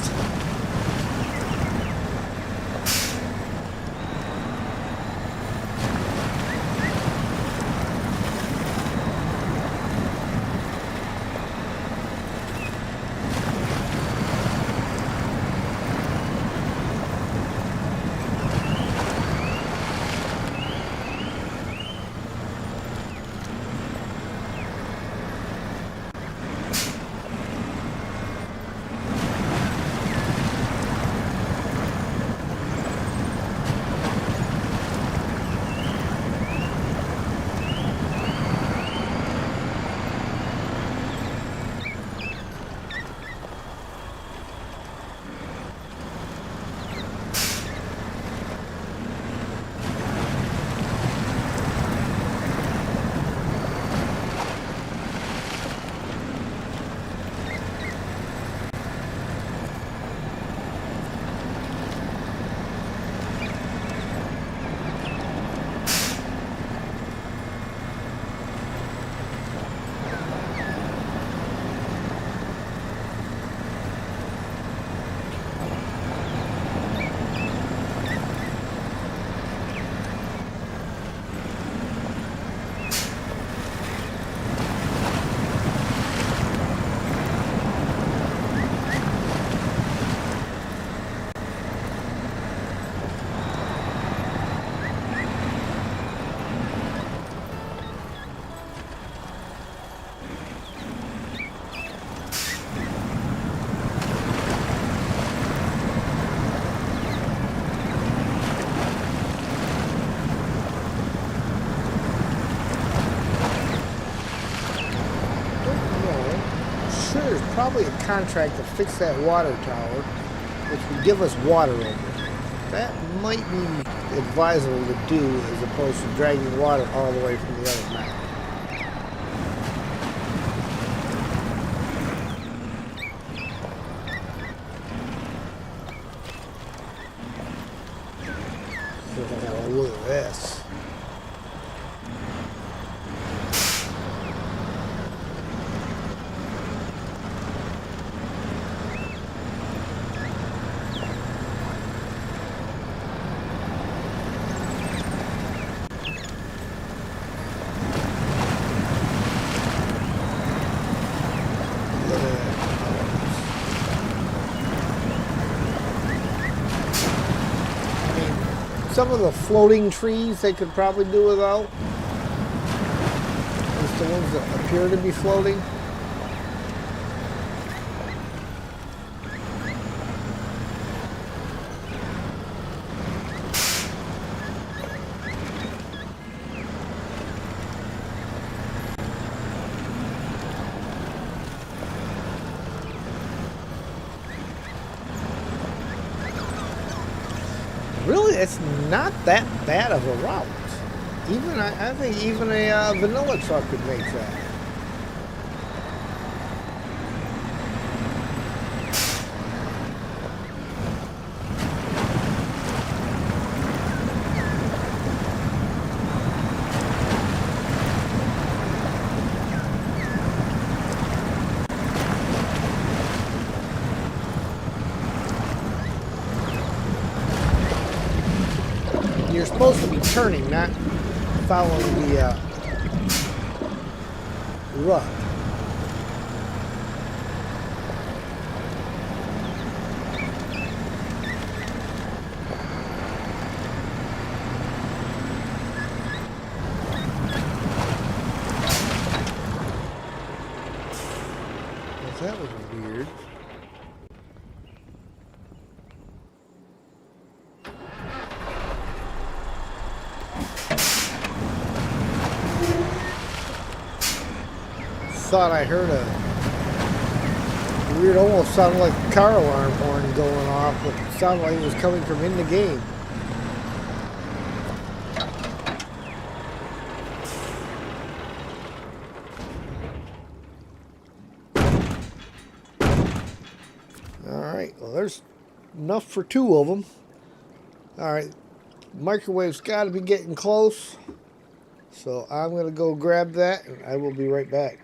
probably a contract to fix that water tower, which would give us water over it. That might be advisable to do as opposed to dragging water all the way from the other map. Oh, look at this. Some of the floating trees they could probably do without. At least the ones that appear to be floating. Really, it's not that bad of a route. Even I think even a vanilla truck could make that. You're supposed to be turning, not following the rut. That was weird. Thought I heard a weird, almost sounded like a car alarm horn going off, but it sounded like it was coming from in the game. Alright, well there's enough for two of them. Alright, microwave's got to be getting close. So I'm going to go grab that and I will be right back.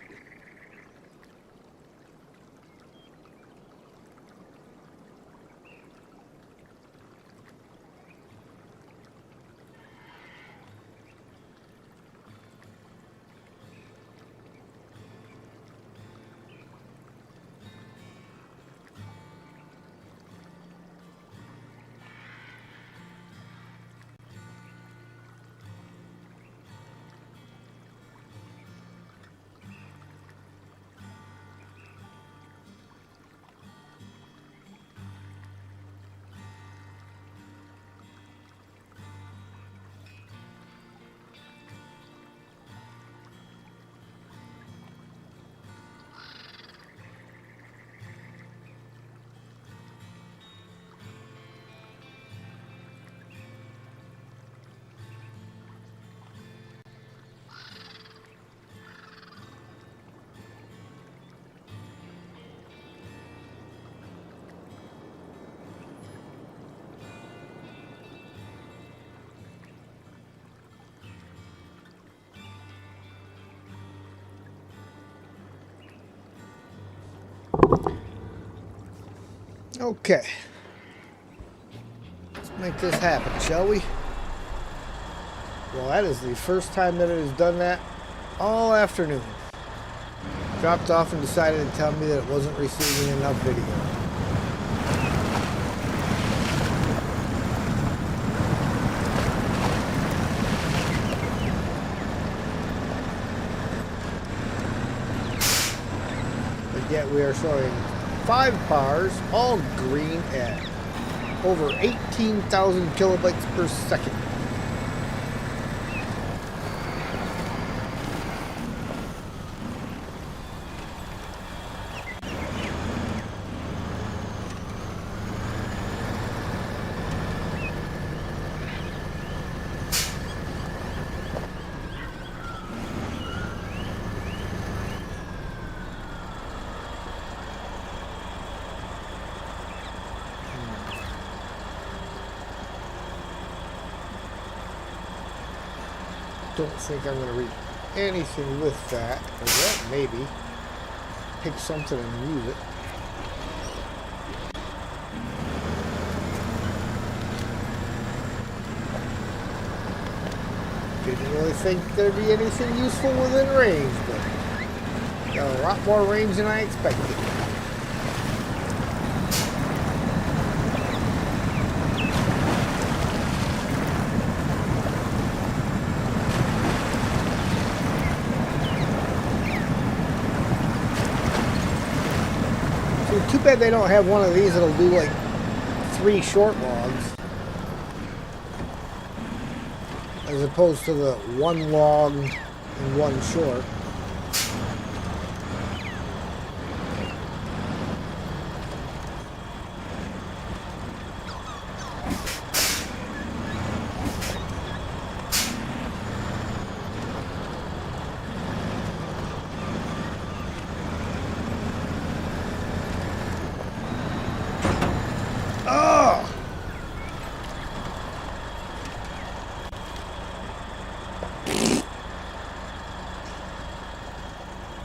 Okay, let's make this happen, shall we? Well, that is the first time that it has done that all afternoon. Dropped off and decided to tell me that it wasn't receiving enough video. But yet we are showing 5 bars, all green at over 18,000 kilobytes per second. don't think I'm going to read anything with that. Or that maybe. Pick something and use it. Didn't really think there'd be anything useful within range, but got a lot more range than I expected. So too bad they don't have one of these that'll do like 3 short logs, as opposed to the 1 log and 1 short. Oh!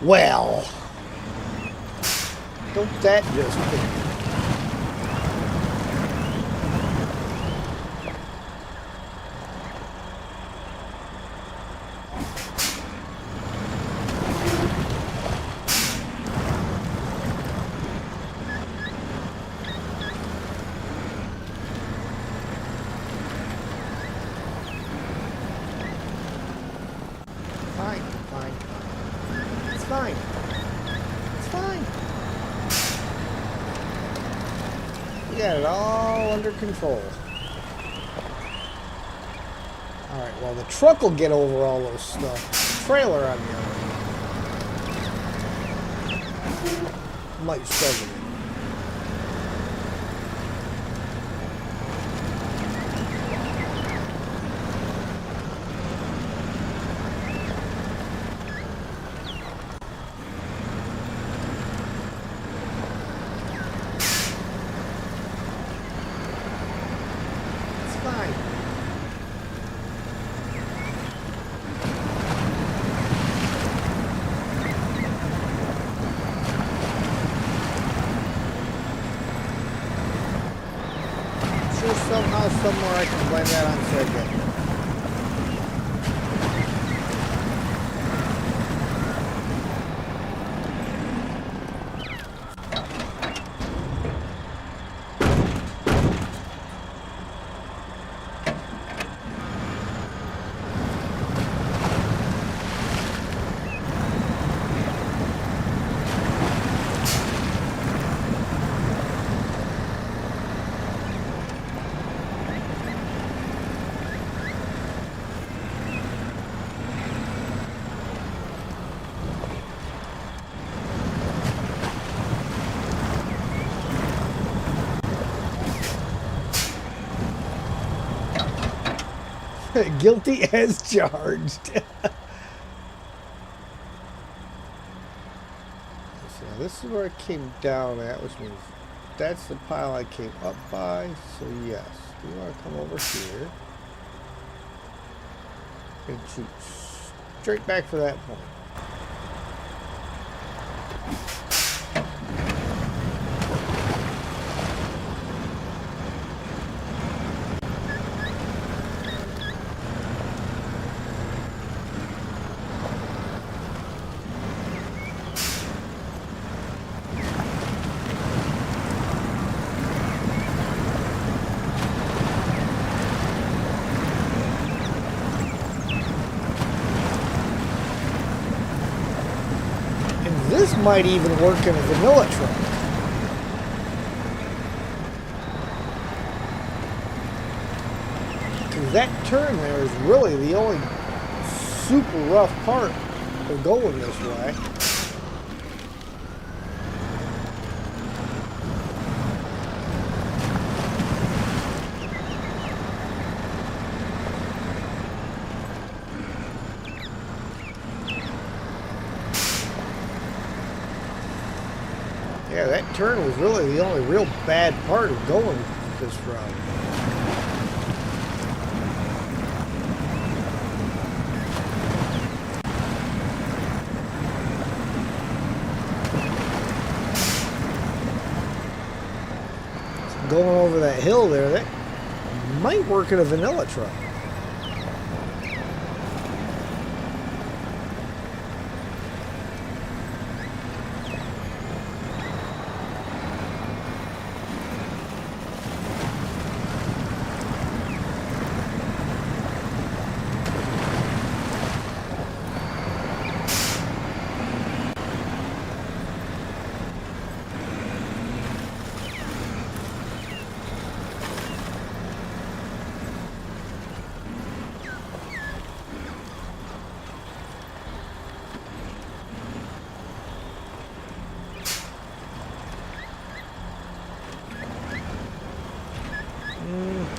Well, don't that just... Fine, fine, fine. It's fine. It's fine. We got it all under control. Alright, well the truck will get over all those stuff. The trailer on the other might struggle. Somehow, somewhere I can blame that on circuit. Guilty as charged. So this is where I came down at, which means that's the pile I came up by. So yes, we want to come over here and shoot straight back for that point. This might even work in a vanilla truck. Because that turn there is really the only super rough part of going this way. Yeah, that turn was really the only real bad part of going this route. over that hill there. That might work in a vanilla truck.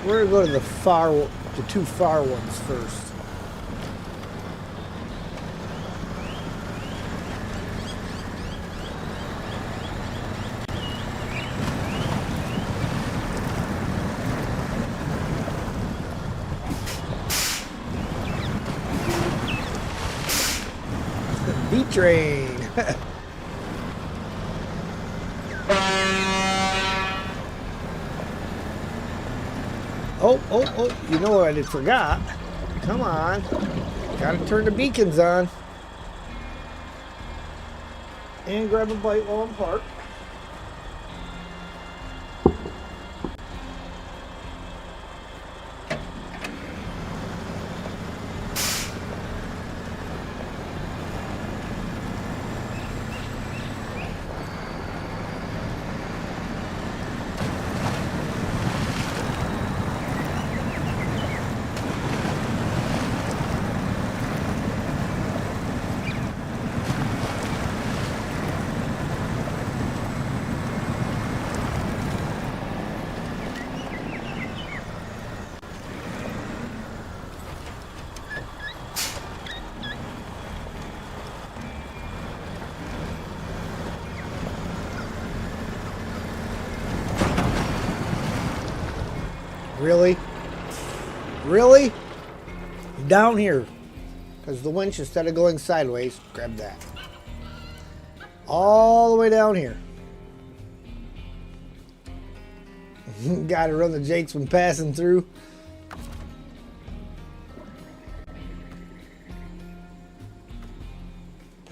We're gonna go to the two far ones first. B-Train. Oh, you know what I did forgot? Come on. Gotta turn the beacons on. And grab a bite while I'm parked. Really? Really? Down here. Because the winch, instead of going sideways, grab that. All the way down here. Gotta run the jakes when passing through.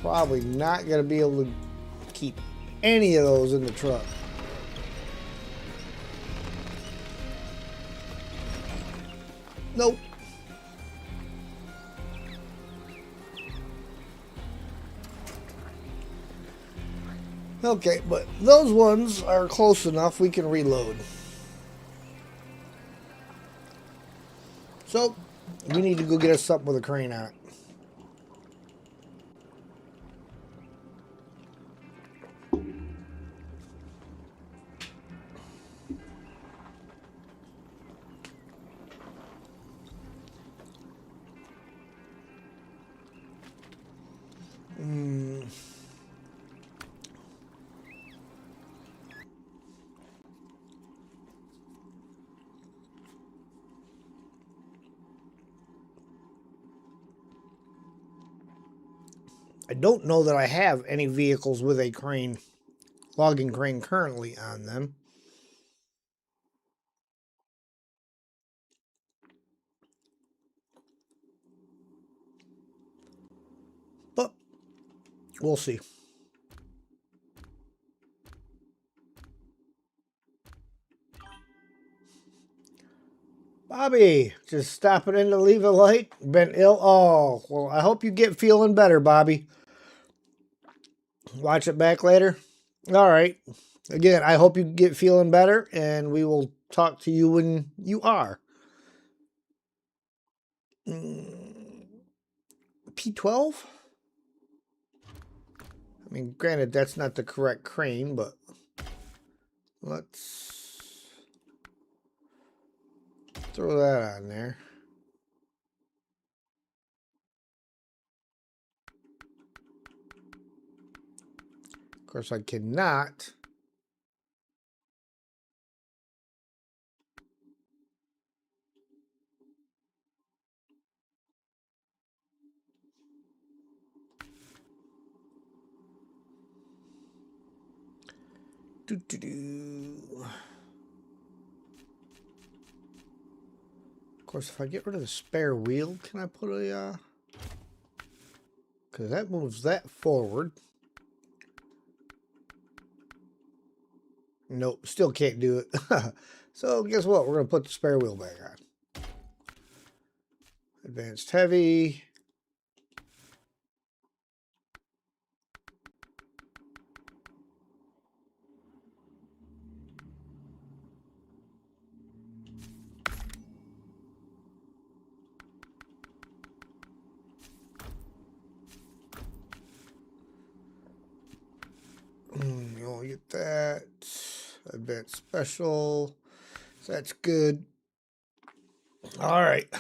Probably not gonna be able to keep any of those in the truck. Nope. Okay, but those ones are close enough we can reload. So, we need to go get us something with a crane on it. I don't know that I have any vehicles with a crane, logging crane currently on them. But we'll see. Bobby, just stopping in to leave a light. Been ill? Oh, well, I hope you get feeling better, Bobby. Watch it back later. All right. Again, I hope you get feeling better, and we will talk to you when you are. P12? I mean, granted, that's not the correct crane, but let's throw that on there. Of course, I cannot. Do. course, if I get rid of the spare wheel, can I put a... Because that moves that forward. Nope, still can't do it. So guess what? We're going to put the spare wheel back on. Advanced heavy. You'll get that. Advanced special. So that's good. All right.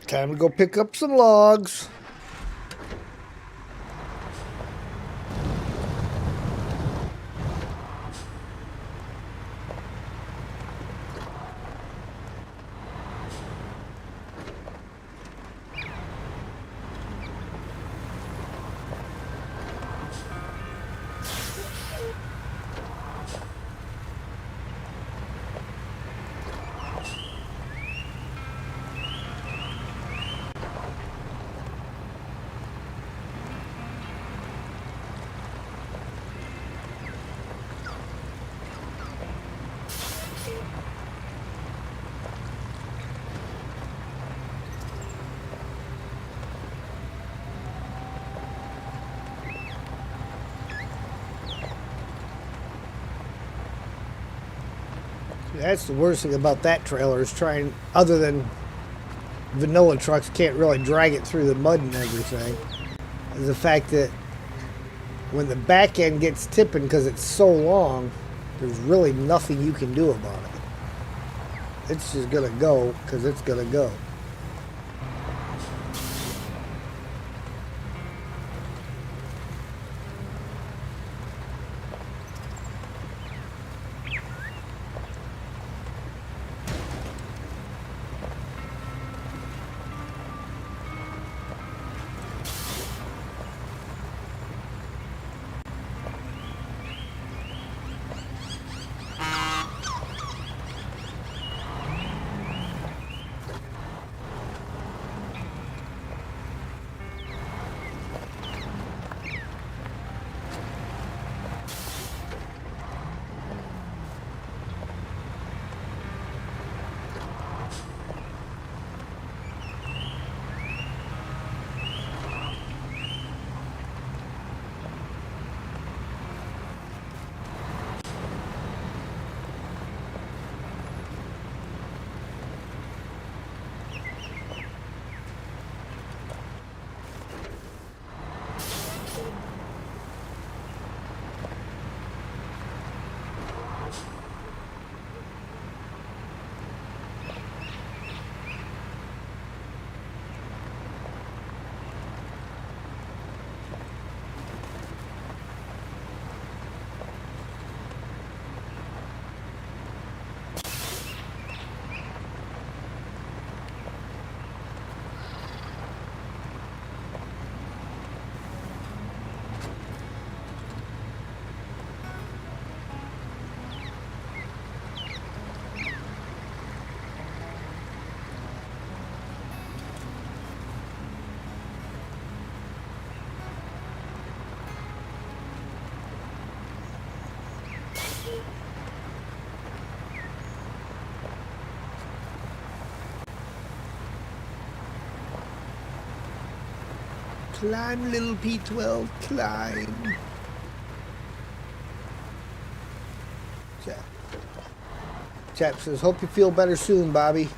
Time to go pick up some logs. That's the worst thing about that trailer is trying, other than vanilla trucks can't really drag it through the mud and everything, is the fact that when the back end gets tipping because it's so long, there's really nothing you can do about it. It's just going to go because it's going to go. Climb, little P12, climb. Chap says, hope you feel better soon, Bobby.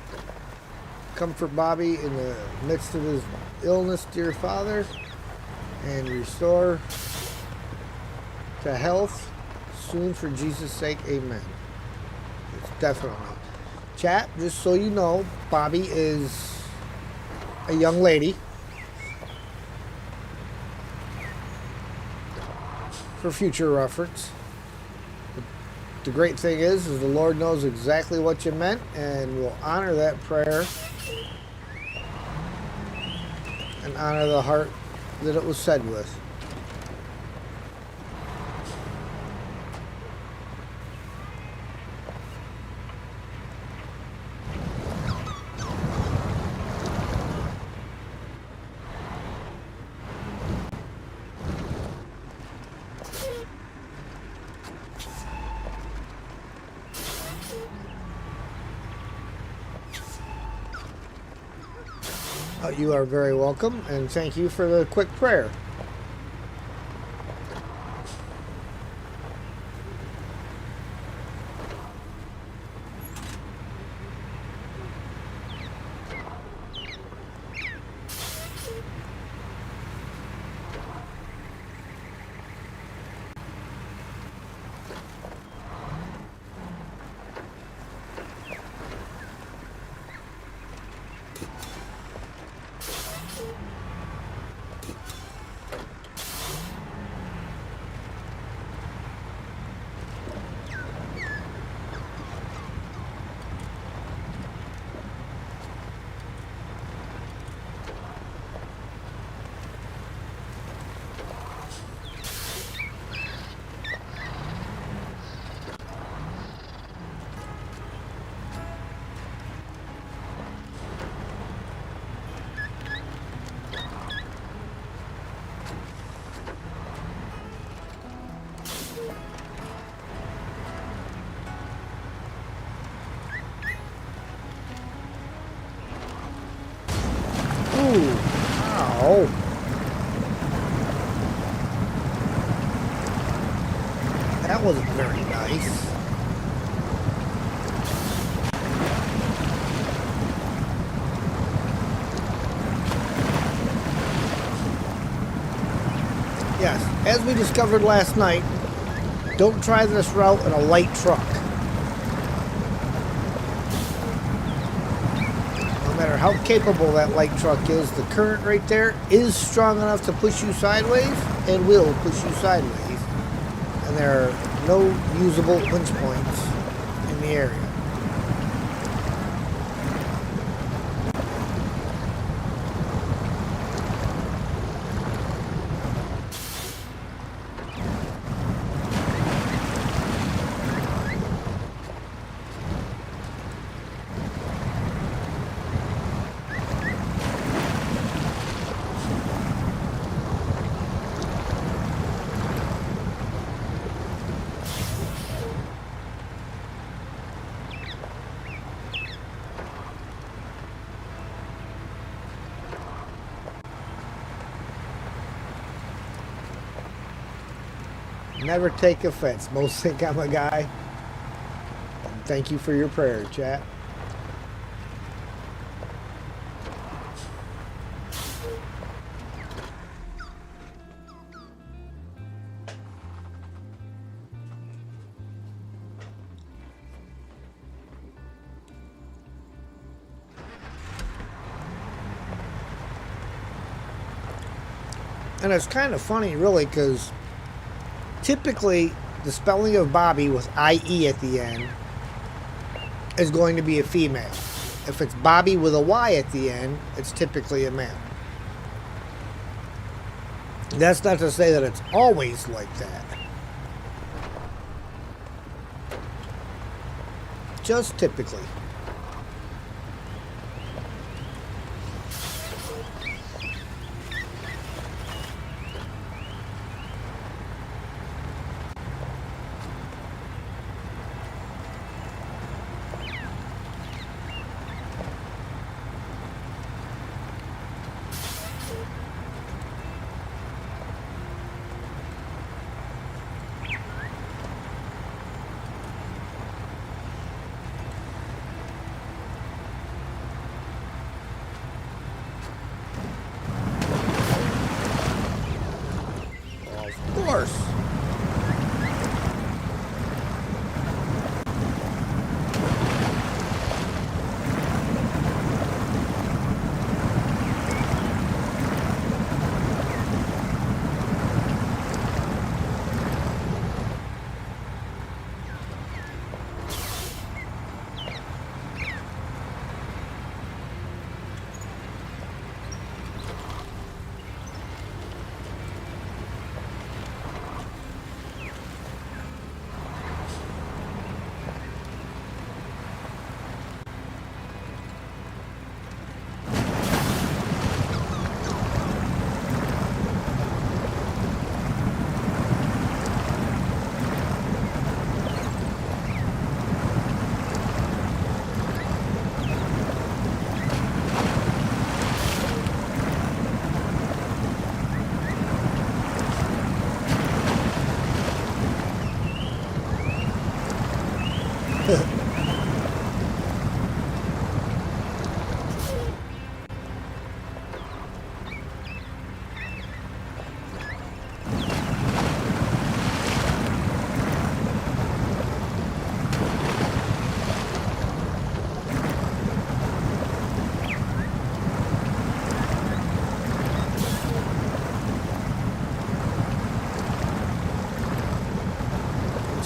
Comfort Bobby in the midst of his illness, dear Father, and restore to health soon for Jesus' sake, amen. It's definitely. Chat, just so you know, Bobby is a young lady. For future reference. The great thing is the Lord knows exactly what you meant and will honor that prayer and honor the heart that it was said with. You are very welcome, and thank you for the quick prayer. Ooh, ow. That wasn't very nice. Yes, as we discovered last night, don't try this route in a light truck. No matter how capable that light truck is, the current right there is strong enough to push you sideways and will push you sideways. And there are no usable winch points in the area. Never take offense. Most think I'm a guy. Thank you for your prayer, chat. And it's kind of funny, really, because typically the spelling of Bobby with IE at the end is going to be a female. If it's Bobby with a Y at the end, it's typically a male. That's not to say that it's always like that. Just typically.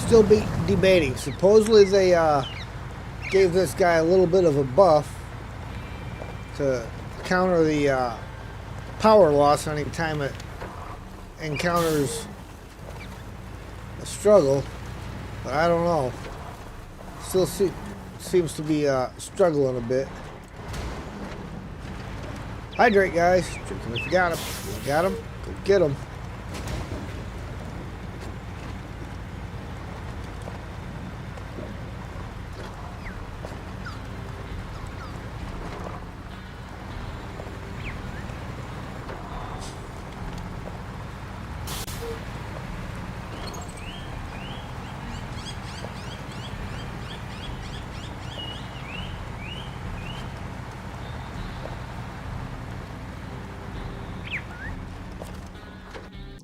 still debating. Supposedly they gave this guy a little bit of a buff to counter the power loss any time it encounters a struggle, but I don't know. Still seems to be struggling a bit. Hydrate, guys. Drink them if you got them. If you got them, go get them.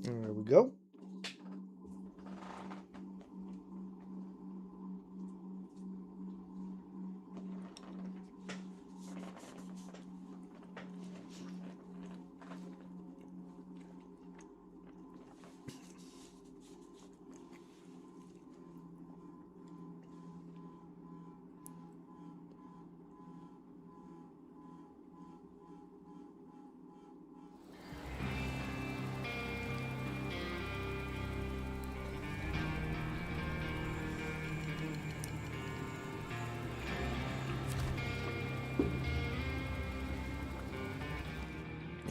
There we go.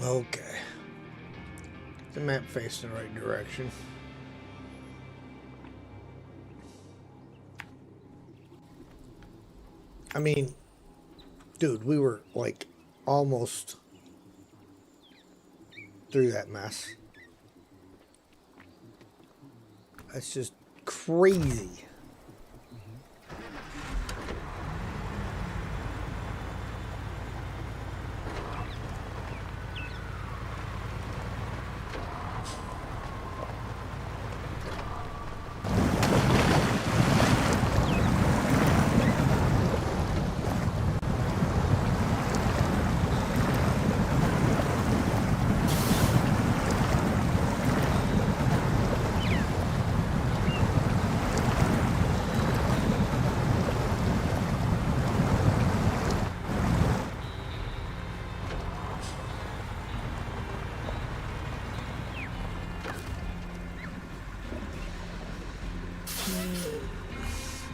Okay. The map facing the right direction. I mean, dude, we were like almost through that mess. That's just crazy.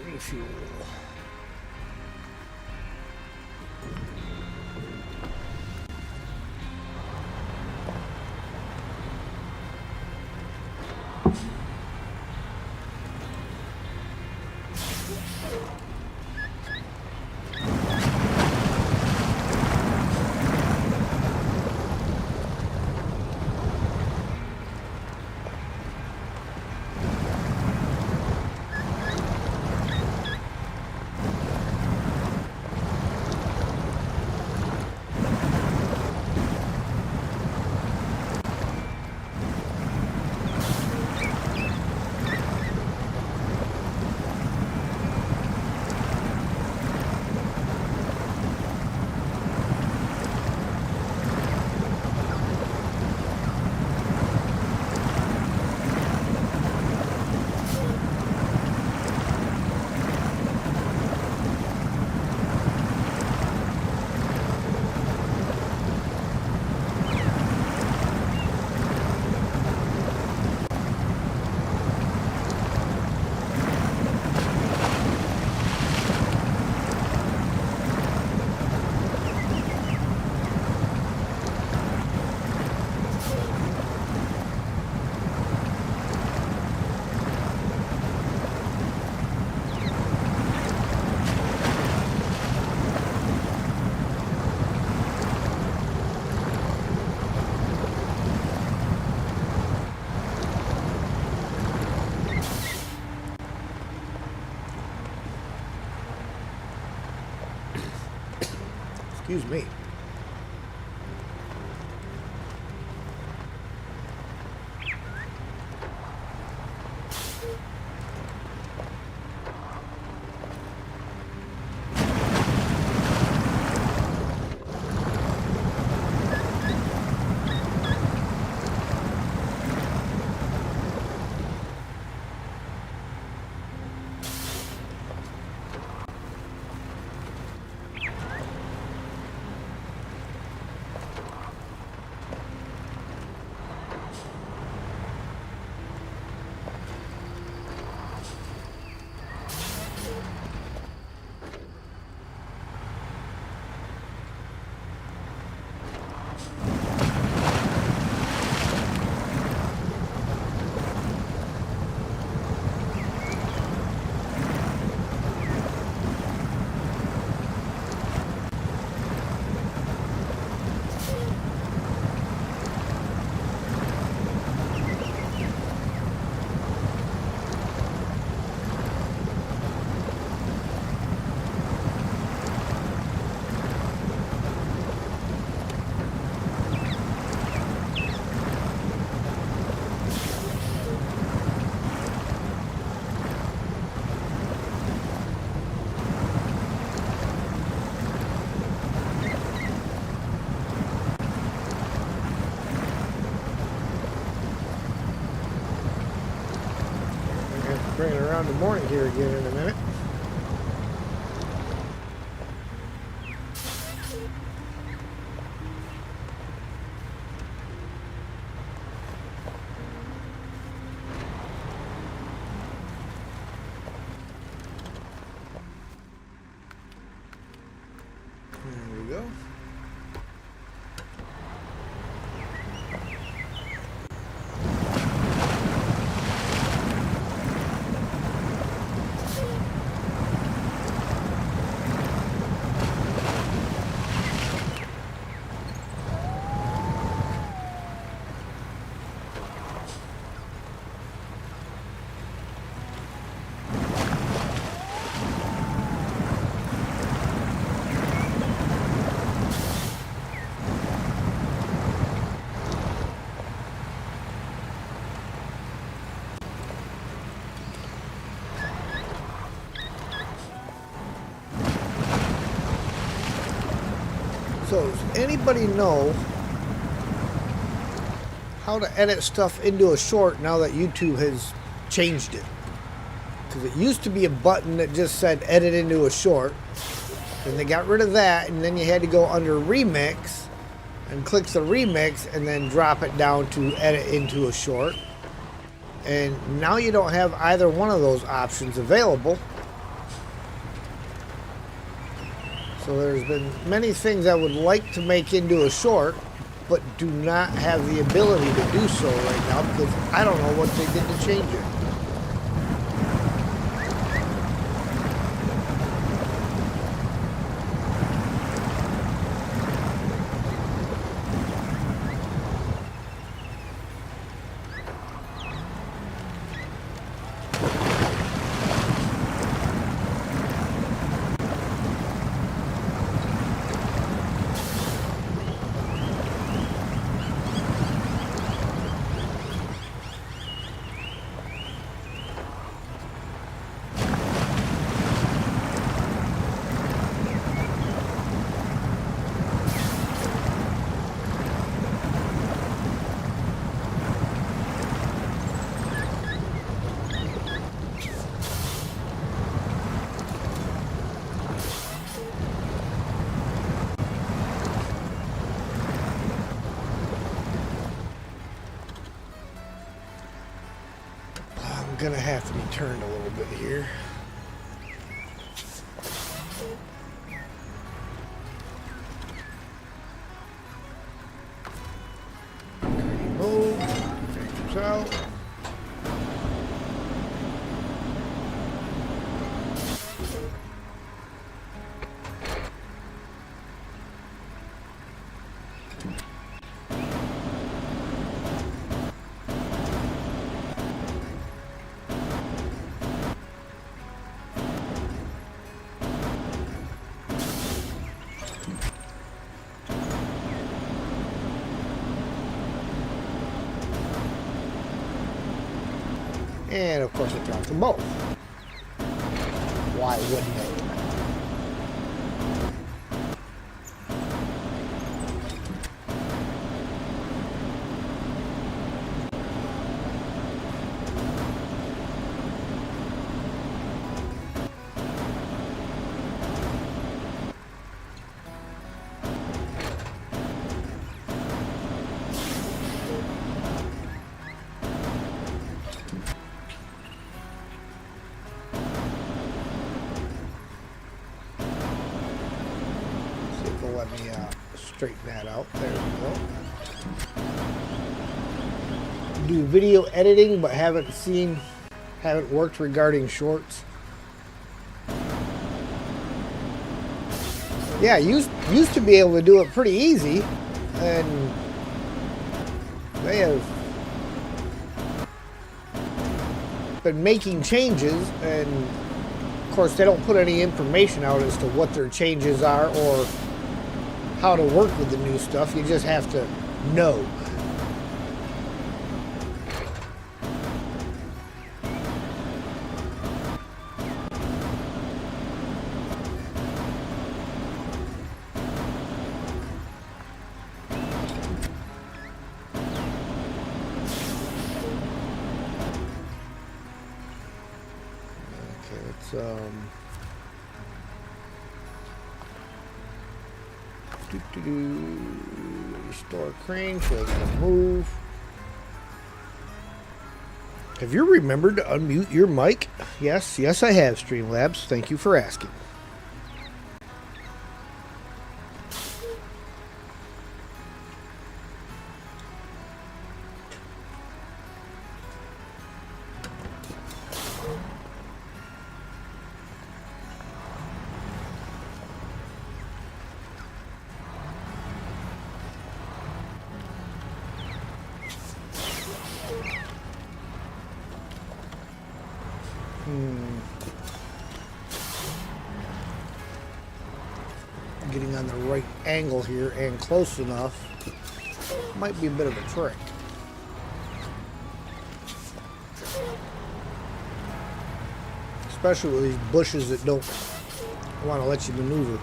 Refuel. Excuse me. around the morning here again in a minute. There we go. So, does anybody know how to edit stuff into a short now that YouTube has changed it? Because it used to be a button that just said edit into a short, and they got rid of that, and then you had to go under remix and click the remix and then drop it down to edit into a short. And now you don't have either one of those options available. So there's been many things I would like to make into a short, but do not have the ability to do so right now because I don't know what they did to change it. Gonna have to be turned a little bit here. Move, change out. And of course it drops them both. Why wouldn't it? Let me straighten that out. There we go. Do video editing, but haven't worked regarding shorts. Yeah, used to be able to do it pretty easy, and they have been making changes, and of course they don't put any information out as to what their changes are or how to work with the new stuff. You just have to know. Restore crane so it can move. Have you remembered to unmute your mic? Yes, I have, Streamlabs. Thank you for asking. Getting on the right angle here and close enough might be a bit of a trick. Especially with these bushes that don't want to let you maneuver.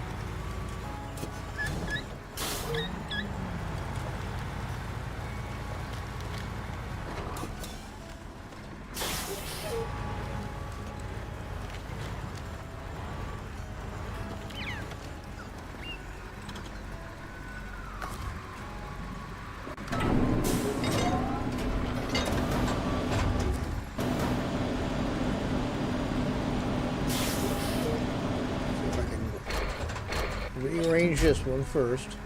Rearrange this one first.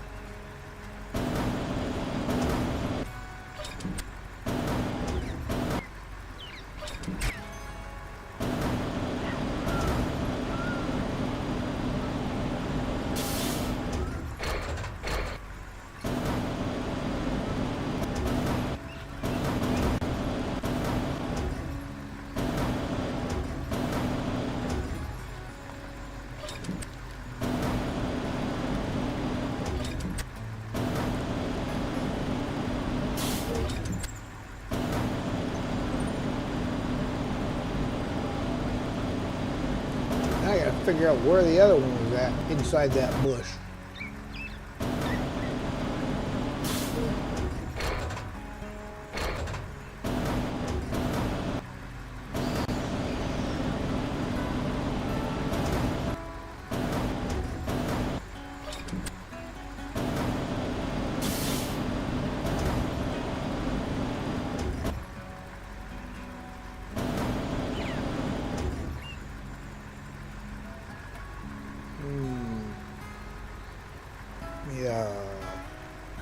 I gotta figure out where the other one was at inside that bush.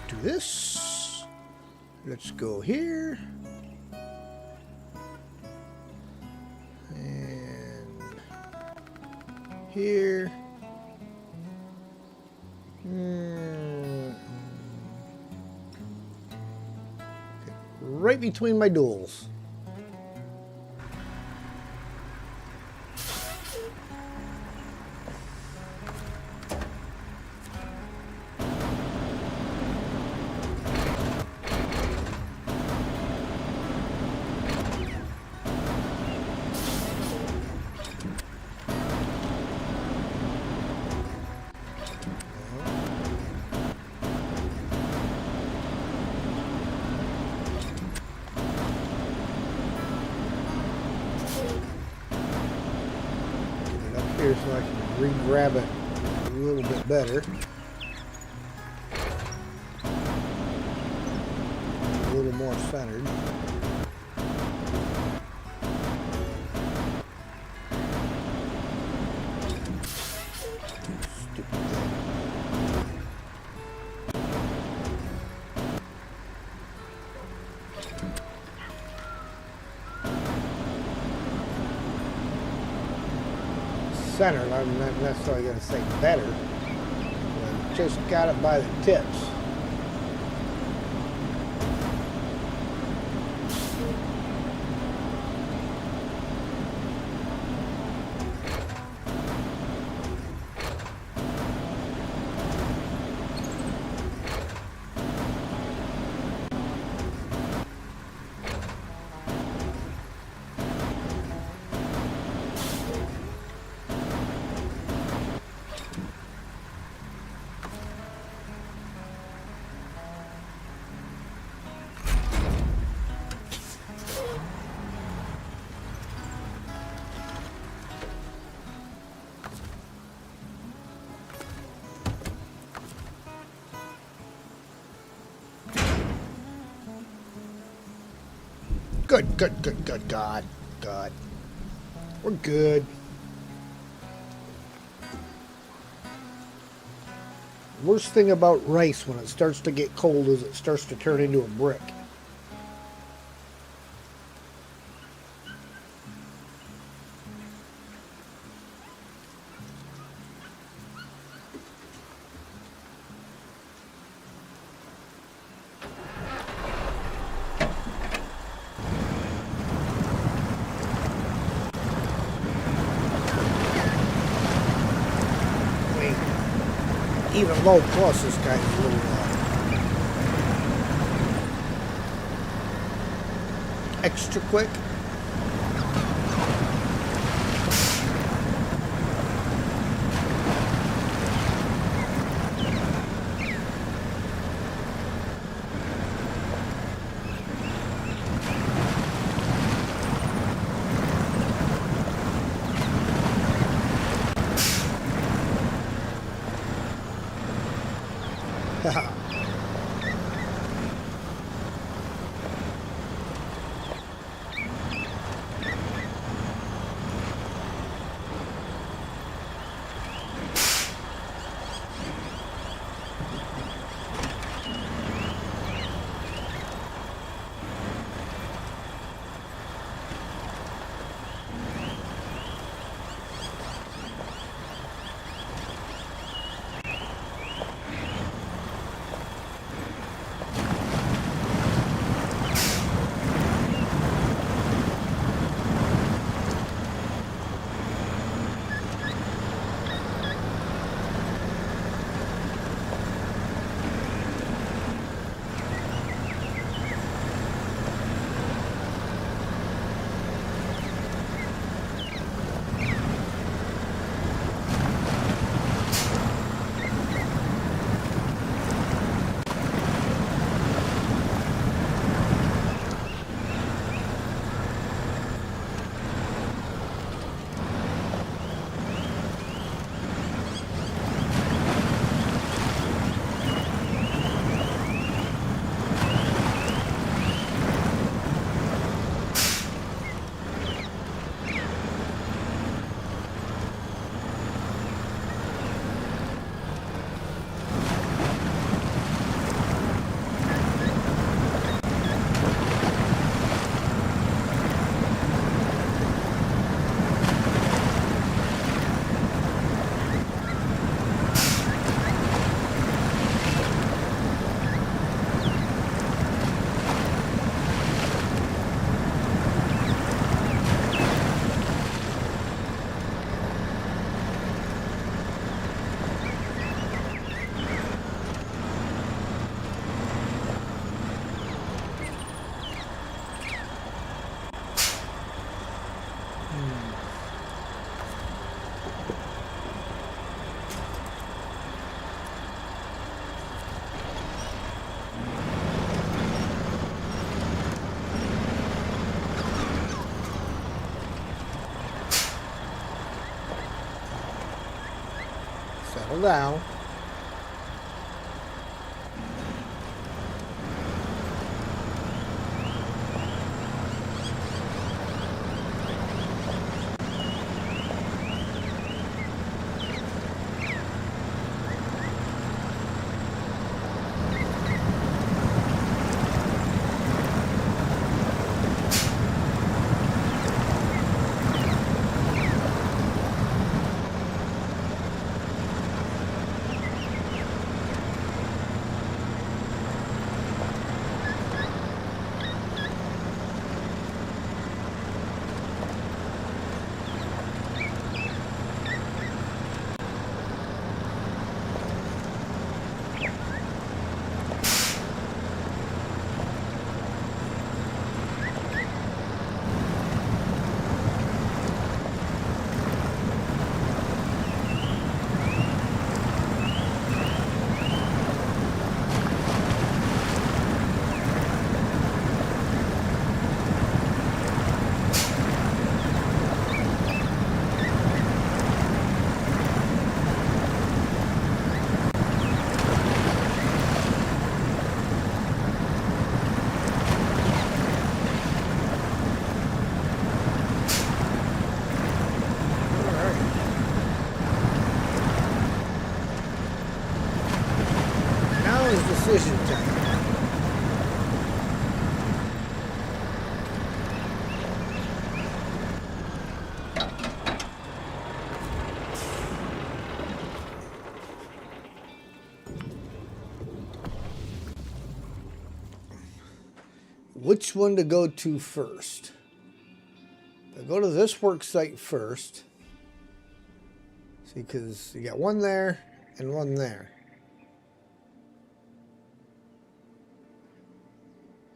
Do this. Let's go here. And here. Right between my duels. Here so I can re-grab it a little bit better. A little more centered. Stupid thing. Centered. I'm not necessarily going to say better. I just got it by the tips. Good, good, good, good. God. God. We're good. Worst thing about rice when it starts to get cold is it starts to turn into a brick. Even low plus, this guy's a little extra quick. Settle down. is decision time. Which one to go to first? I go to this work site first. See, because you got one there and one there.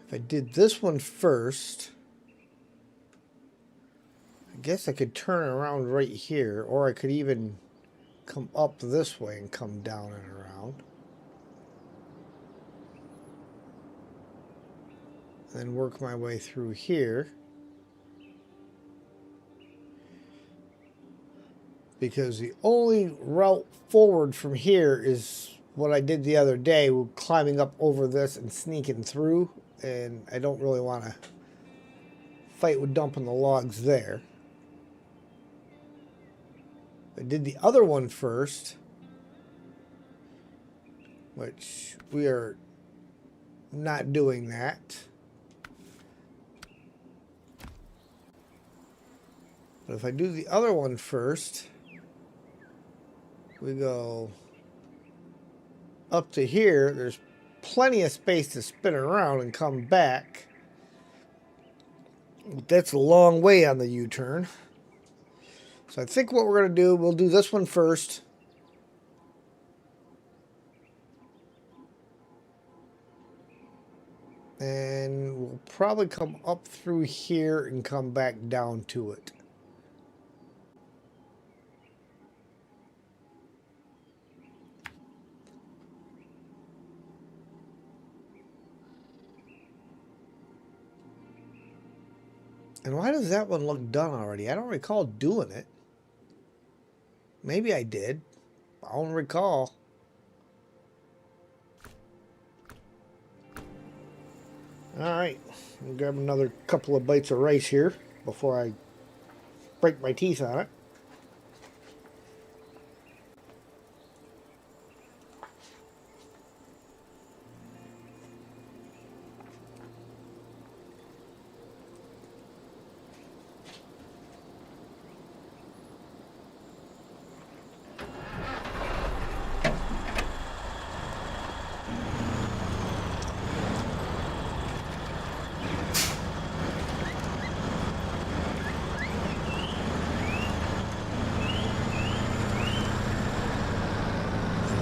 If I did this one first, I guess I could turn around right here, or I could even come up this way and come down and around. Then work my way through here. Because the only route forward from here is what I did the other day, climbing up over this and sneaking through. And I don't really want to fight with dumping the logs there. I did the other one first, which we are not doing that. But if I do the other one first, we go up to here. There's plenty of space to spin around and come back. That's a long way on the U-turn. So I think what we're going to do, we'll do this one first. And we'll probably come up through here and come back down to it. And why does that one look done already? I don't recall doing it. Maybe I did. I don't recall. Alright. I'll grab another couple of bites of rice here before I break my teeth on it.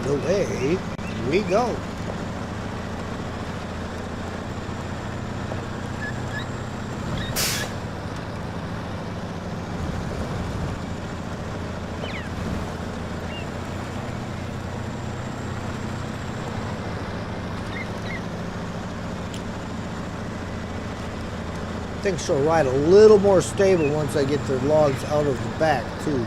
Away we go. Things will ride a little more stable once I get the logs out of the back too.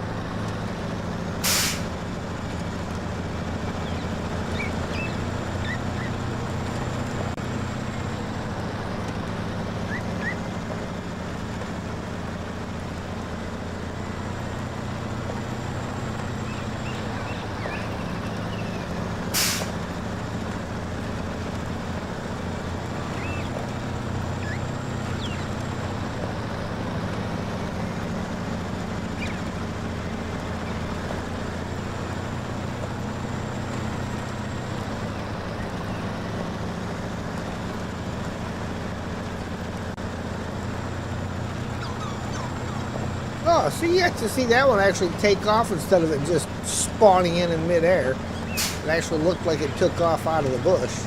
Oh, so you get to see that one actually take off instead of it just spawning in midair. It actually looked like it took off out of the bush.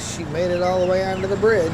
She made it all the way onto the bridge.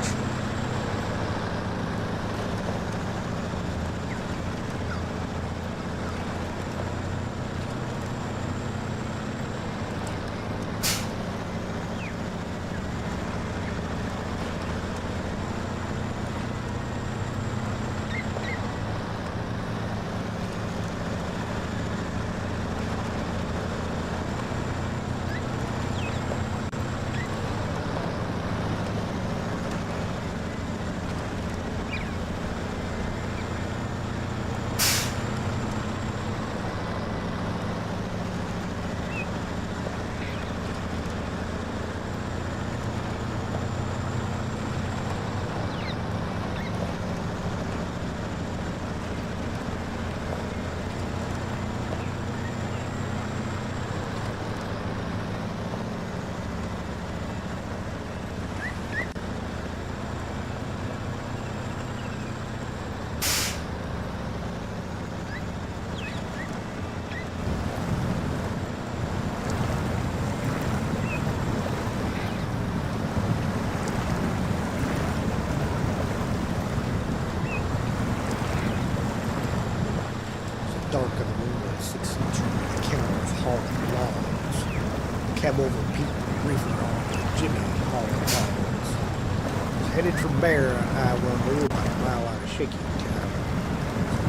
Headed for Bear on I-1. We're about a mile out of Shaky Town.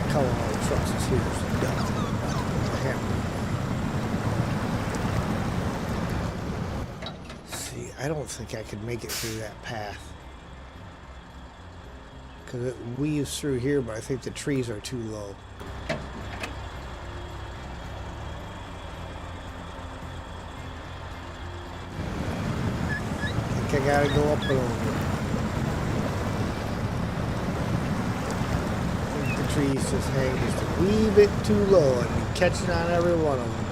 Calling all the trucks is here. So done. See, I don't think I could make it through that path. Because it weaves through here, but I think the trees are too low. I think I gotta go up and over. I think the trees just hang just a wee bit too low and be catching on every one of them.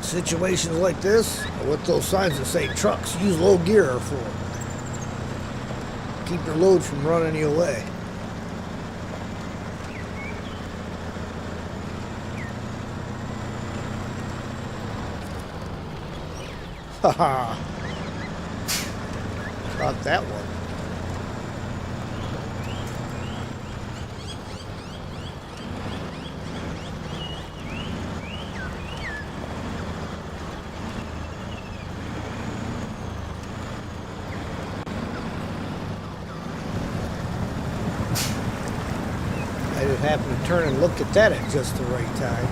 Situations like this are what those signs that say trucks use low gear are for. Keep your load from running you away. Haha. Caught that one. I just happened to turn and look at that at just the right time.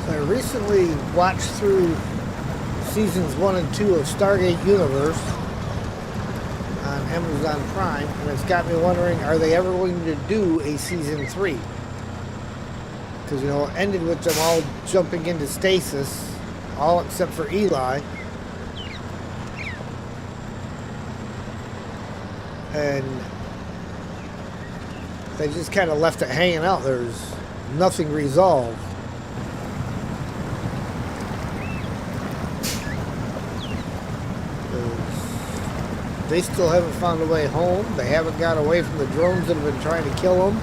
I recently watched through seasons 1 and 2 of Stargate Universe on Amazon Prime, and it's got me wondering, are they ever going to do a season 3? Because, you know, it ended with them all jumping into stasis, all except for Eli. And they just kind of left it hanging out. There's nothing resolved. They still haven't found a way home. They haven't got away from the drones that have been trying to kill them.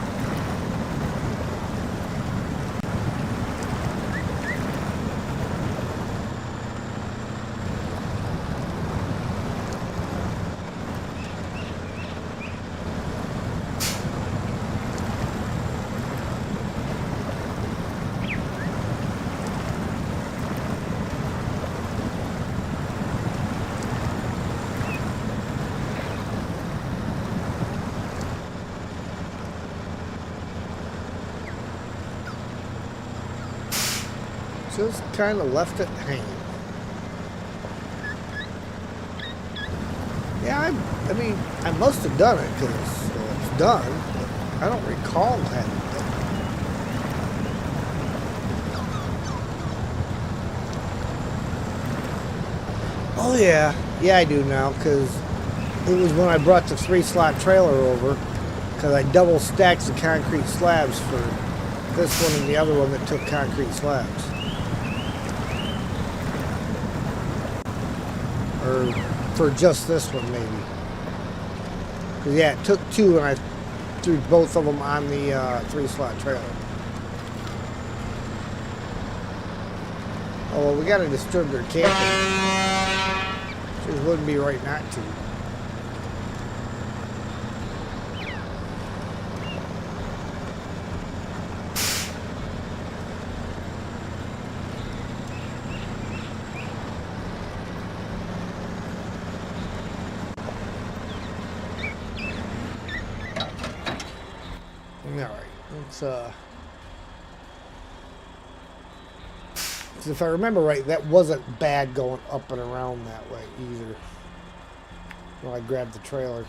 Just kind of left it hanging. Yeah, I mean, I must have done it because it's done. But I don't recall having done it. Oh yeah, yeah I do now because it was when I brought the 3-slot trailer over because I double stacked the concrete slabs for this one and the other one that took concrete slabs. Or for just this one maybe. Cause yeah, it took 2 and I threw both of them on the 3-slot trailer. Oh well, we gotta disturb their camping. It wouldn't be right not to. All right, let's if I remember right, that wasn't bad going up and around that way either. Well, I grabbed the trailer.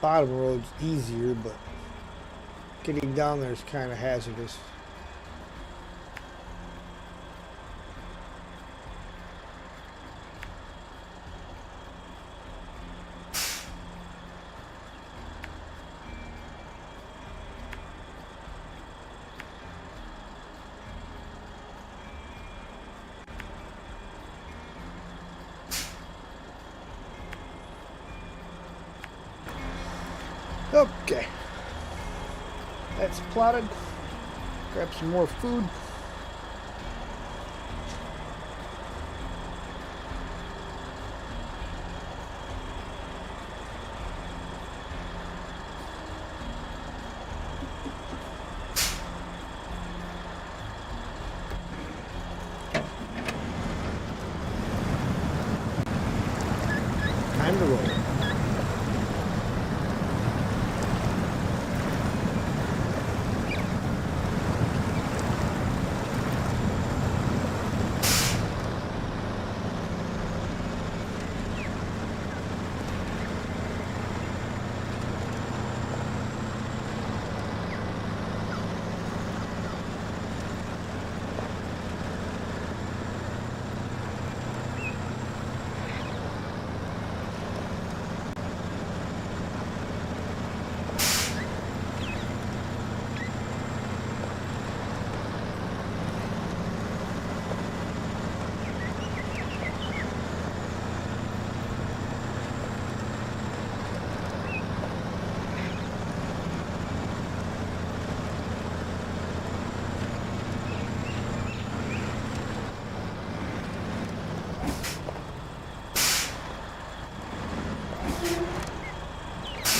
Bottom road's easier, but getting down there is kind of hazardous. Okay, that's plotted. Grab some more food. Time to roll.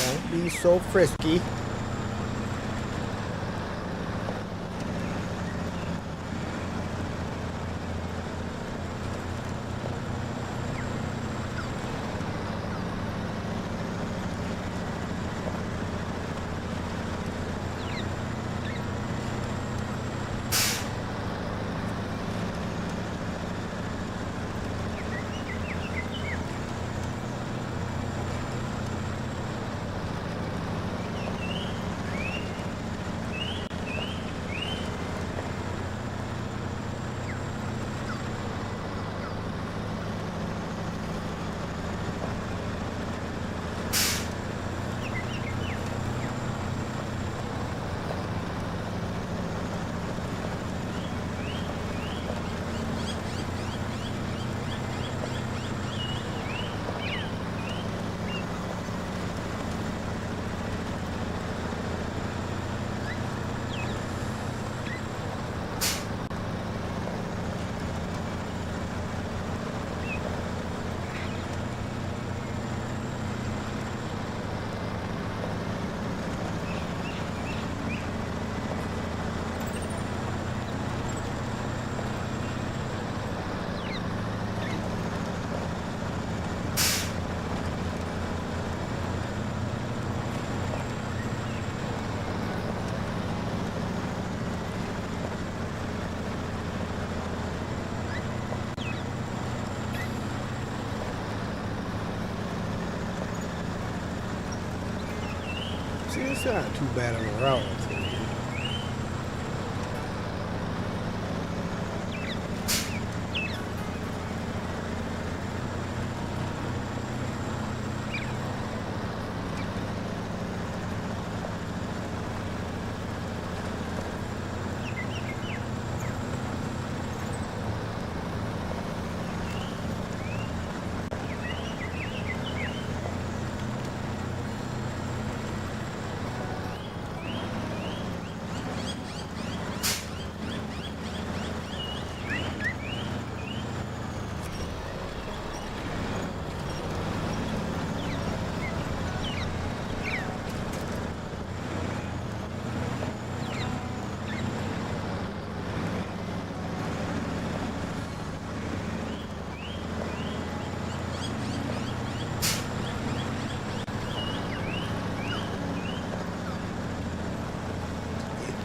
Don't be so frisky. See, it's not too bad of a route.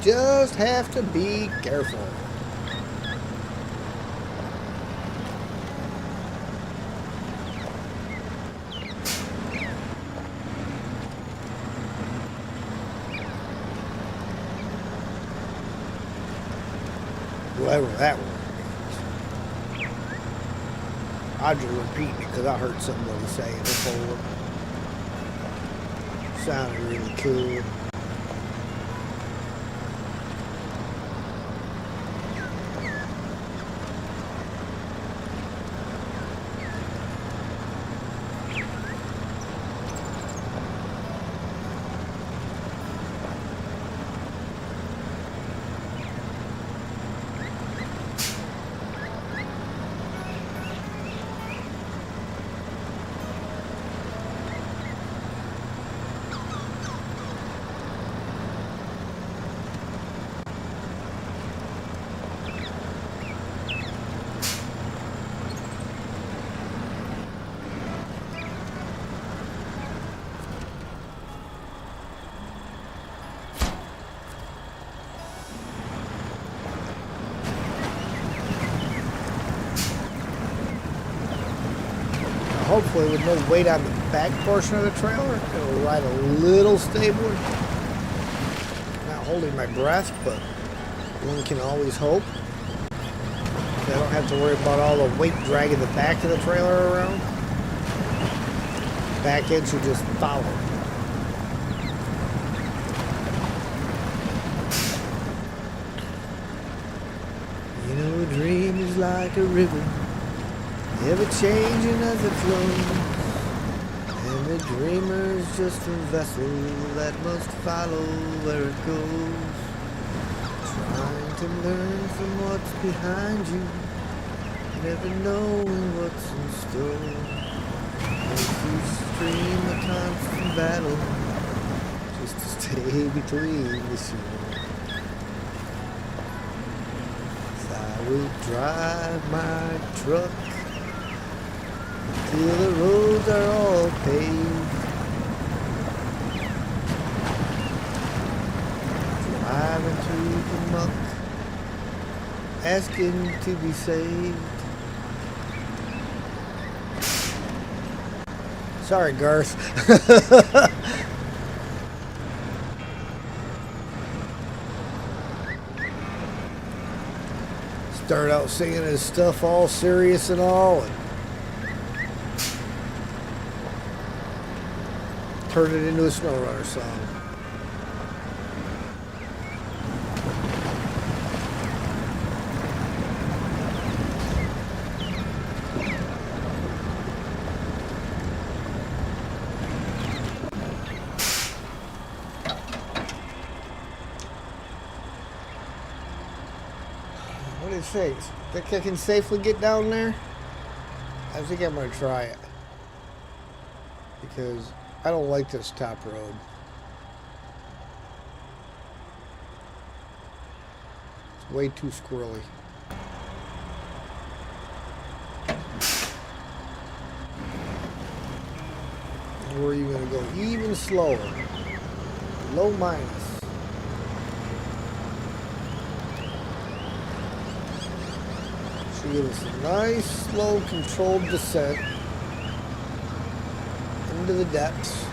Just have to be careful. Whatever that word means. I just repeat it because I heard somebody say it before. Sounded really cool. Hopefully with no weight on the back portion of the trailer, it'll ride a little stabler. Not holding my breath, but one can always hope. I don't have to worry about all the weight dragging the back of the trailer around. Back end should just follow. You know, a dream is like a river, ever changing as it flows, and the dreamer's just a vessel that must follow where it goes, trying to learn from what's behind you, never knowing what's in store. Each stream a constant battle, just to stay between the shore. I will drive my truck till the roads are all paved, driving through the muck, asking to be saved. Sorry, Garth. Start out singing his stuff all serious and all, and turn it into a Snowrunner song. What do you think? Think I can safely get down there? I think I'm going to try it. Because I don't like this top road. It's way too squirrely. Where are you going to go? Even slower. Low minus. Should give us a nice, slow, controlled descent into the depths.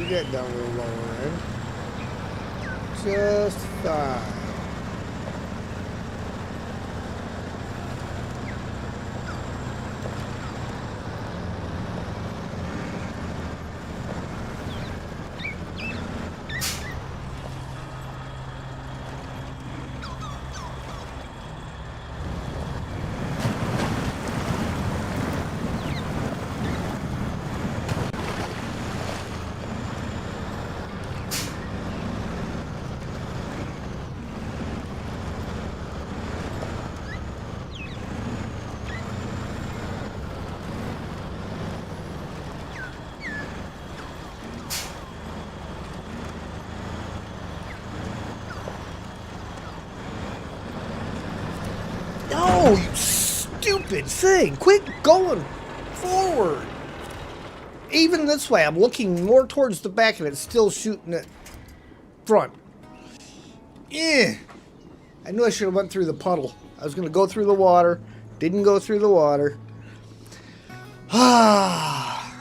We get down to the lower end. Just fine. No, you stupid thing. Quit going forward. Even this way, I'm looking more towards the back and it's still shooting at front. Yeah. I knew I should have went through the puddle. I was going to go through the water. Didn't go through the water. Ah.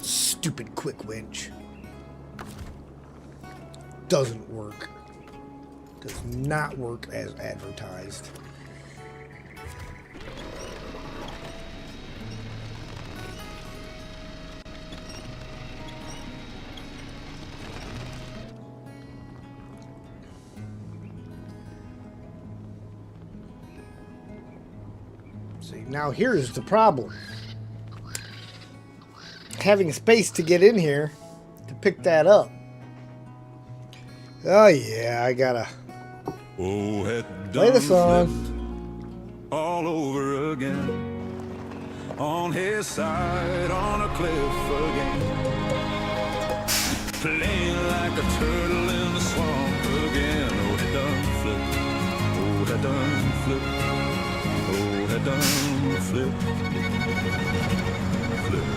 Stupid quick winch. Doesn't work. Does not work as advertised. See, now here's the problem. Having space to get in here to pick that up. Oh yeah, I gotta Oh, had play the done song. flipped all over again. On his side, on a cliff again. Playing like a turtle in the swamp again. Oh, had done flipped. Oh, had done flipped. Oh, had done flipped. Flipped.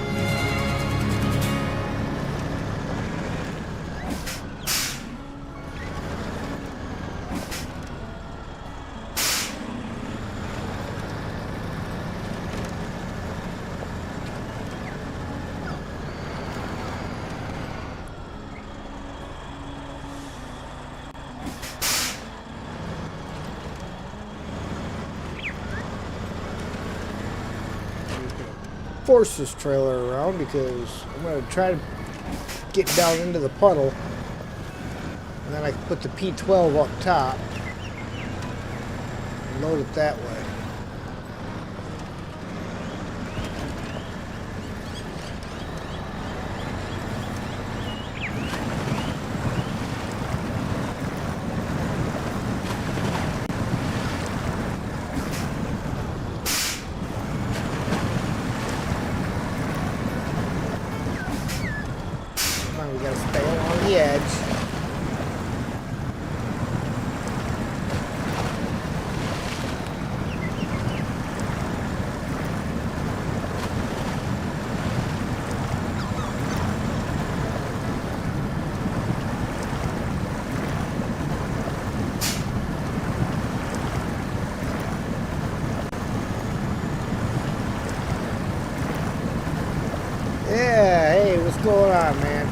Force this trailer around because I'm going to try to get down into the puddle, and then I can put the P12 up top and load it that way. We gotta stay along the edge. Yeah, hey, what's going on, man?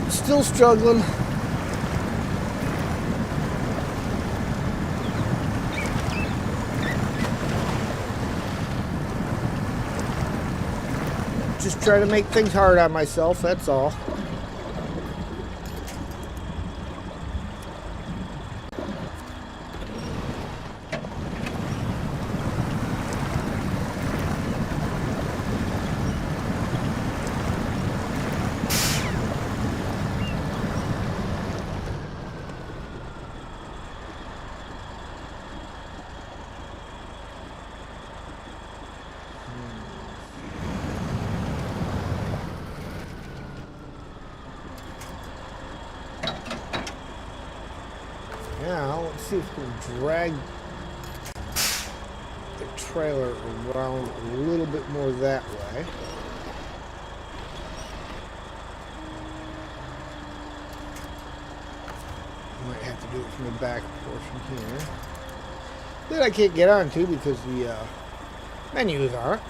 Still struggling. Just try to make things hard on myself, that's all. Now, let's see if we can drag the trailer around a little bit more that way. do it from the back portion here. That I can't get onto because the menus aren't.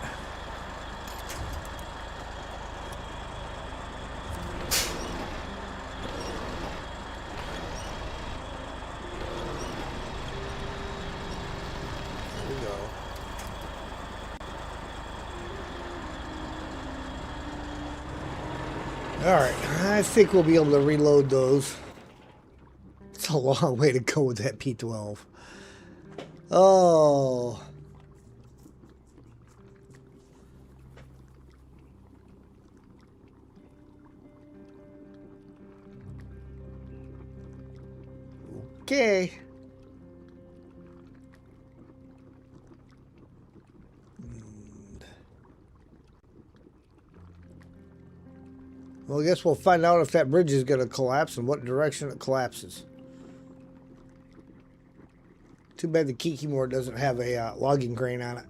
There we go. Alright, I think we'll be able to reload those. It's a long way to go with that P12. Oh. Okay. Well, I guess we'll find out if that bridge is going to collapse and what direction it collapses. Too bad the Kikimore doesn't have a logging crane on it.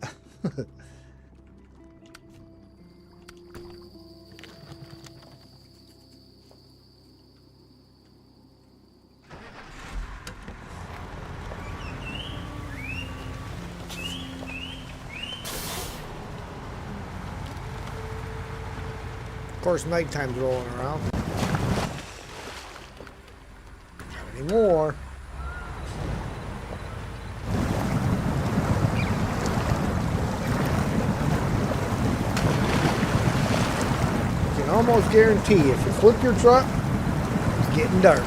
Of course, nighttime's rolling around. Not anymore. Almost guarantee if you flip your truck, it's getting dark.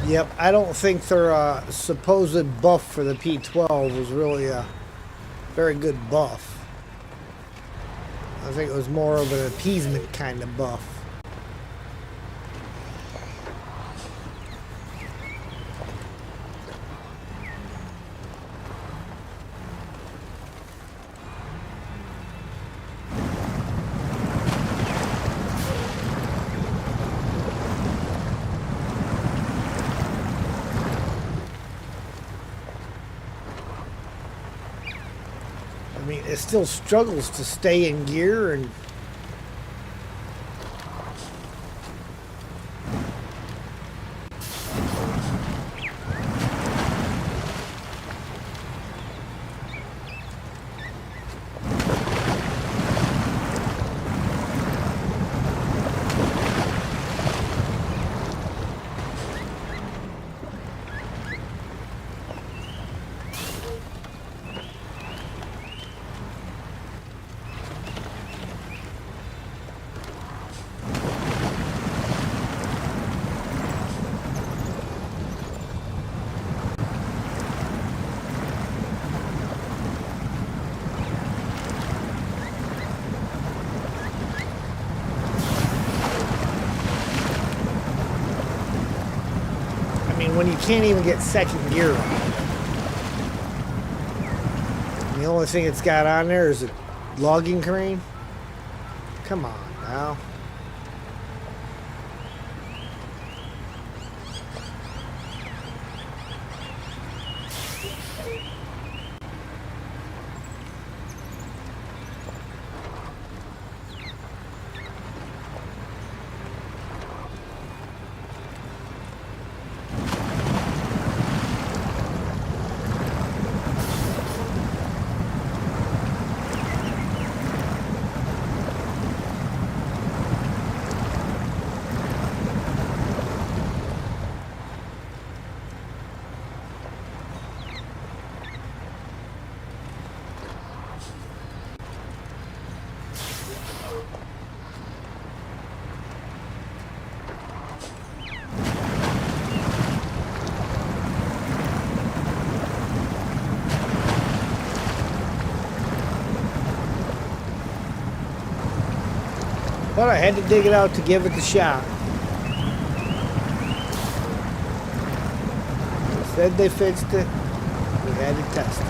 Yep, I don't think their supposed buff for the P12 was really a very good buff. I think it was more of an appeasement kind of buff. I mean, it still struggles to stay in gear and when you can't even get second gear on it. And the only thing it's got on there is a logging crane. Come on now. But I had to dig it out to give it the shot. They said they fixed it. We had to test it.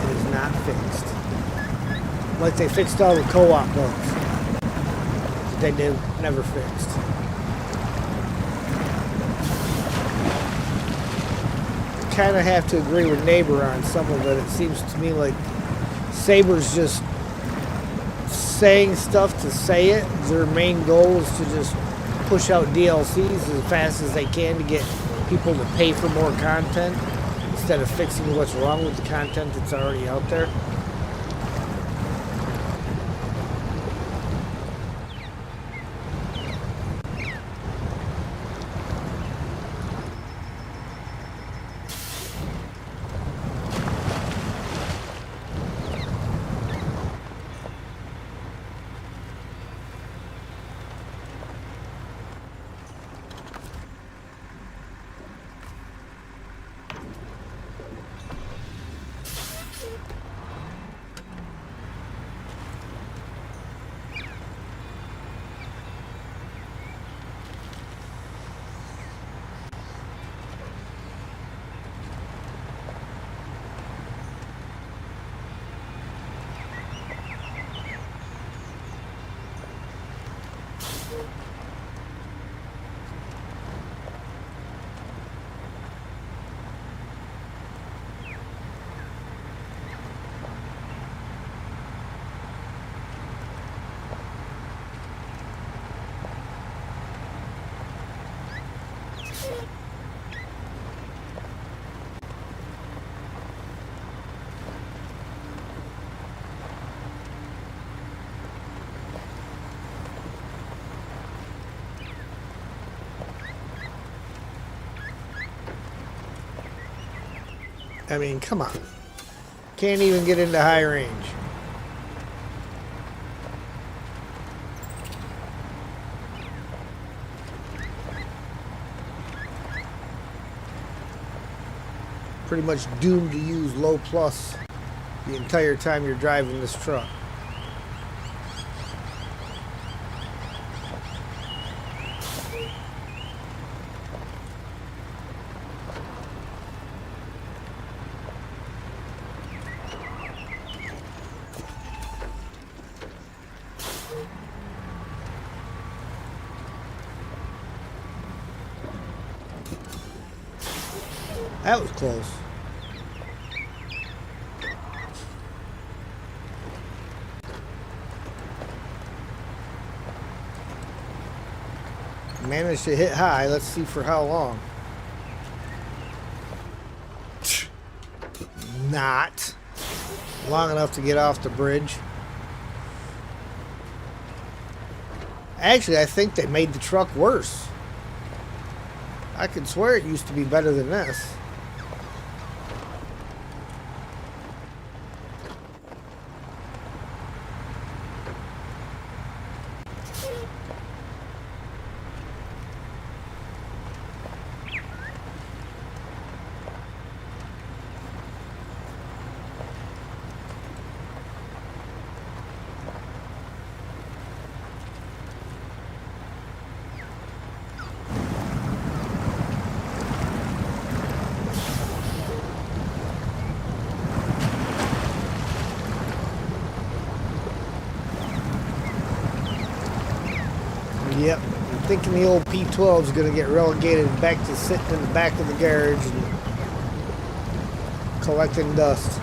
It is not fixed. Like they fixed all the co-op bugs that they never fixed. Kind of have to agree with Neighbor on some of it. It seems to me like Saber's just saying stuff to say it. Their main goal is to just push out DLCs as fast as they can to get people to pay for more content instead of fixing what's wrong with the content that's already out there. I mean, come on. Can't even get into high range. Pretty much doomed to use low plus the entire time you're driving this truck. That was close. Managed to hit high. Let's see for how long. Not long enough to get off the bridge. Actually, I think they made the truck worse. I could swear it used to be better than this. Yep, I'm thinking the old P12 is going to get relegated back to sitting in the back of the garage and collecting dust.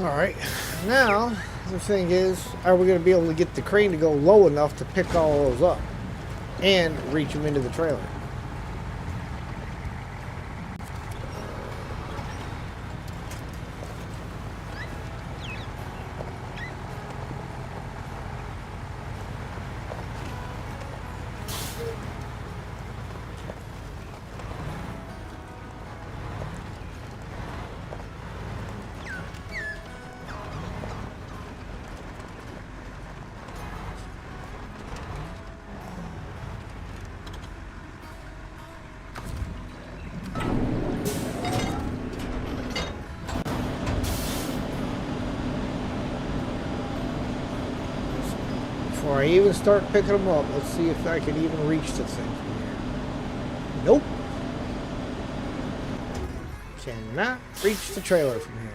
Alright, now the thing is, are we going to be able to get the crane to go low enough to pick all those up and reach them into the trailer? Before I even start picking them up, let's see if I can even reach the thing from here. Nope. Cannot reach the trailer from here.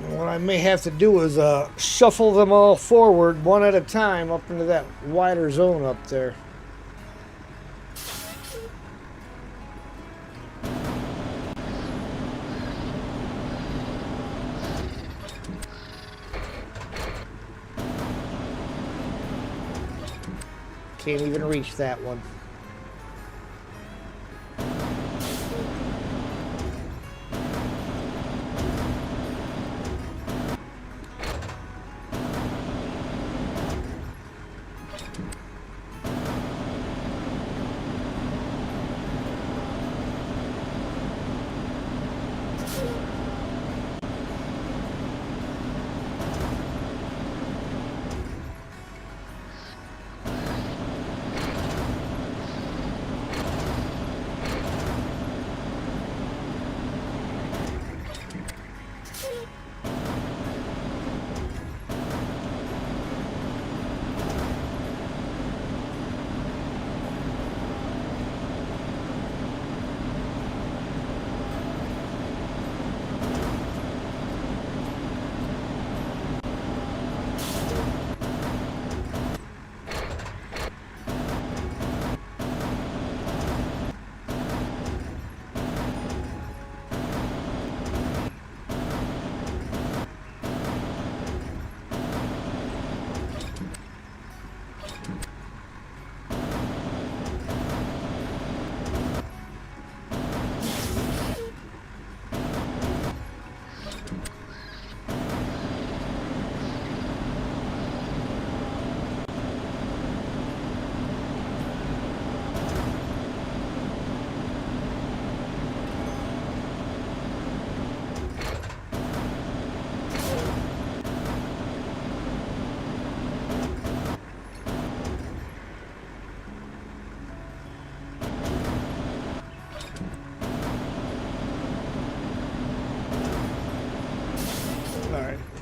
And what I may have to do is shuffle them all forward one at a time up into that wider zone up there. Can't even reach that one.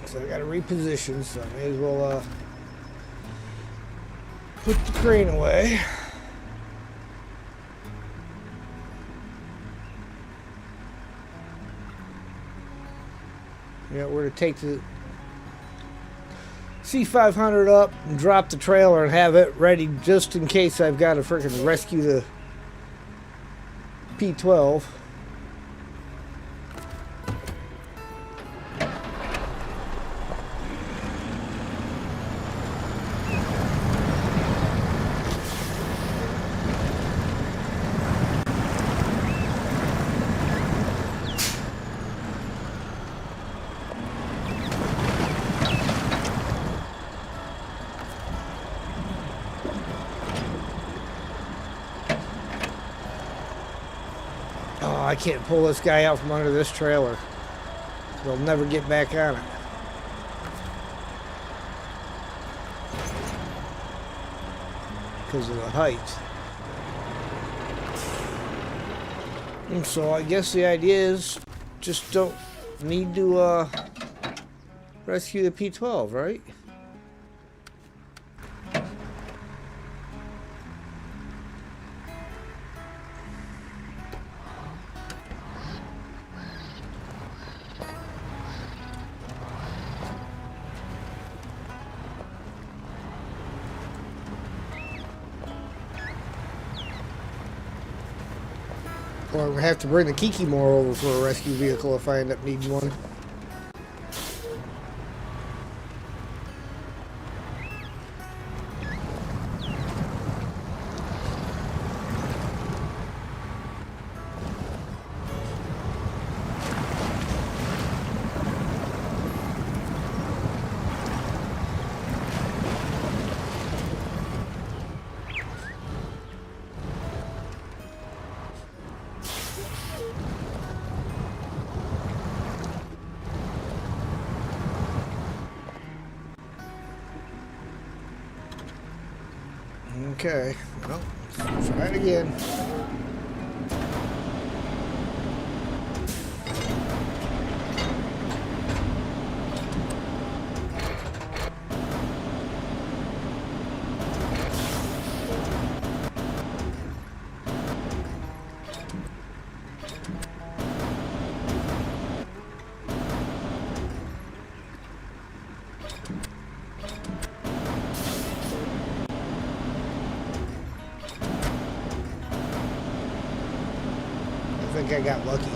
So I got to reposition, so I may as well put the crane away. Yeah, we're to take the C500 up and drop the trailer and have it ready just in case I've got to freaking rescue the P12. I can't pull this guy out from under this trailer. He'll never get back on it. Because of the height. And so I guess the idea is just don't need to rescue the P12, right? Or I'm going to have to bring the Kiki more over for a rescue vehicle if I end up needing one. Okay, well, let's try it again. I think I got lucky.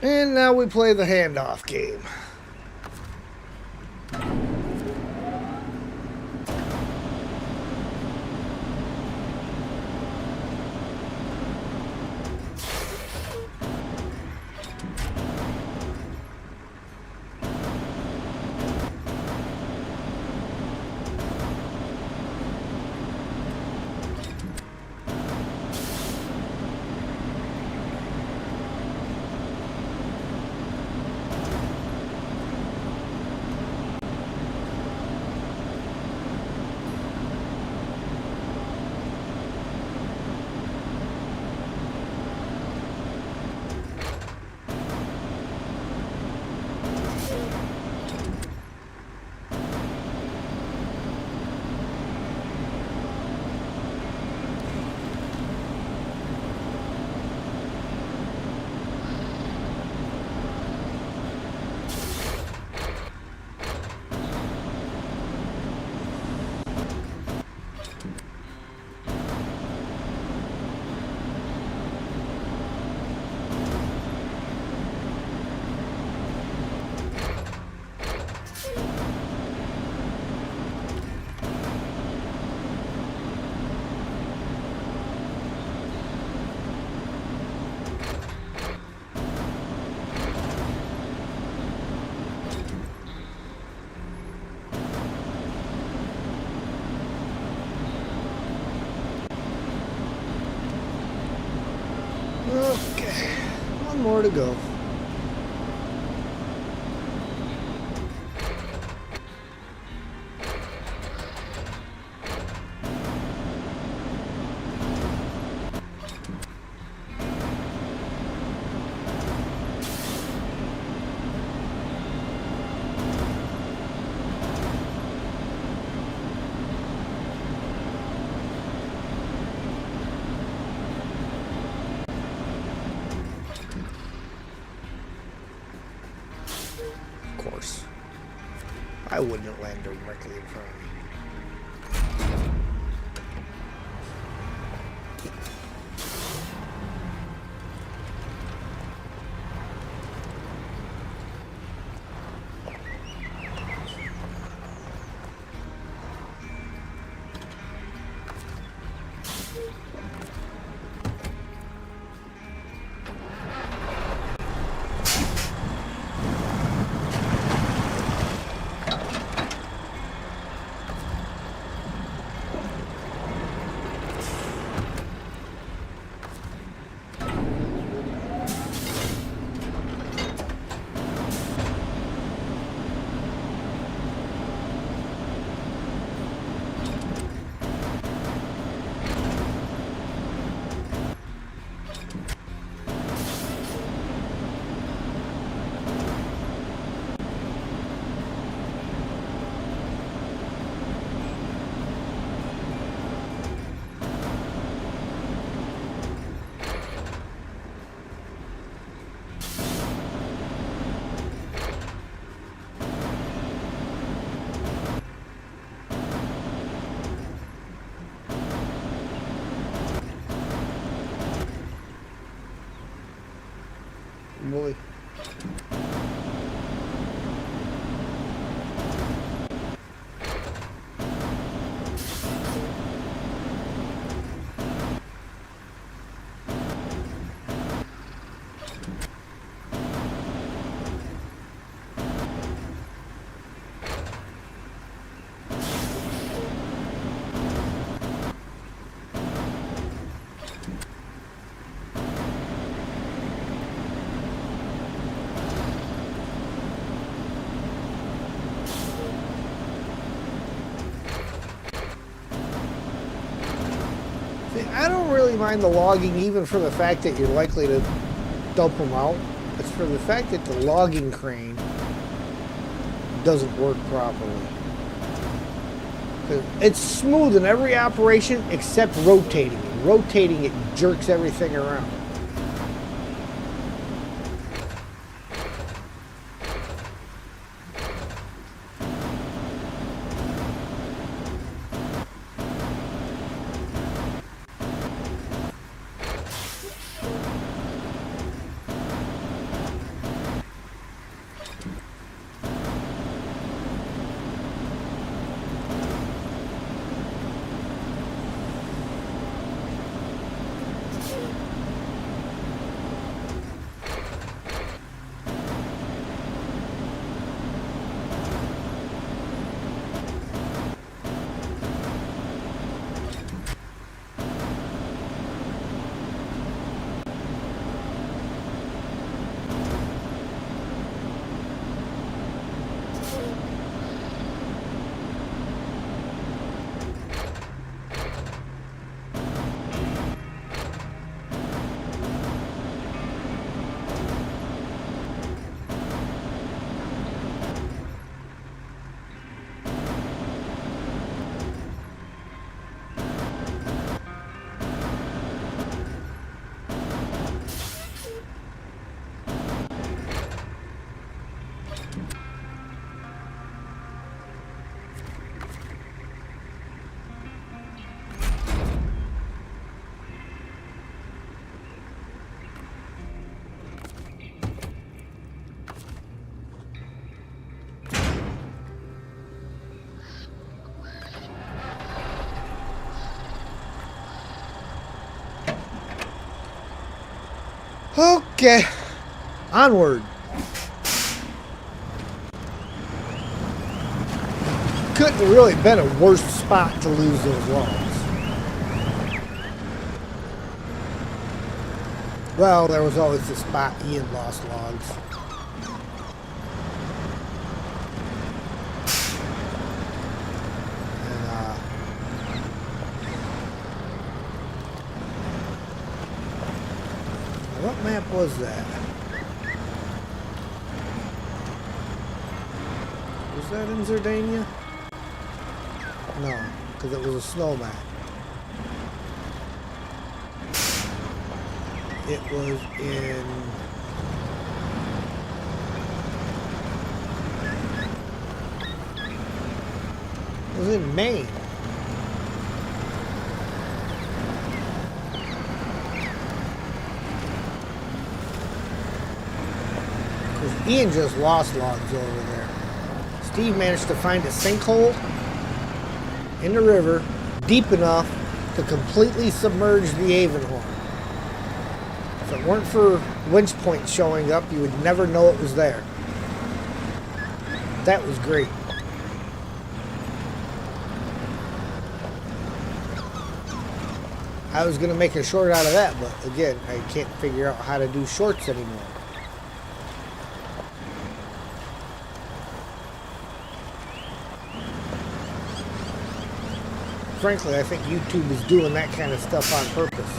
And now we play the handoff game. Okay, one more to go. Of course. I wouldn't land directly in front of me. Boy. I don't really mind the logging, even for the fact that you're likely to dump them out. It's for the fact that the logging crane doesn't work properly. It's smooth in every operation except rotating it. Rotating it jerks everything around. Okay, onward. Couldn't have really been a worse spot to lose those logs. Well, there was always the spot Ian lost logs. What map was that? Was that in Zerdania? No, because it was a snow map. It was in... It was in Maine. Ian just lost logs over there. Steve managed to find a sinkhole in the river deep enough to completely submerge the Avonhorn. If it weren't for winch points showing up, you would never know it was there. That was great. I was going to make a short out of that, but again, I can't figure out how to do shorts anymore. Frankly, I think YouTube is doing that kind of stuff on purpose.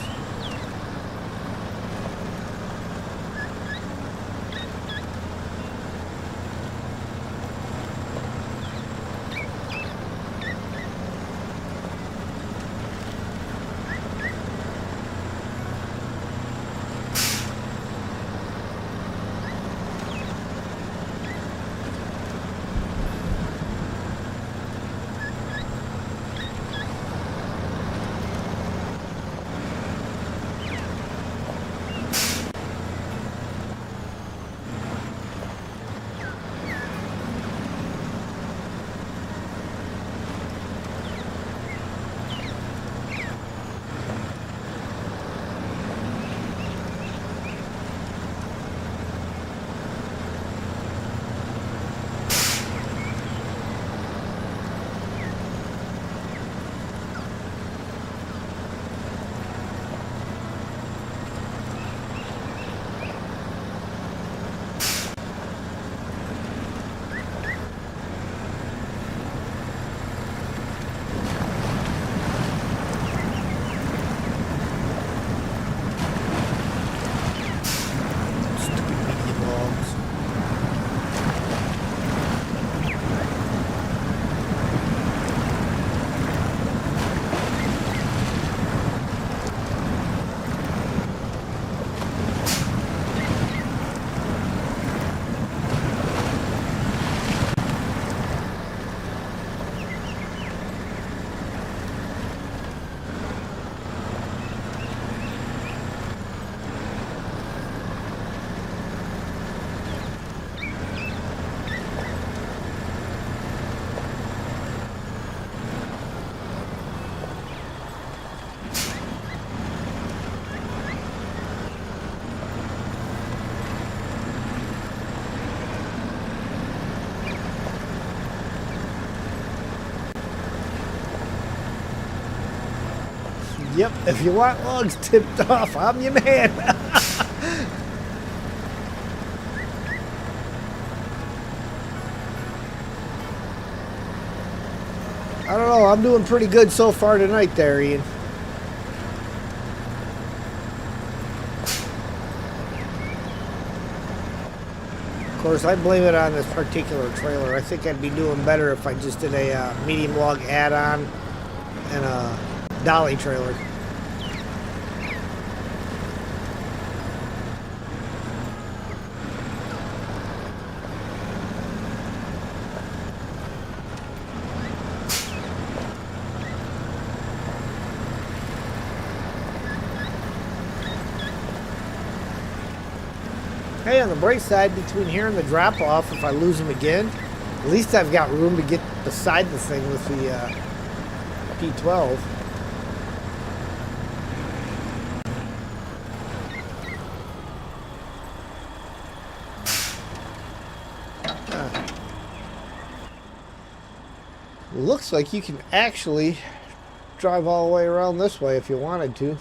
Yep, if you want logs tipped off, I'm your man. I don't know, I'm doing pretty good so far tonight there, Ian. Of course, I blame it on this particular trailer. I think I'd be doing better if I just did a medium log add-on and a dolly trailer. Hey, on the bright side, between here and the drop-off, if I lose them again, at least I've got room to get beside the thing with the P12. Looks like you can actually drive all the way around this way if you wanted to.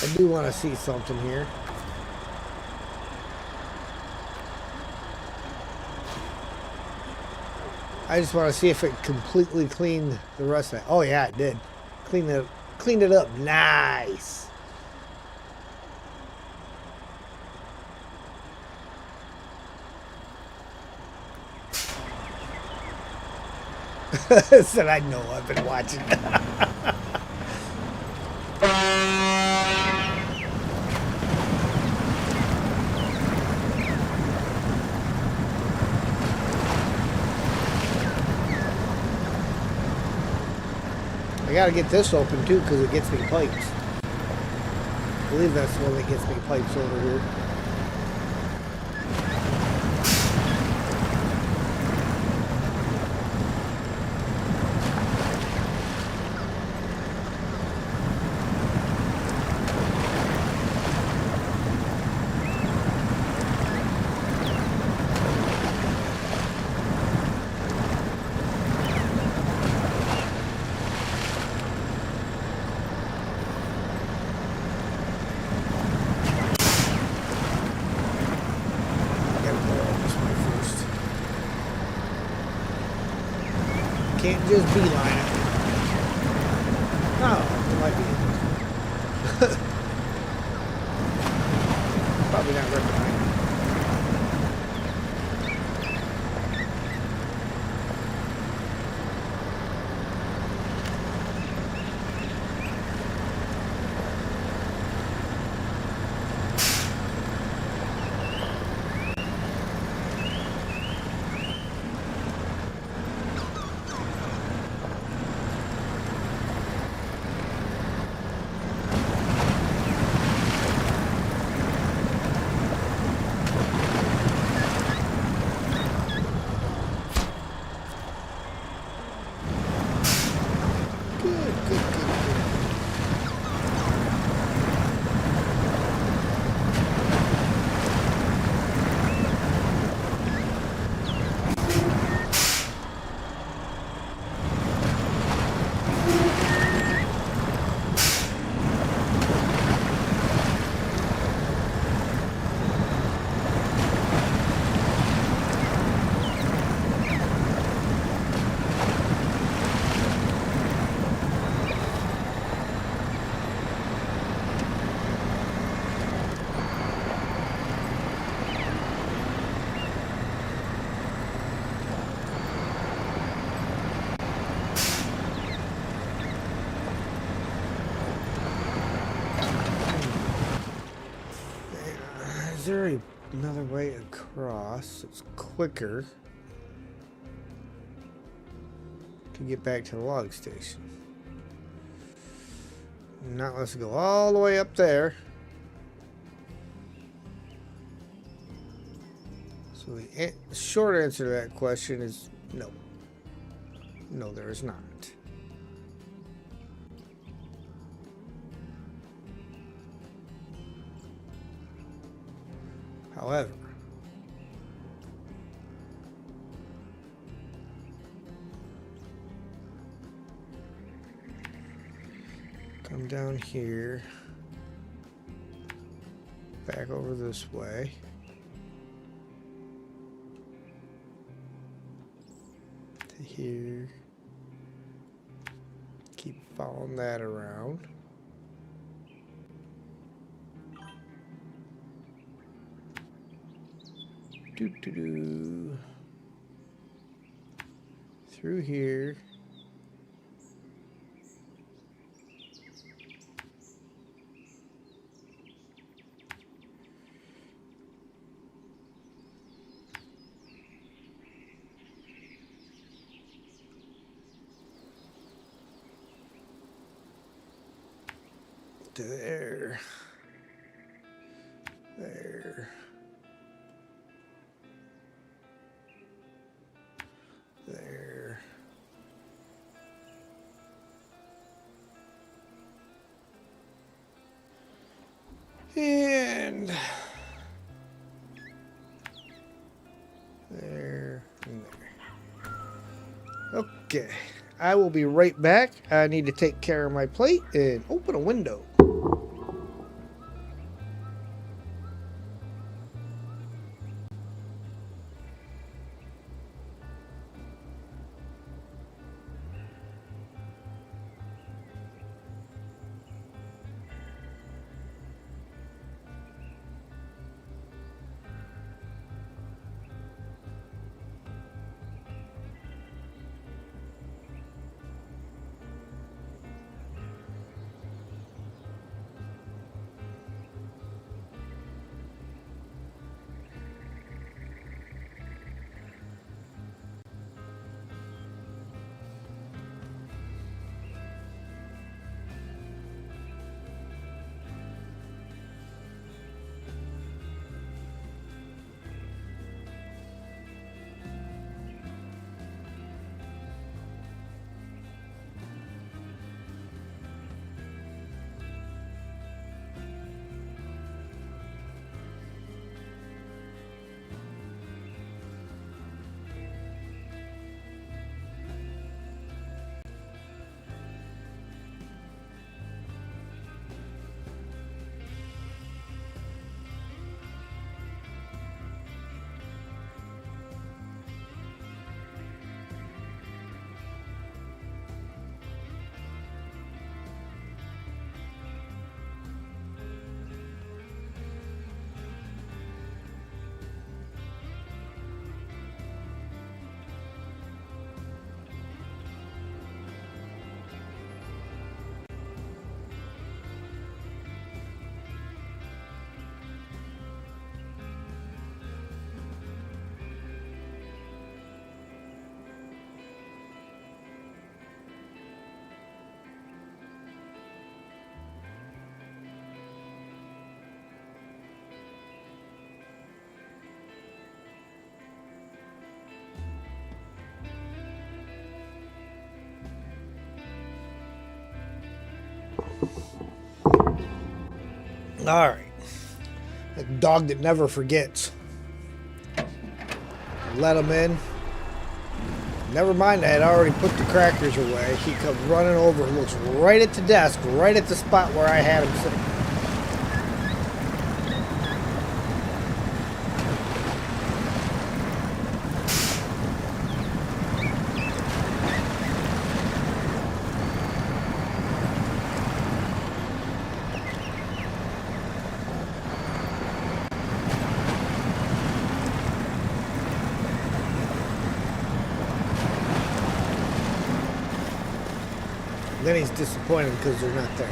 I do want to see something here. I just want to see if it completely cleaned the rest of it. Oh yeah, it did. Cleaned it up. Nice. Said I know. I've been watching. I gotta get this open too because it gets me pipes. I believe that's the one that gets me pipes over here. Can't just beeline it. Oh, it might be. Probably not recommended. Is there another way across? It's quicker to get back to the log station. Now let's go all the way up there. So the short answer to that question is no. No, there is not. However, Come down here. Back over this way. To here. Keep following that around. Doo-doo-doo. Through here. There. There. There. And there and there. Okay. I will be right back. I need to take care of my plate and open a window. All right. A dog that never forgets. Let him in. Never mind, I had already put the crackers away. He comes running over, looks right at the desk, right at the spot where I had him sitting. Then he's disappointed because they're not there.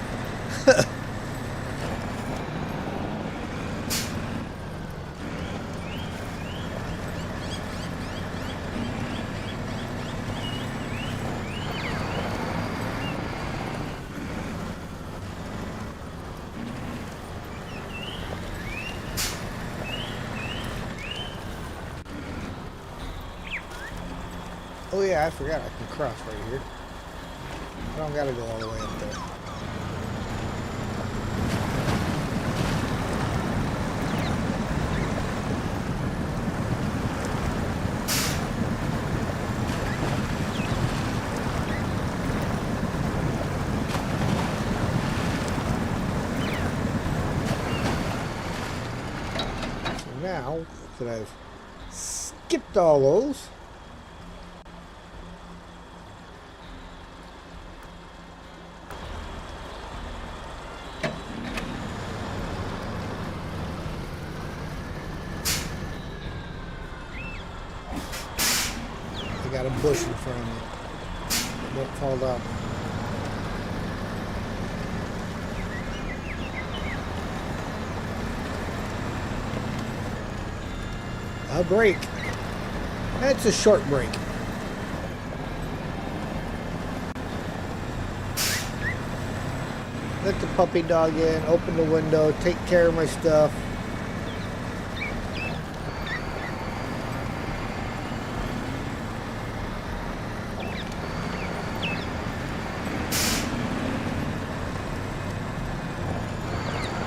Oh yeah, I forgot I can cross right here. I don't gotta go all the way up there. now that I've skipped all those. I got a bush in front of me. Don't fall down. A break. That's a short break. Let the puppy dog in, open the window, take care of my stuff.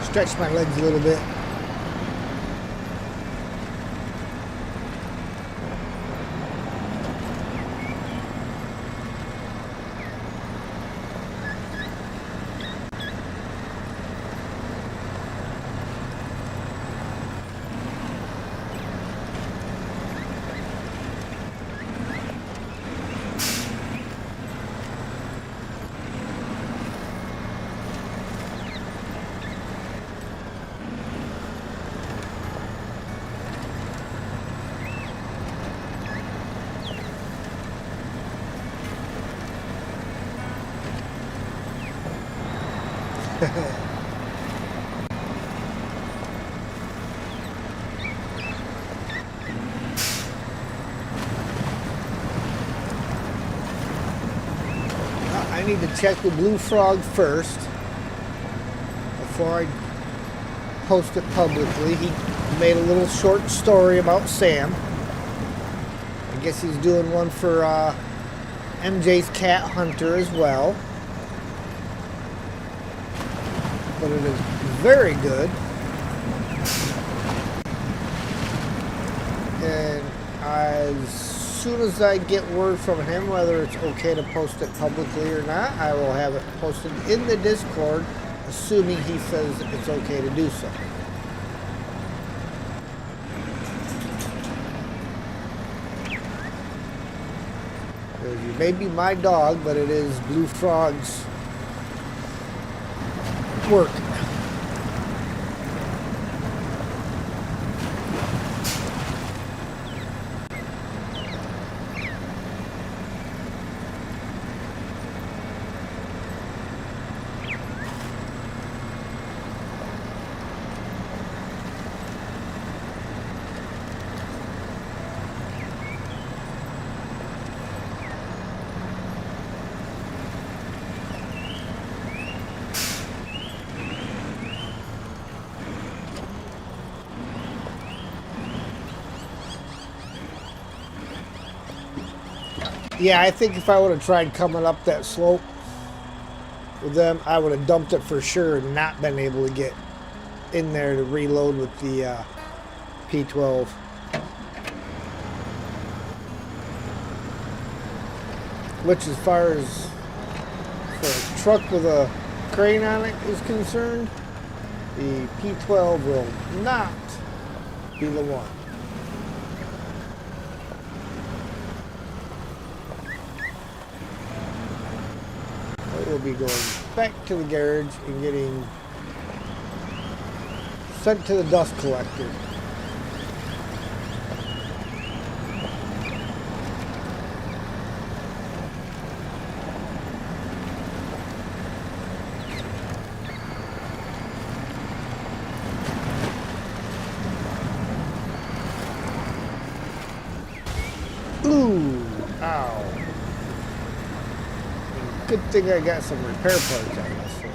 Stretch my legs a little bit. I need to check with Blue Frog first before I post it publicly. He made a little short story about Sam. I guess he's doing one for MJ's Cat Hunter as well. But it is very good. And as soon as I get word from him whether it's okay to post it publicly or not, I will have it posted in the Discord, assuming he says it's okay to do so. You may be my dog, but it is Blue Frog's work. Yeah, I think if I would have tried coming up that slope with them, I would have dumped it for sure and not been able to get in there to reload with the P12. Which, as far as for a truck with a crane on it is concerned, the P12 will not be the one. We'll be going back to the garage and getting sent to the dust collector. Ooh, ow. Good thing I got some repair parts on this one.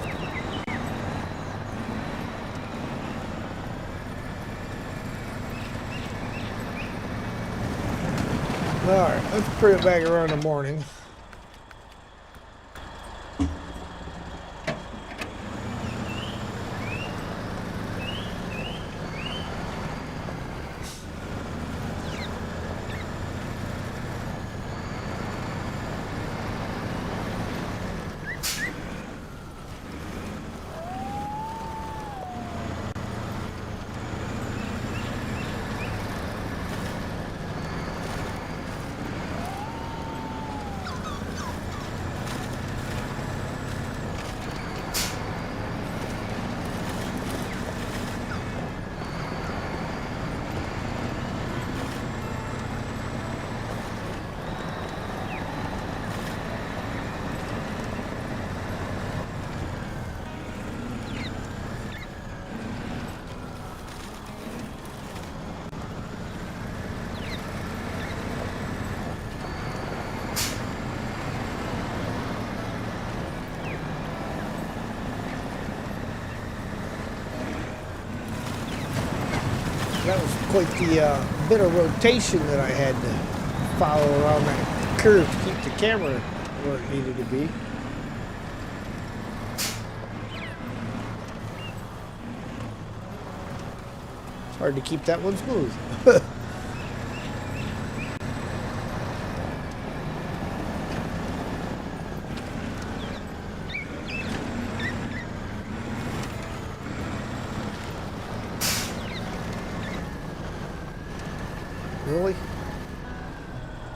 Alright, let's put it back around the morning. That was quite the bit of rotation that I had to follow around that curve to keep the camera where it needed to be. It's hard to keep that one smooth. Really?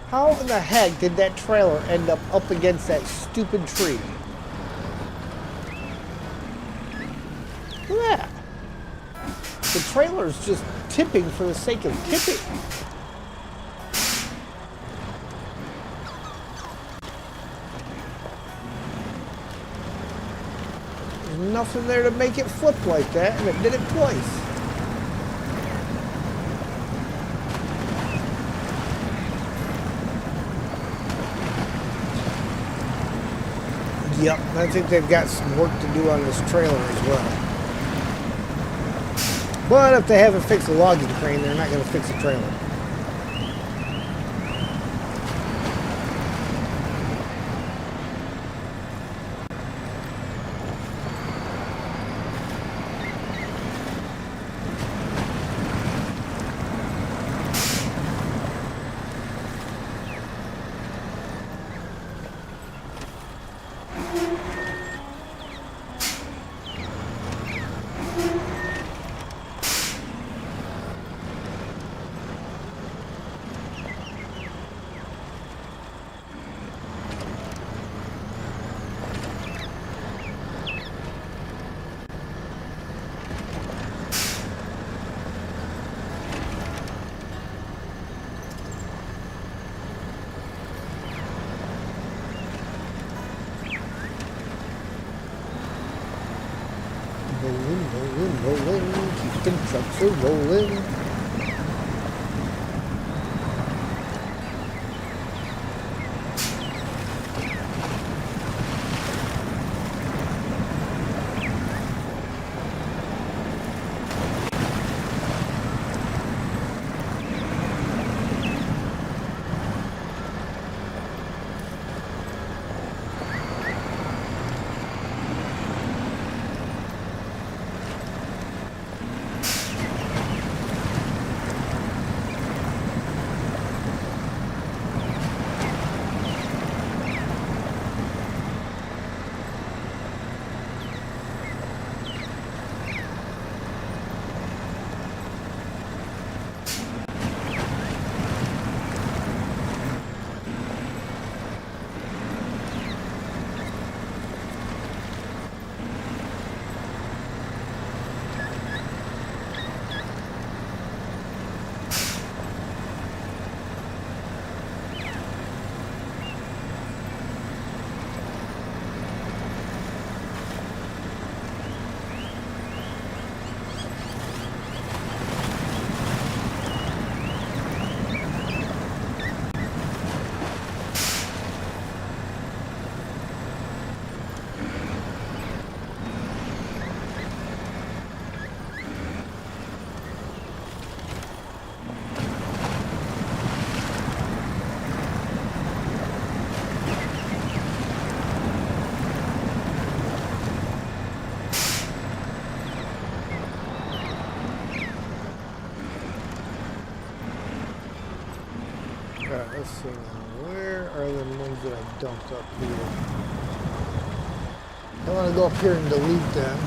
How in the heck did that trailer end up against that stupid tree? Look at that. The trailer is just tipping for the sake of tipping. There's nothing there to make it flip like that, and it did it twice. Yep, I think they've got some work to do on this trailer as well. But if they haven't fixed the logging crane, they're not going to fix the trailer. Rolling, keep the trucks a-rolling. Alright, let's see now. Where are the ones that I dumped up here? I want to go up here and delete them.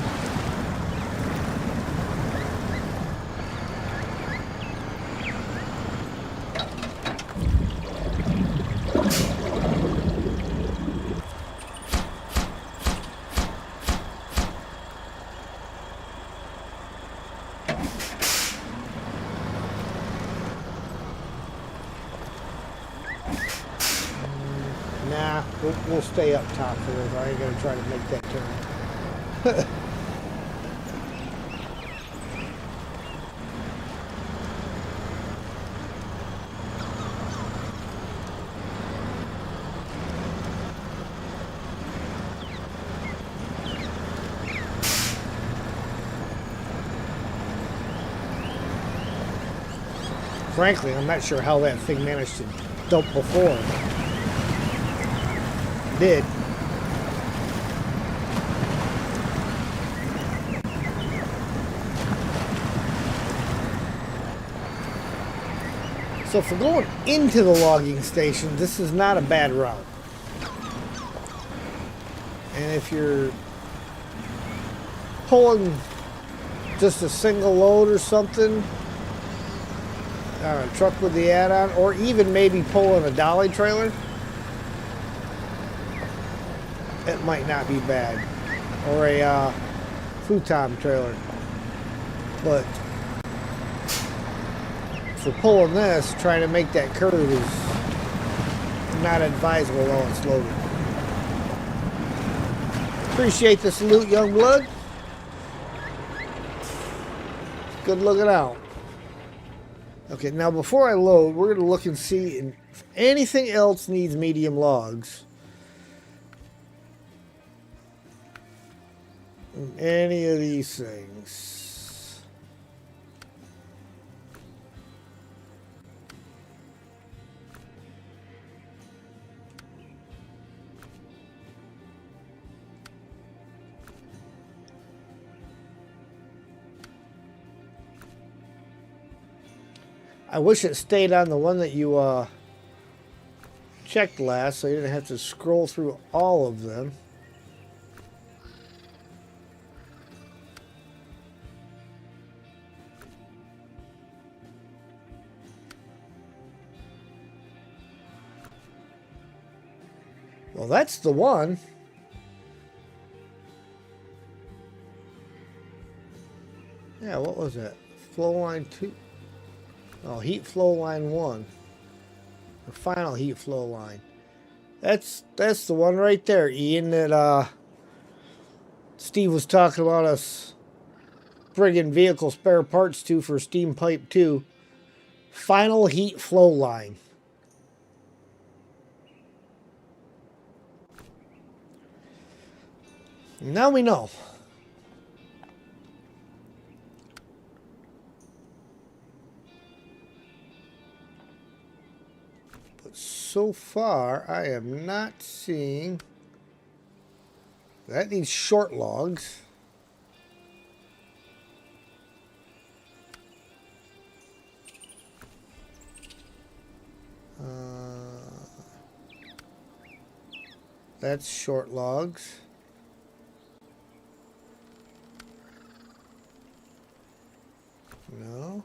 Nah, we'll stay up top for this. I ain't gonna try to make that turn. Frankly, I'm not sure how that thing managed to dump before. It did. So for going into the logging station, this is not a bad route. And if you're pulling just a single load or something, a truck with the add-on, or even maybe pulling a dolly trailer, it might not be bad. Or a futon trailer. But for pulling this, trying to make that curve is not advisable while it's loaded. Appreciate the salute, young blood. Good looking out. Okay, now before I load, we're going to look and see if anything else needs medium logs. Any of these things. I wish it stayed on the one that you checked last, so you didn't have to scroll through all of them. Well, that's the one. Yeah, what was that? Flow line 2. Oh, heat flow line 1. The final heat flow line. That's the one right there, Ian, that Steve was talking about us bringing vehicle spare parts to for steam pipe 2. Final heat flow line. Now we know. But so far, I am not seeing... That needs short logs. That's short logs. No.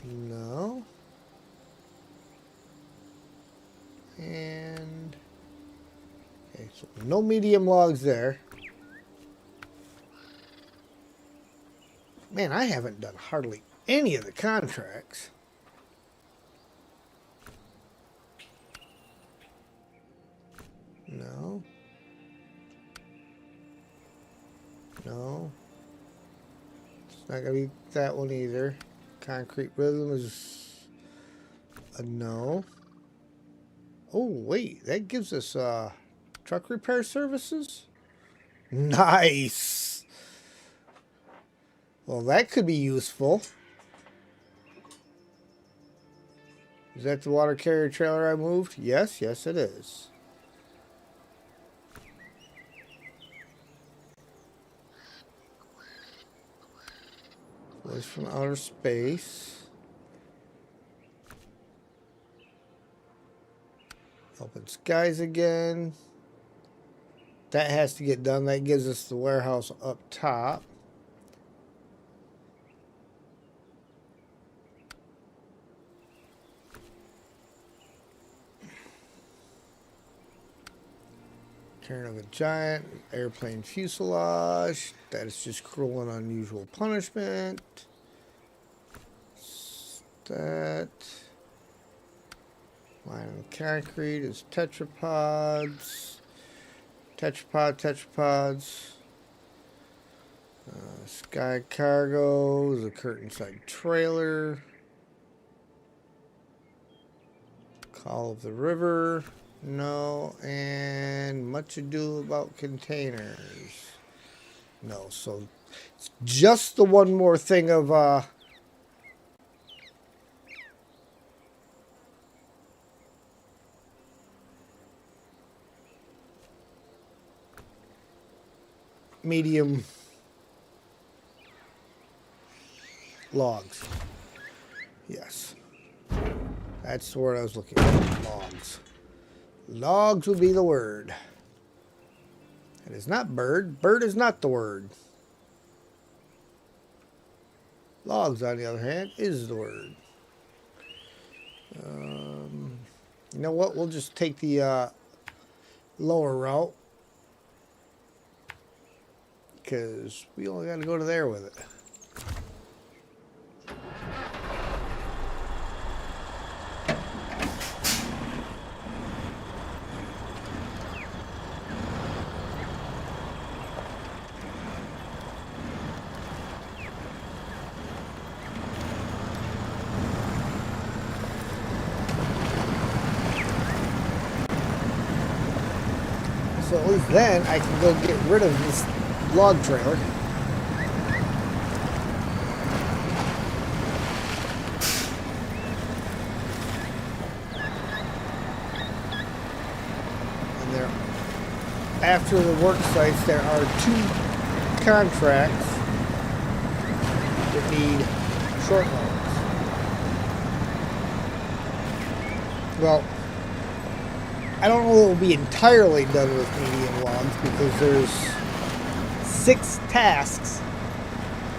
No. And okay, so no medium logs there. Man, I haven't done hardly any of the contracts. No. No. It's not going to be that one either. Concrete Rhythm is a no. Oh, wait. That gives us truck repair services? Nice. Well, that could be useful. Is that the water carrier trailer I moved? Yes, yes it is. Voice from outer space. Open skies again. That has to get done. That gives us the warehouse up top. Turn of a giant, airplane fuselage. That is just cruel and unusual punishment. That. Line of concrete is tetrapods. Tetrapods. Sky cargo is a curtain side trailer. Call of the river. No, and much ado about containers. No, so it's just the one more thing of medium logs. Yes. That's the word I was looking for. Logs. Logs would be the word. It is not bird. Bird is not the word. Logs, on the other hand, is the word. You know what? We'll just take the lower route. Because we only got to go to there with it. So at least then I can go get rid of this log trailer. And there, after the work sites, there are 2 contracts that need short logs. Well, I don't know if we'll be entirely done with medium logs because there's 6 tasks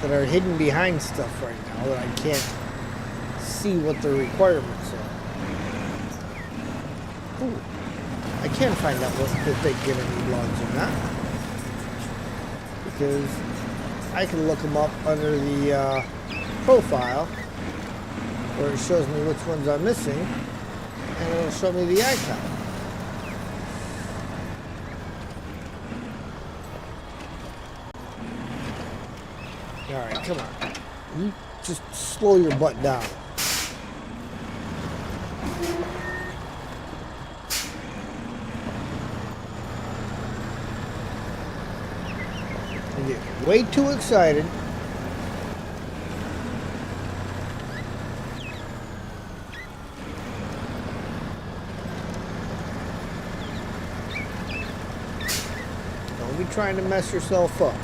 that are hidden behind stuff right now that I can't see what the requirements are. Ooh, I can find out if they're going to need logs or not. Because I can look them up under the profile where it shows me which ones I'm missing, and it'll show me the icon. Alright, come on. You just slow your butt down. You get way too excited. Don't be trying to mess yourself up.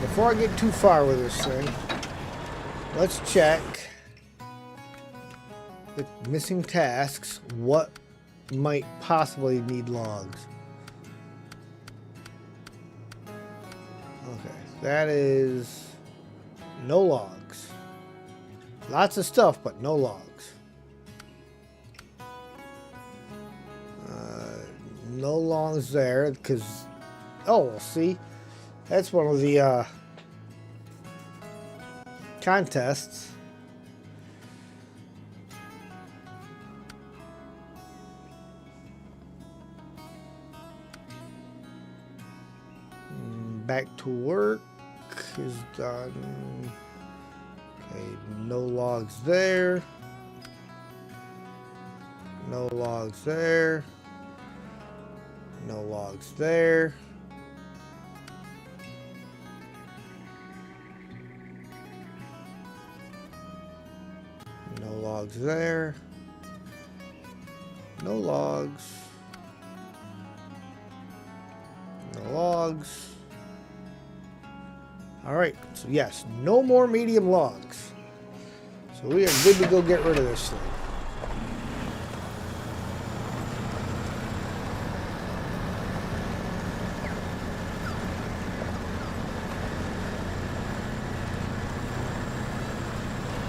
Before I get too far with this thing, let's check the missing tasks. What might possibly need logs? Okay, that is no logs. Lots of stuff, but no logs. No logs there because, oh, well, see, that's one of the contests. back to work is done. Okay, no logs there. No logs there. No logs there. No logs there. No logs. No logs. All right, so yes, no more medium logs. So we are good to go get rid of this thing.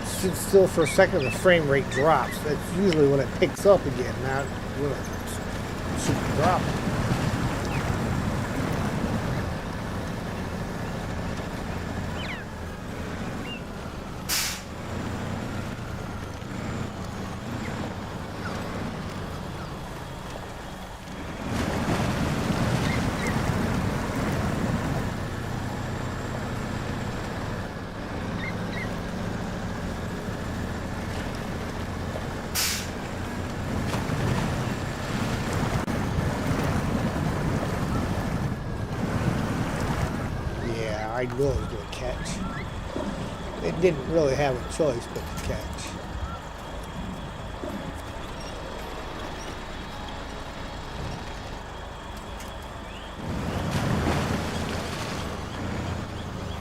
Sit still for a second, the frame rate drops. That's usually when it picks up again, not when it's super dropping. I knew it was going to catch. It didn't really have a choice but to catch.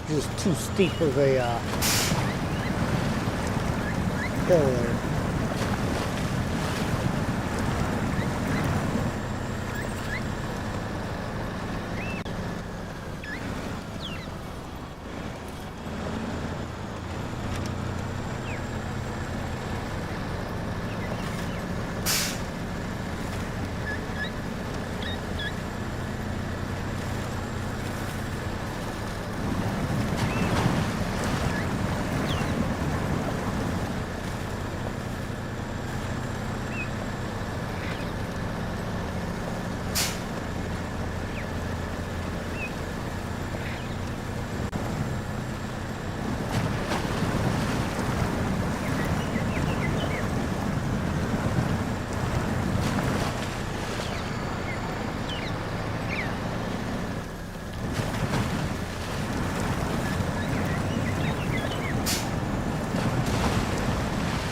Just too steep of a hill there.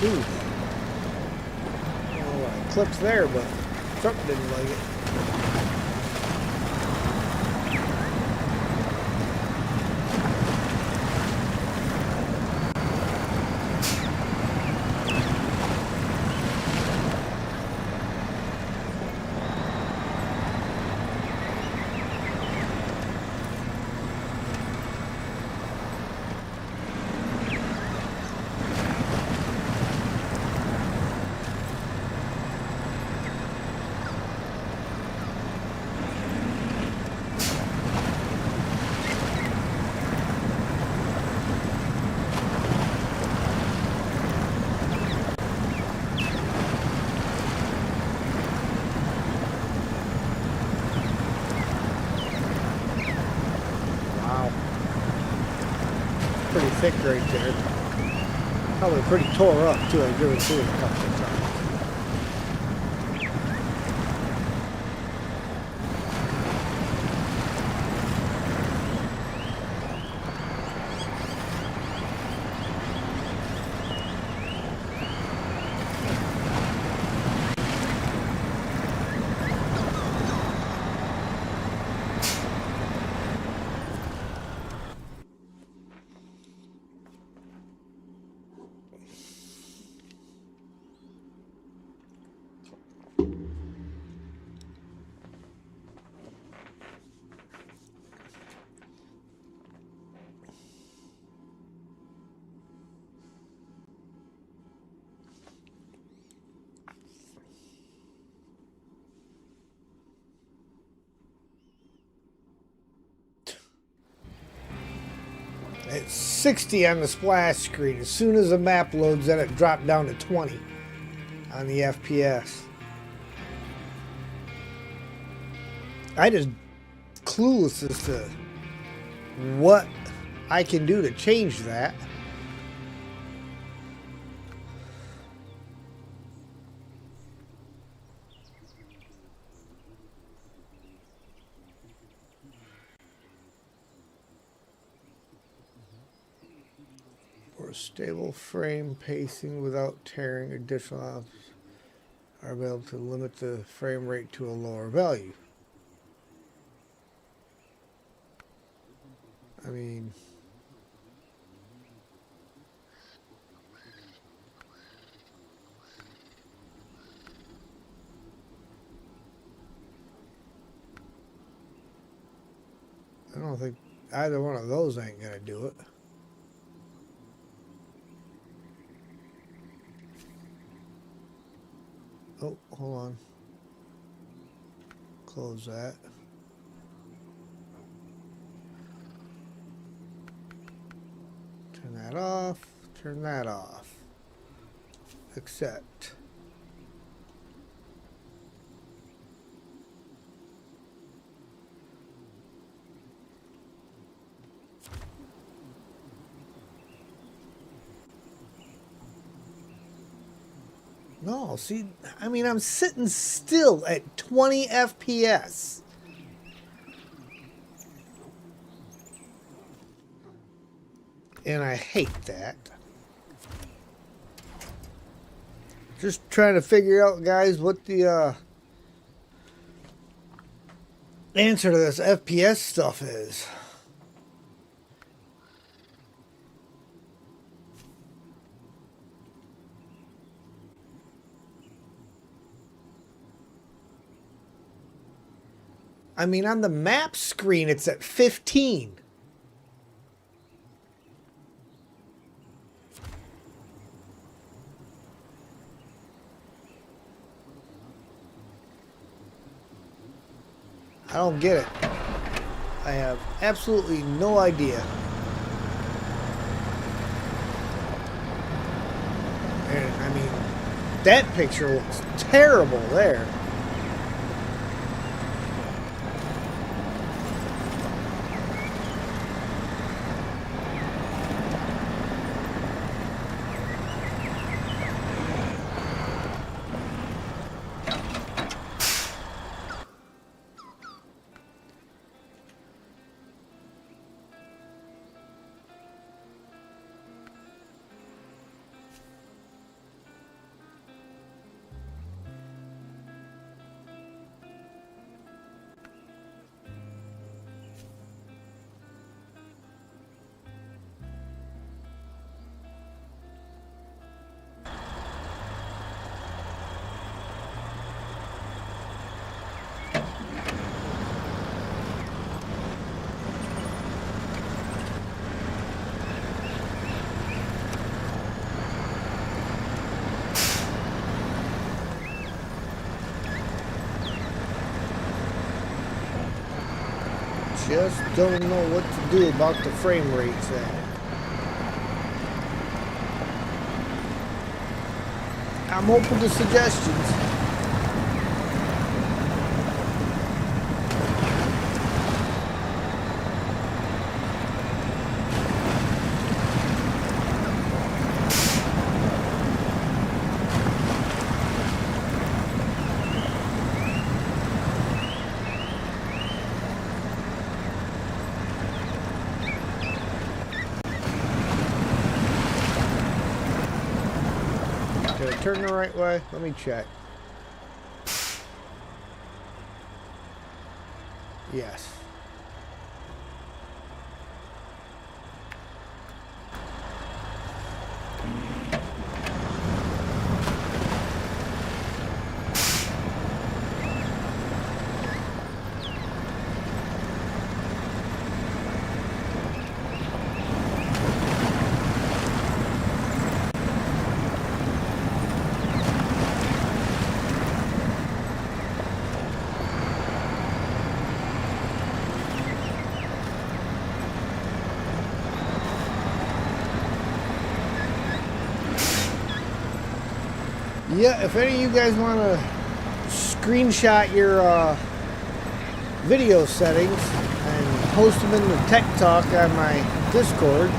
Ooh. Oh, I clipped there, but the truck didn't like it. Pretty thick right there. Probably pretty tore up too. I've driven through it a couple of times. It's 60 on the splash screen. As soon as the map loads, then it dropped down to 20 on the FPS. I just clueless as to what I can do to change that. For a stable frame pacing without tearing additional off, are able to limit the frame rate to a lower value. I mean, I don't think either one of those ain't gonna do it. Oh, hold on. Close that. Turn that off. Turn that off. Accept. No, see, I mean, I'm sitting still at 20 FPS. And I hate that. Just trying to figure out, guys, what the answer to this FPS stuff is. I mean, on the map screen, it's at 15. I don't get it. I have absolutely no idea. And I mean, that picture looks terrible there. Just don't know what to do about the frame rates there. I'm open to suggestions. Did I turn the right way? Let me check. Yes. Yeah, if any of you guys want to screenshot your video settings and post them in the Tech Talk on my Discord.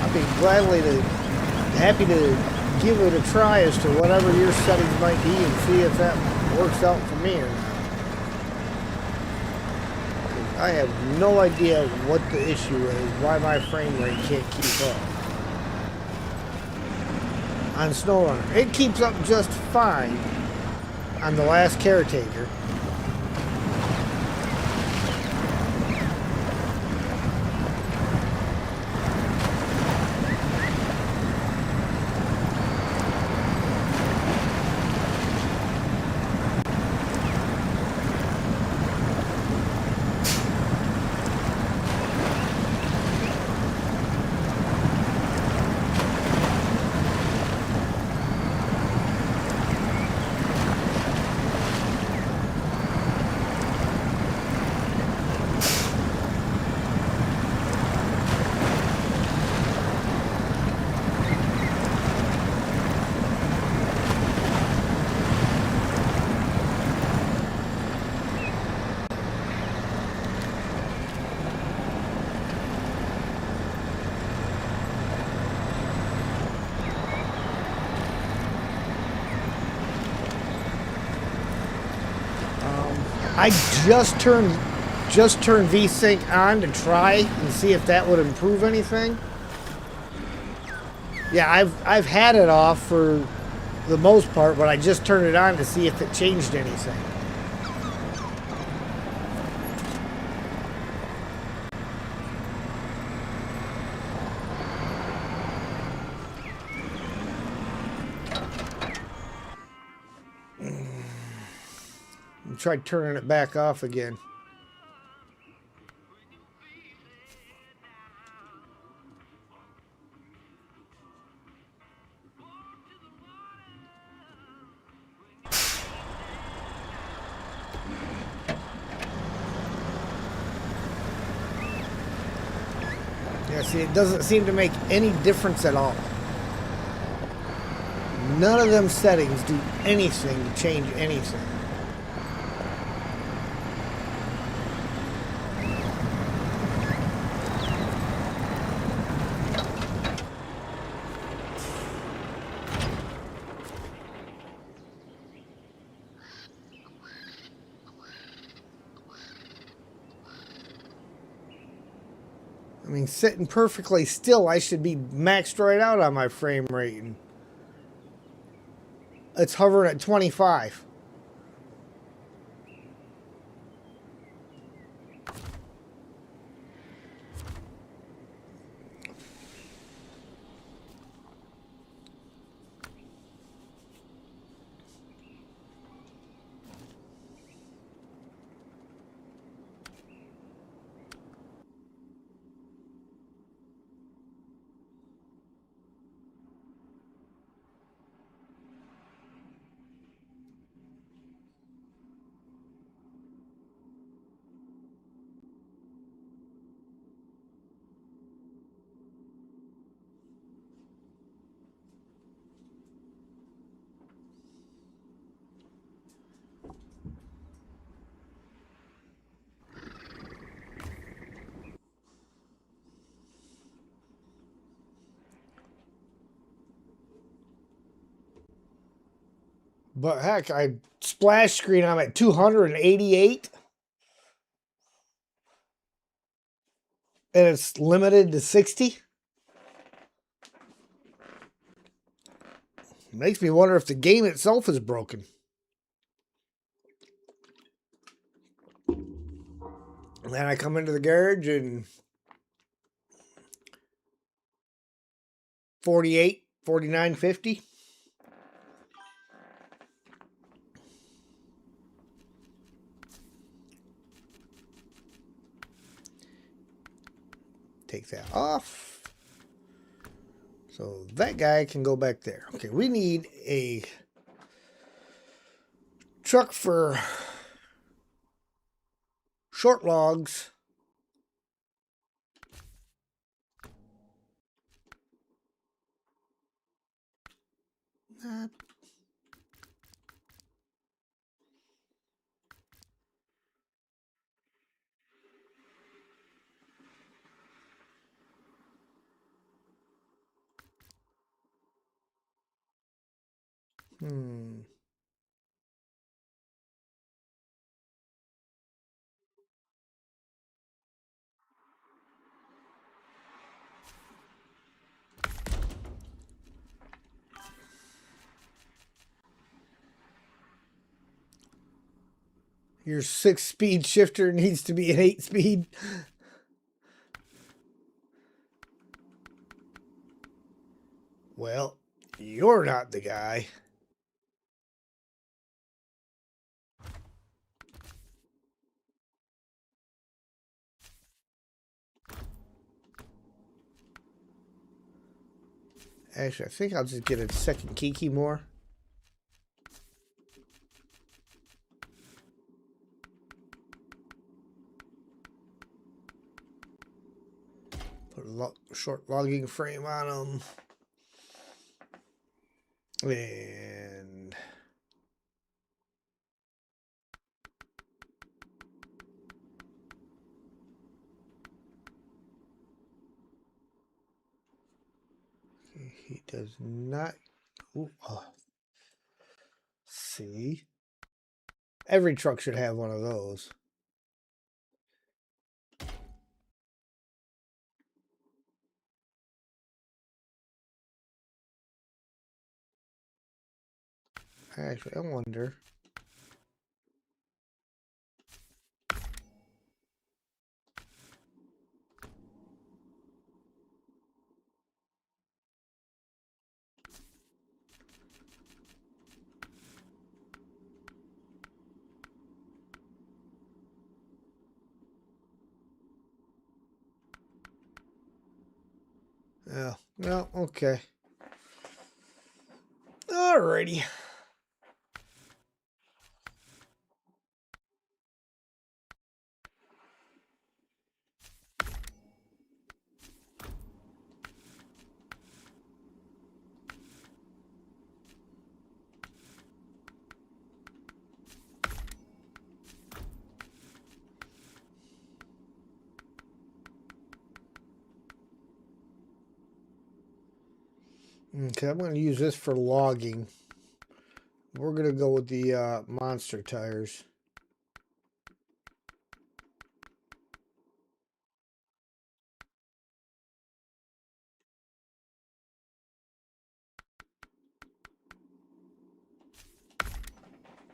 I'd be happy to give it a try as to whatever your settings might be and see if that works out for me or not. I have no idea what the issue is, why my frame rate can't keep up. On Snowrunner, it keeps up just fine on the last caretaker. I just turned VSync on to try and see if that would improve anything. Yeah, I've had it off for the most part, but I just turned it on to see if it changed anything. Tried turning it back off again. Yeah, see, it doesn't seem to make any difference at all. None of them settings do anything to change anything. I mean, sitting perfectly still, I should be maxed right out on my frame rate. And it's hovering at 25. But heck, I splash screen, I'm at 288. And it's limited to 60. Makes me wonder if the game itself is broken. And then I come into the garage and 48, 49, 50. Take that off. So that guy can go back there. Okay, we need a truck for short logs. Your 6-speed shifter needs to be an 8-speed. Well, you're not the guy. Actually, I think I'll just get a second Kiki more. Put a short logging frame on them. And he does not. Ooh, see, every truck should have one of those. Actually, I wonder. Yeah, no, okay. Alrighty. Okay, I'm going to use this for logging. We're going to go with the monster tires.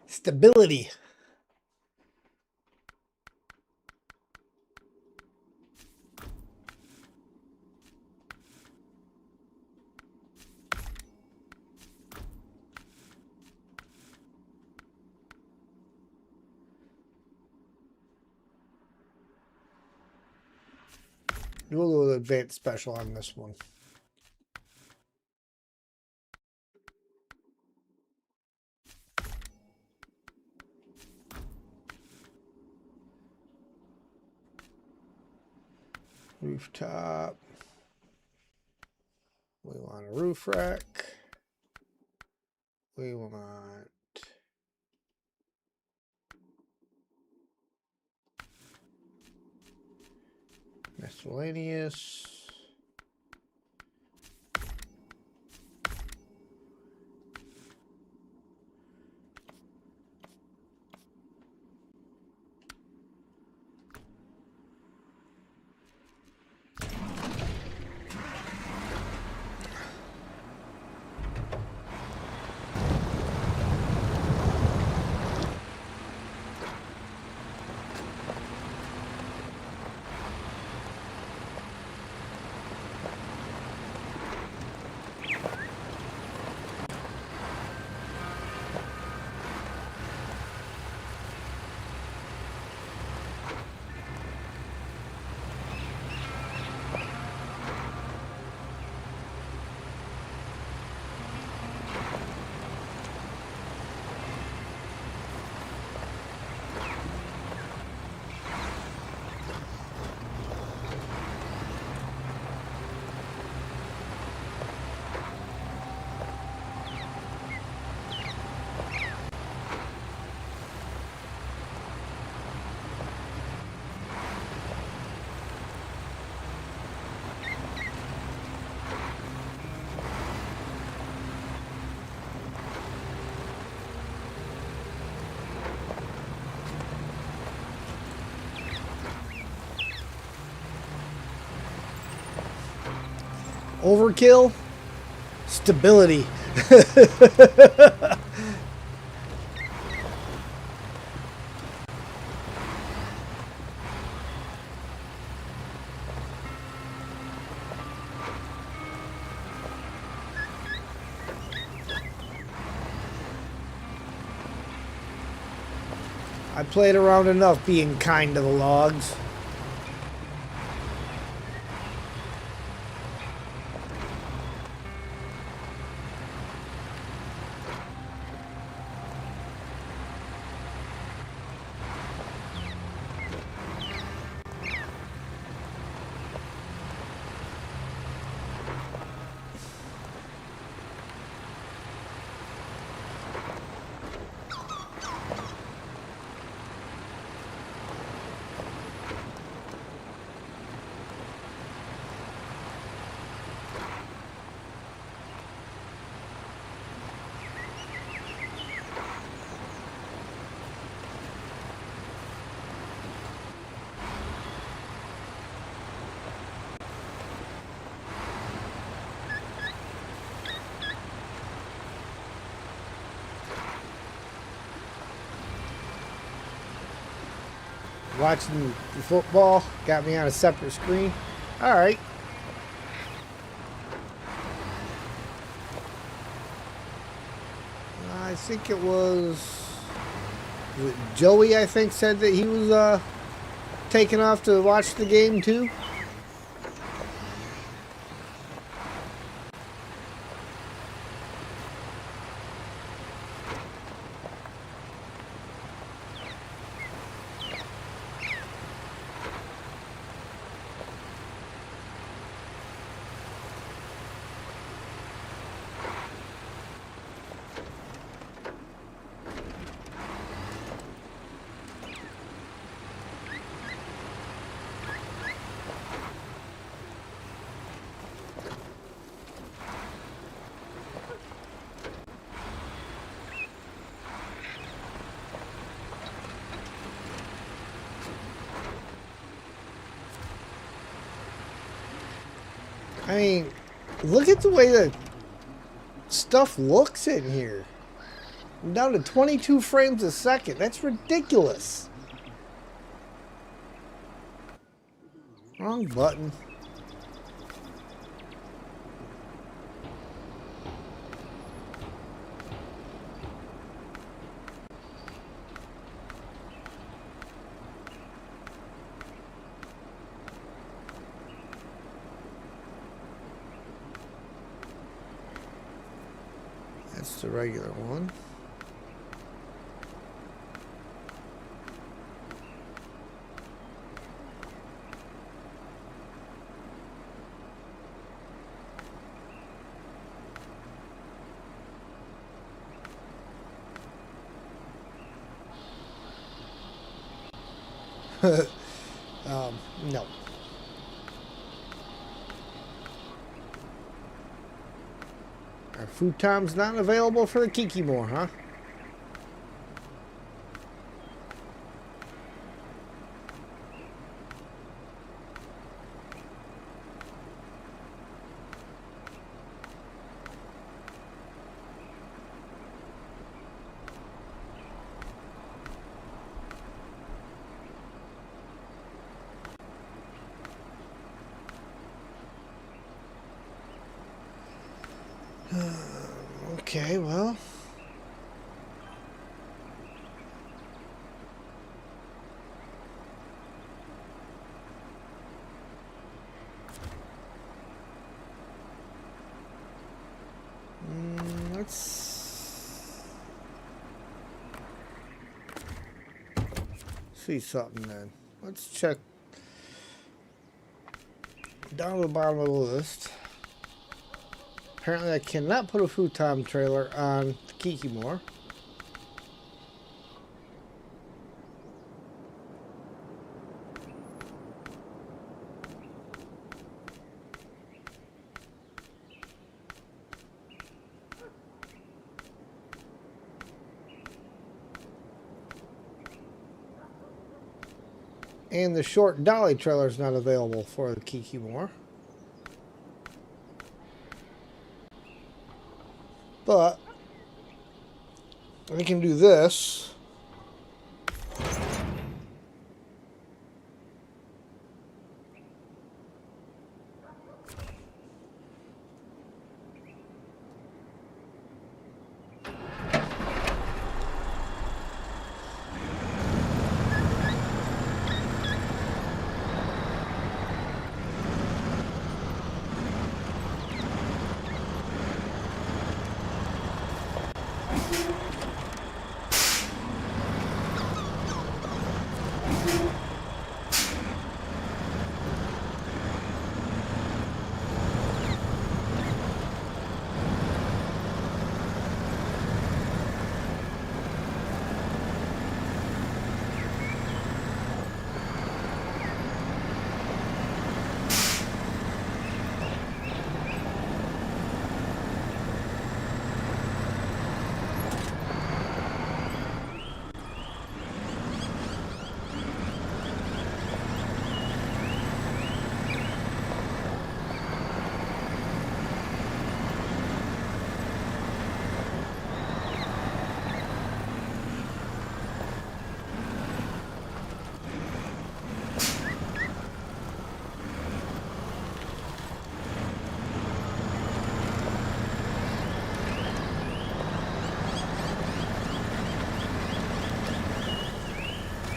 Stability. We'll go with advanced special on this one. Rooftop. We want a roof rack. We want miscellaneous. Overkill. Stability. I played around enough being kind to the logs. Watching the football got me on a separate screen. All right. I think it was Joey, I think, said that he was taking off to watch the game too. I mean, look at the way the stuff looks in here. I'm down to 22 frames a second. That's ridiculous. Wrong button. That's the regular one. No. Our futon's not available for the Kikimore, huh? Okay, well. Let's see something then. Let's check down to the bottom of the list. Apparently I cannot put a futon trailer on the Kikimore. And the short dolly trailer is not available for the Kikimore. But we can do this.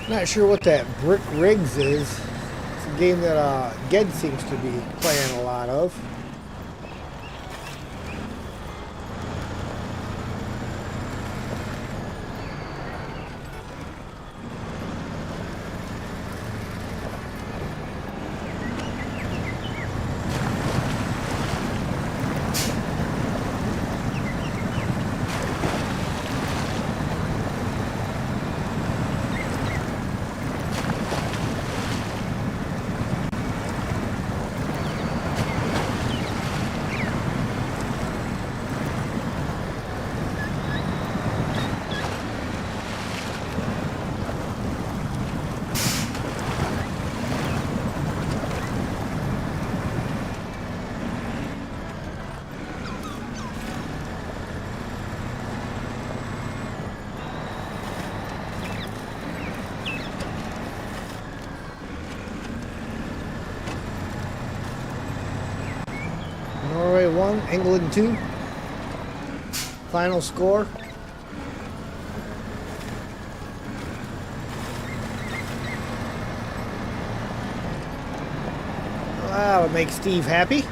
Not sure what that Brick Rigs is. It's a game that Ged seems to be playing a lot of. Norway 1, England 2. Final score. Well, that'll make Steve happy.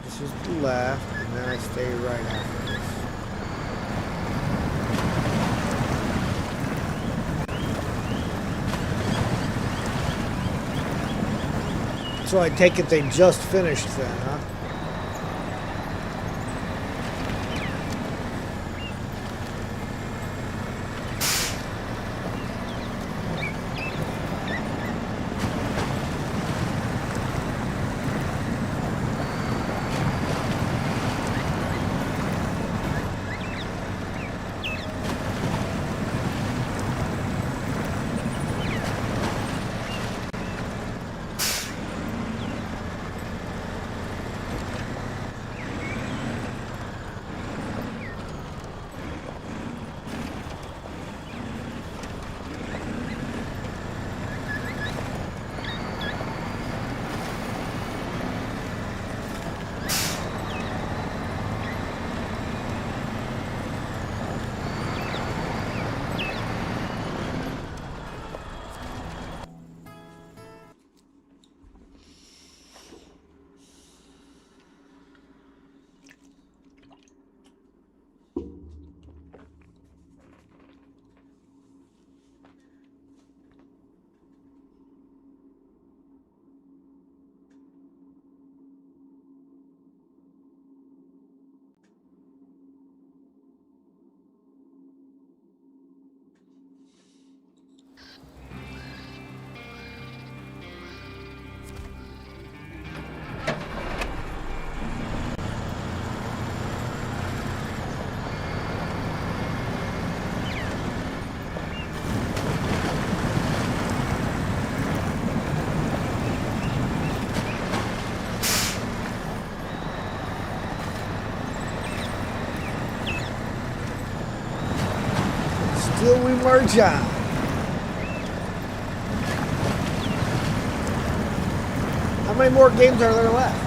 This is the left, and then I stay right after this. So I take it they just finished then, huh? still we march on. How many more games are there left?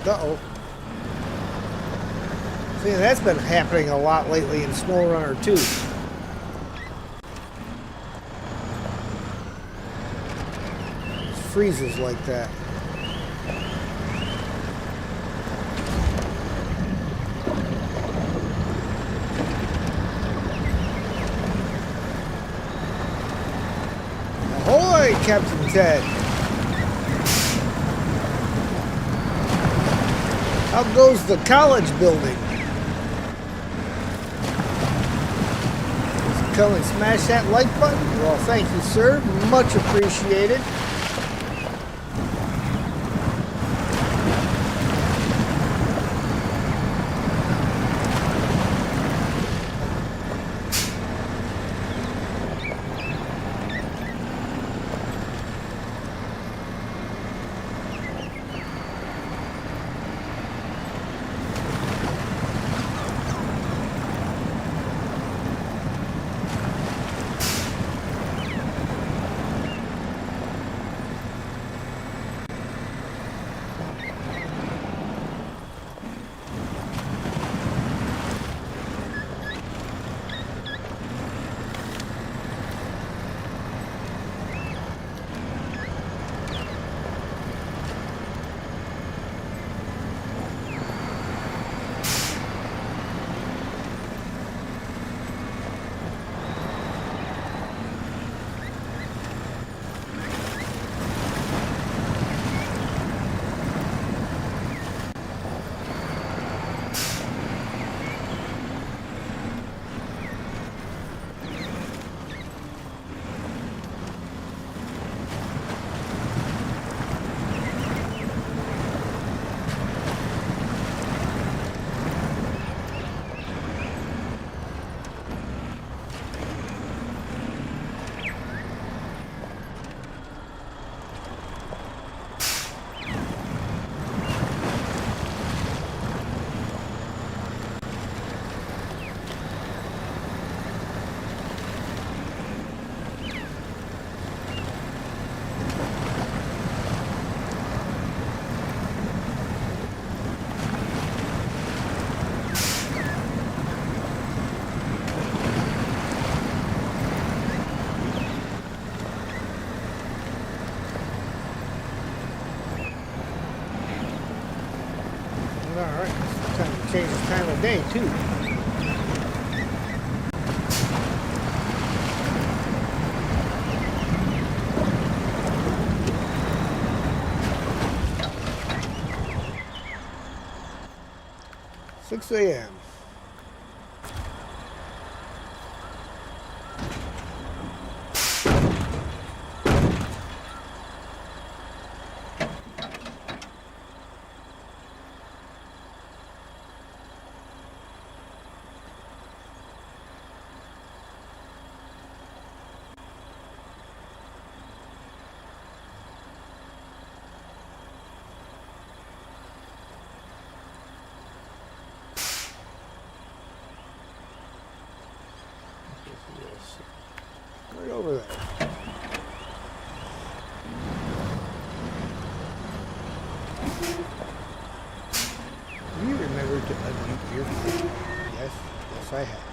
Uh-oh. See, that's been happening a lot lately in Snowrunner too. It freezes like that. Ahoy, Captain Ted! How goes the college building? Come and smash that like button? Well, thank you, sir. Much appreciated. Alright, it's time to change the time of day too. Six a.m. Right over there. You remember to unmute your phone? Yes, yes I have.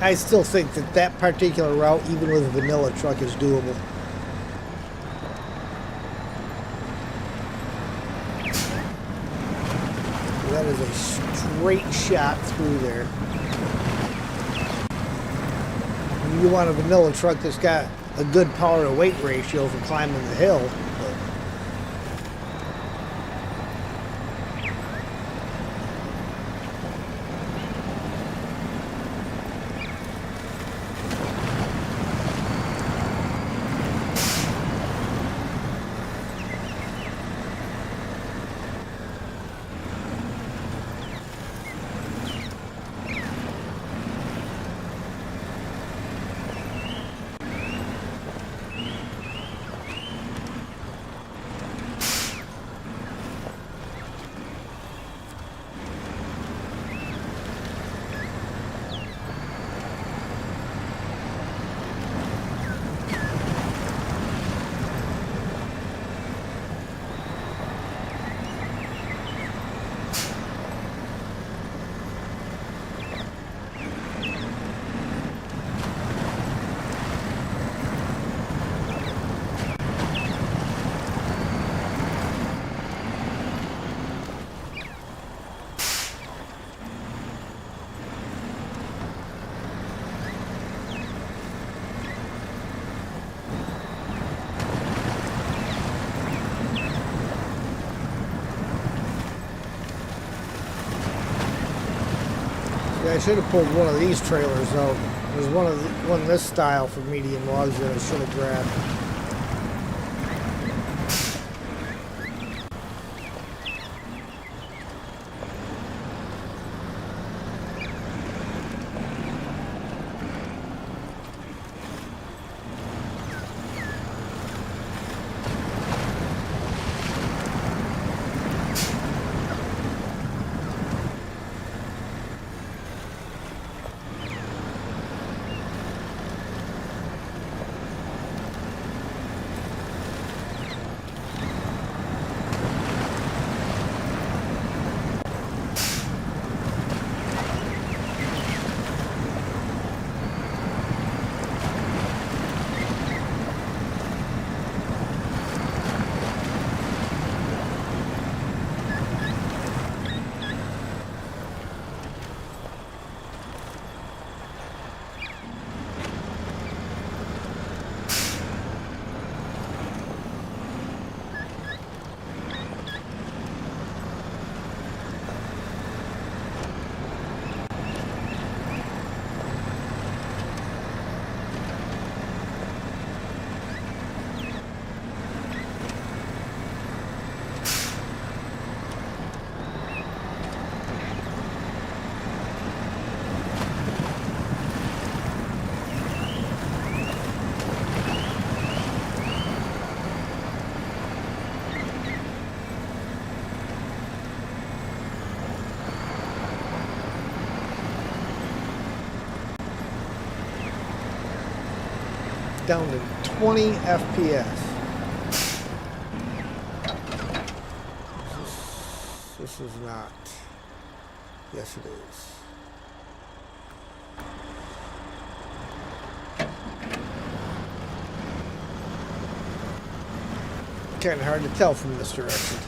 I still think that that particular route, even with a vanilla truck, is doable. That is a straight shot through there. You want a vanilla truck that's got a good power to weight ratio for climbing the hill. I should have pulled one of these trailers out. There's one this style for medium logs that I should have grabbed. Down to 20 FPS. This is not. Yes, it is. Kind of hard to tell from this direction.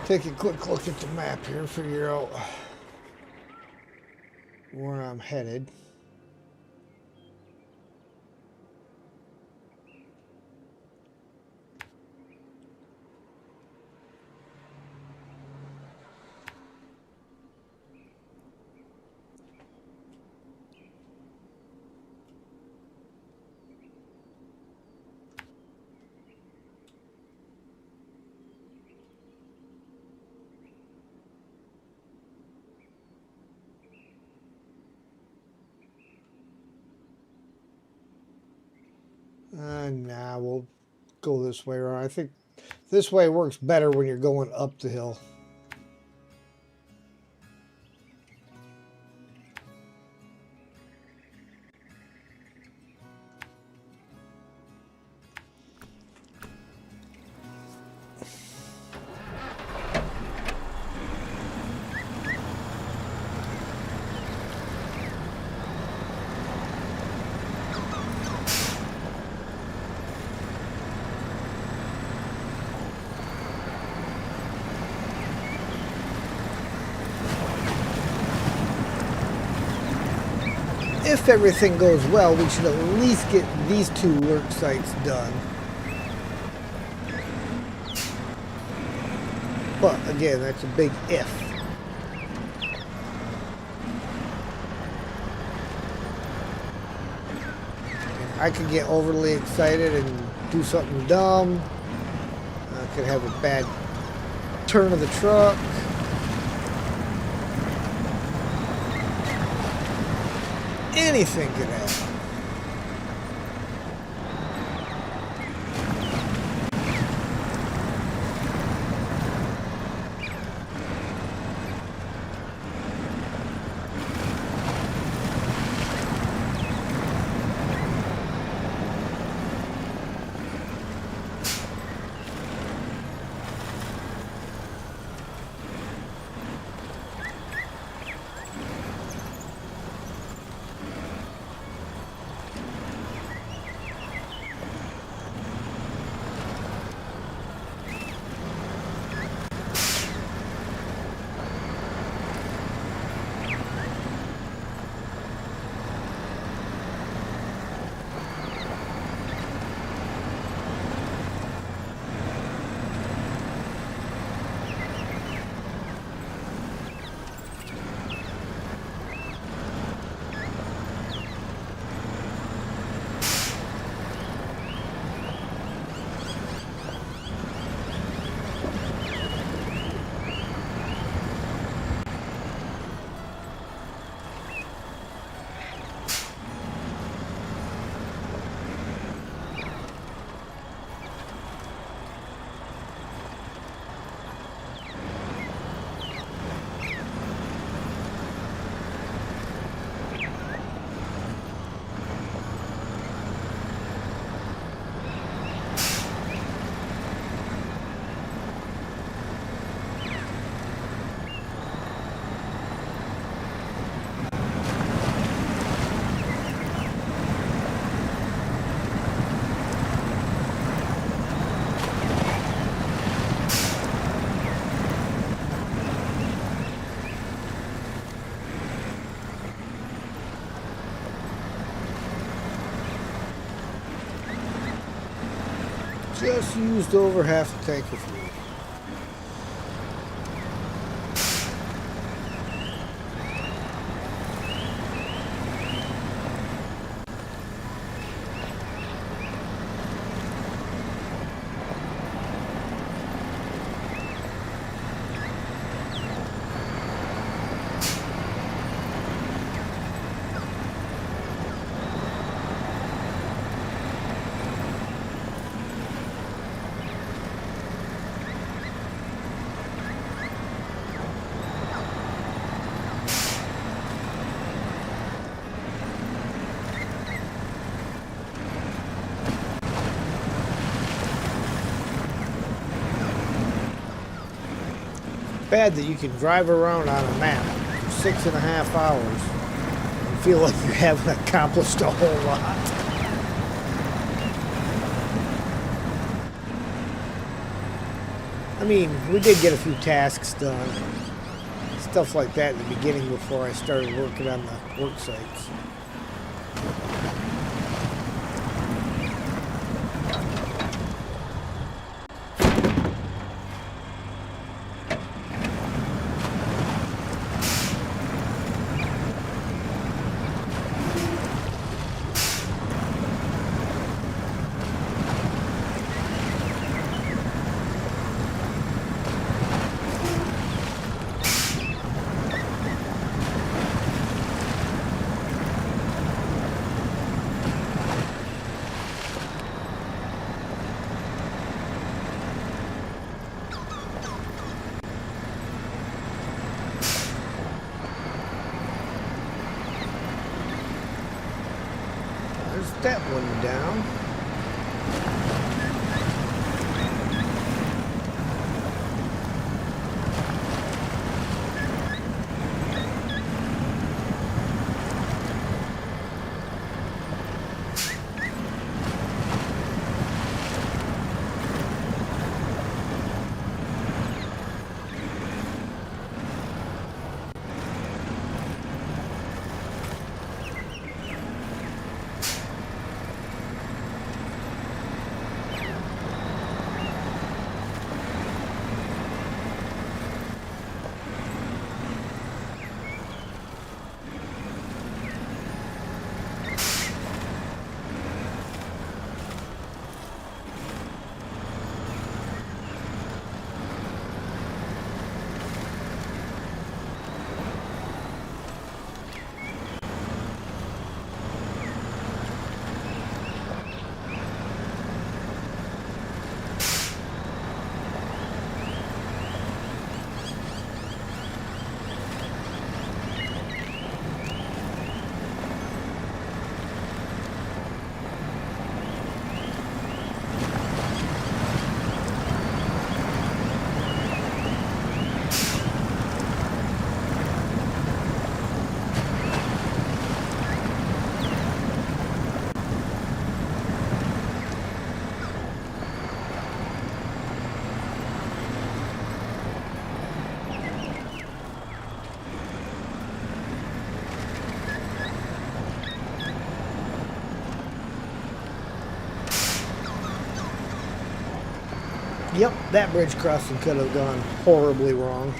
take a quick look at the map here and figure out where I'm headed. Nah, we'll go this way around. I think this way works better when you're going up the hill. If everything goes well, we should at least get these 2 work sites done. But again, that's a big if. I could get overly excited and do something dumb. I could have a bad turn of the truck. Anything could happen. Just used over half the tank of fuel. Bad that you can drive around on a map for 6.5 hours and feel like you haven't accomplished a whole lot. I mean, we did get a few tasks done. Stuff like that in the beginning before I started working on the work sites. There's that one down. Yep, that bridge crossing could have gone horribly wrong.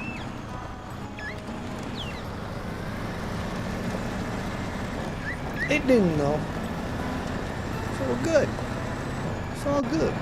It didn't though. So we're good. It's all good.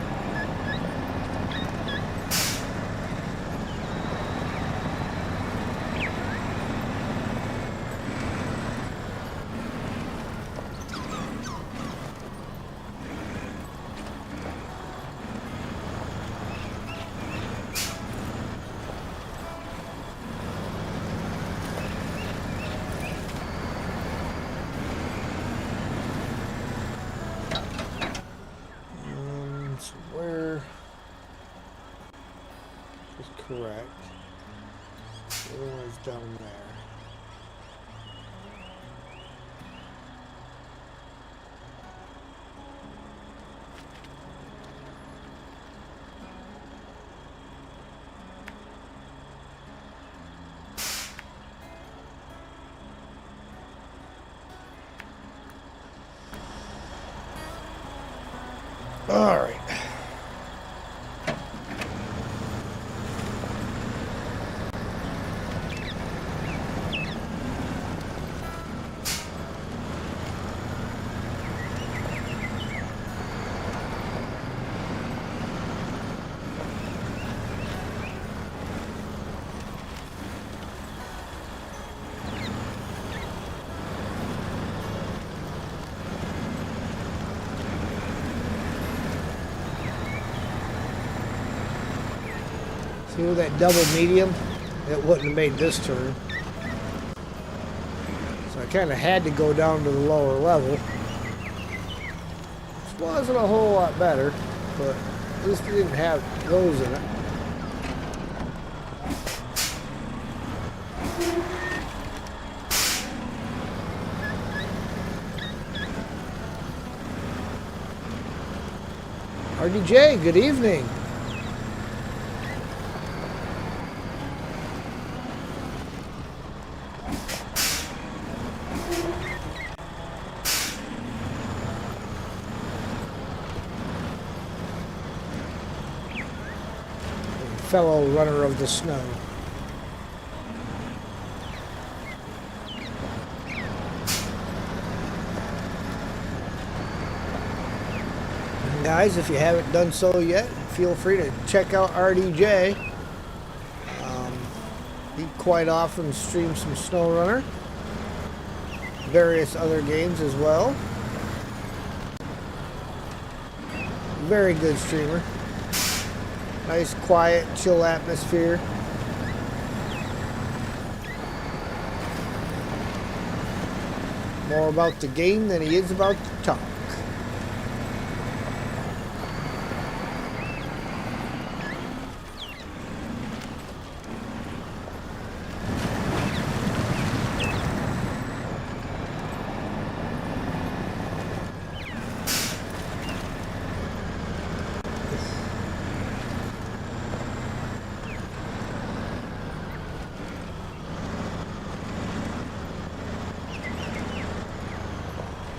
Correct. The other one's down there. All right. See with that double medium, it wouldn't have made this turn. So I kind of had to go down to the lower level. Which wasn't a whole lot better, but at least it didn't have those in it. RDJ, good evening. fellow runner of the snow. And guys, if you haven't done so yet, feel free to check out RDJ. He quite often streams some Snowrunner, various other games as well. Very good streamer. Nice, quiet, chill atmosphere. More about the game than he is about the talk.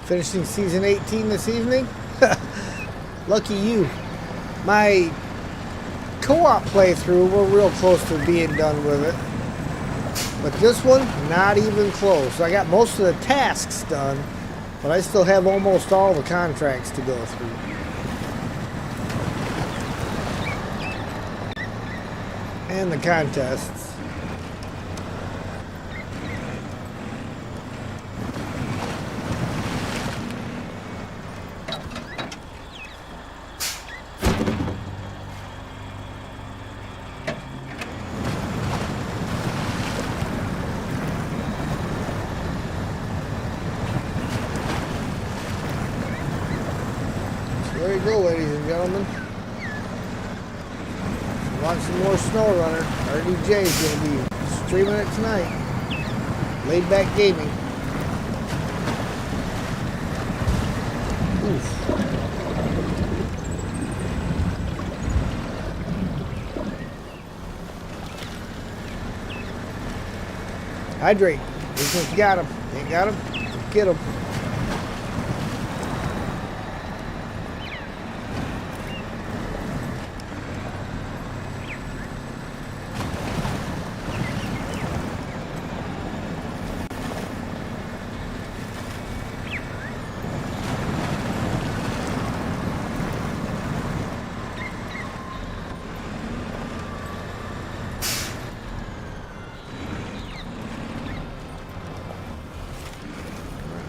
Finishing season 18 this evening? Lucky you. My co-op playthrough, we're real close to being done with it. But this one, not even close. I got most of the tasks done, but I still have almost all the contracts to go through. And the contests. There you go, ladies and gentlemen. If you want some more Snowrunner, RDJ is going to be streaming it tonight. Laid back gaming. Oof. Hydrate. If you got him. Ain't got him? Get him.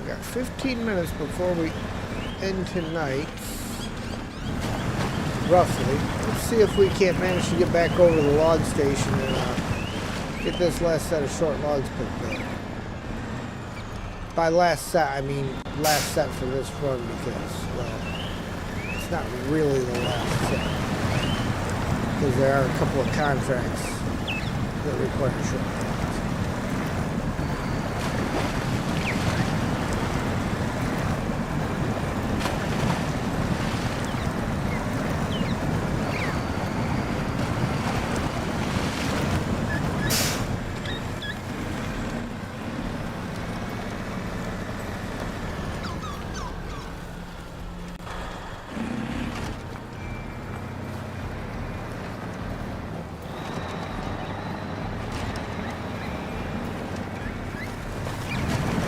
Got 15 minutes before we end tonight, roughly. Let's see if we can't manage to get back over to the log station and get this last set of short logs picked up. By last set, I mean last set for this run because, well, it's not really the last set. Because there are a couple of contracts that require short logs.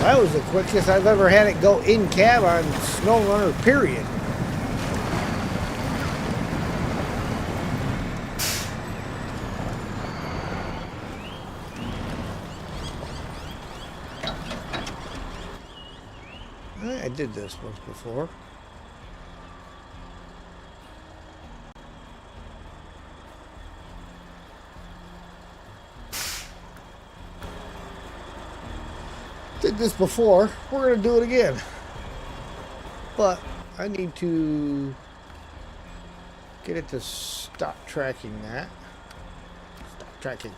That was the quickest I've ever had it go in cab on Snowrunner, period. I did this once before. Did this before. We're going to do it again. But I need to get it to stop tracking that. Stop tracking.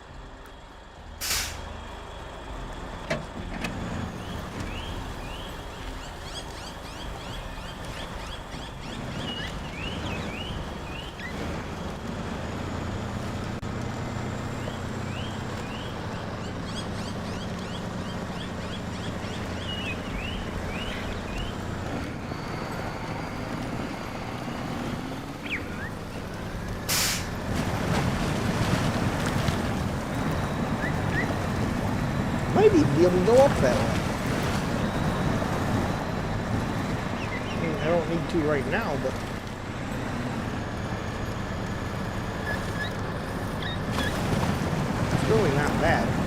even be able to go up that way. I mean, I don't need to right now, but it's really not bad.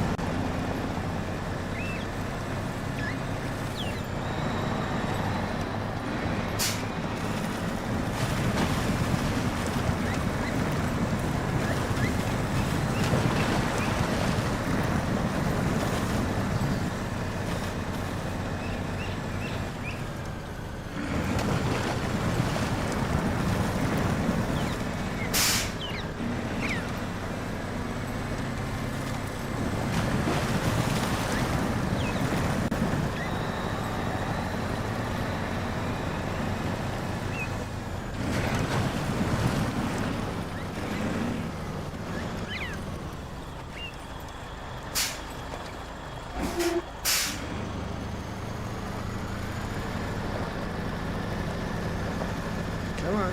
Come on.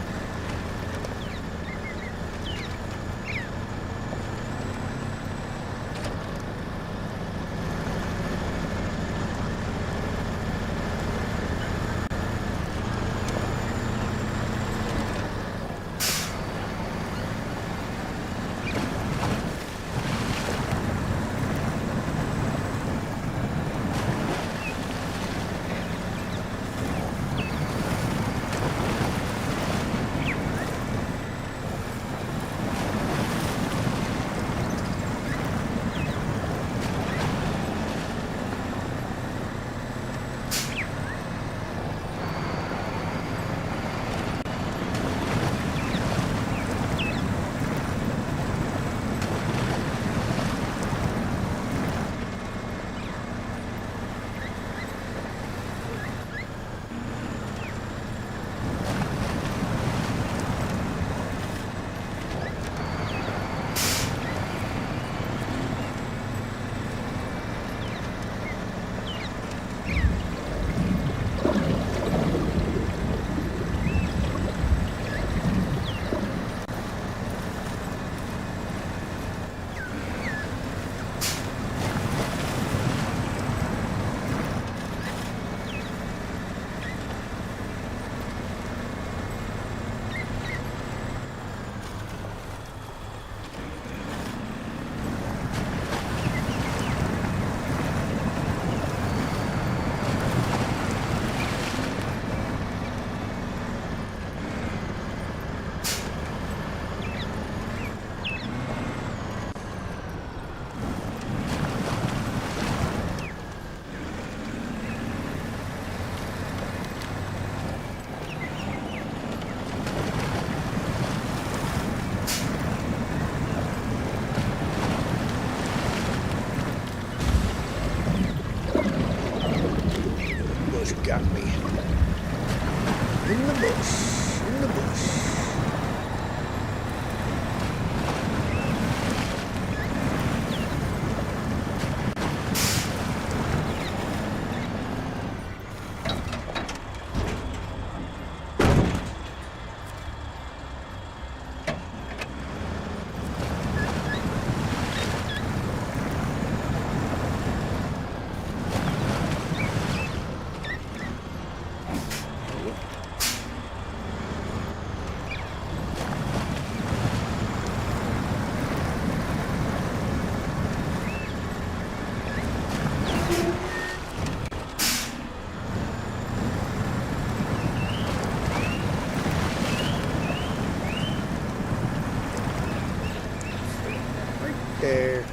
Got me. In the bush. In the bush. There.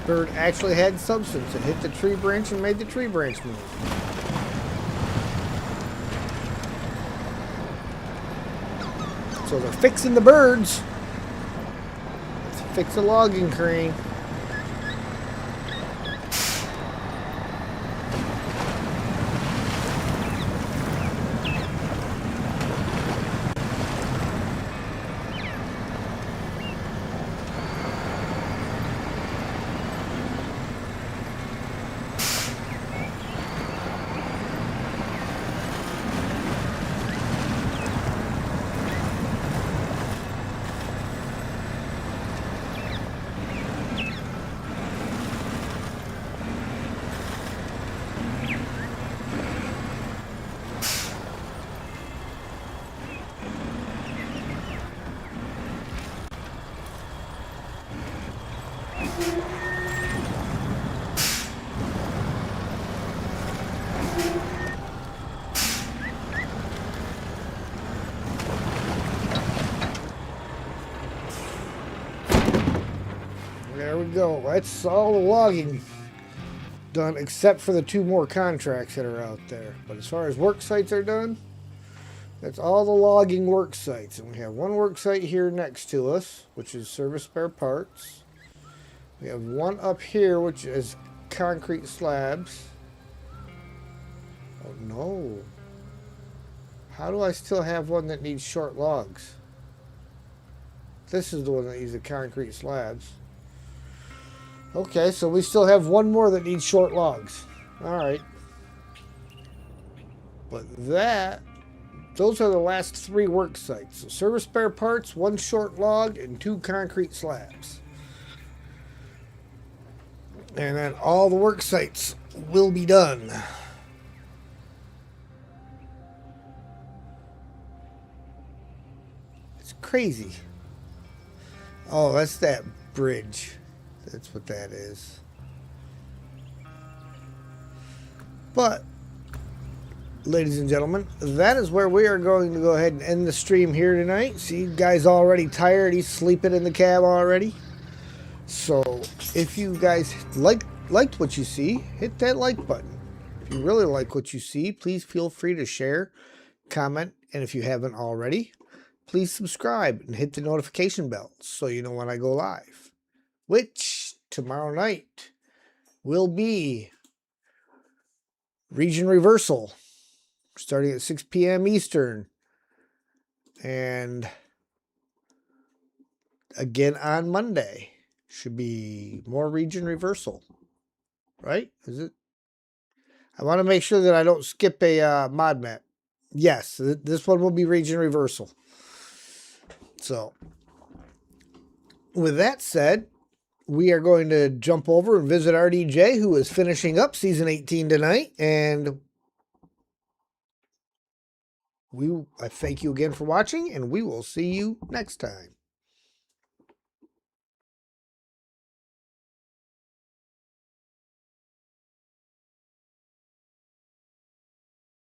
Bird actually had substance. It hit the tree branch and made the tree branch move. So they're fixing the birds. Let's fix the logging crane. There we go. That's all the logging done, except for the 2 more contracts that are out there. But as far as work sites are done, that's all the logging work sites. And we have 1 work site here next to us, which is service spare parts. We have 1 up here, which is concrete slabs. Oh no. How do I still have 1 that needs short logs? This is the one that needs the concrete slabs. Okay, so we still have 1 more that needs short logs. Alright. But those are the last 3 work sites. So service spare parts, 1 short log, and 2 concrete slabs. And then all the work sites will be done. It's crazy. Oh, that's that bridge. That's what that is. But, ladies and gentlemen, that is where we are going to go ahead and end the stream here tonight. See, you guys already tired. He's sleeping in the cab already. So, if you guys liked what you see, hit that like button. If you really like what you see, please feel free to share, comment, and if you haven't already, please subscribe and hit the notification bell so you know when I go live, which tomorrow night will be Region Reversal, starting at 6 p.m. Eastern, and again on Monday should be more Region Reversal, right? Is it? I want to make sure that I don't skip a mod map. Yes, this one will be Region Reversal. So, with that said, we are going to jump over and visit RDJ, who is finishing up Season 18 tonight. And I thank you again for watching, and we will see you next time.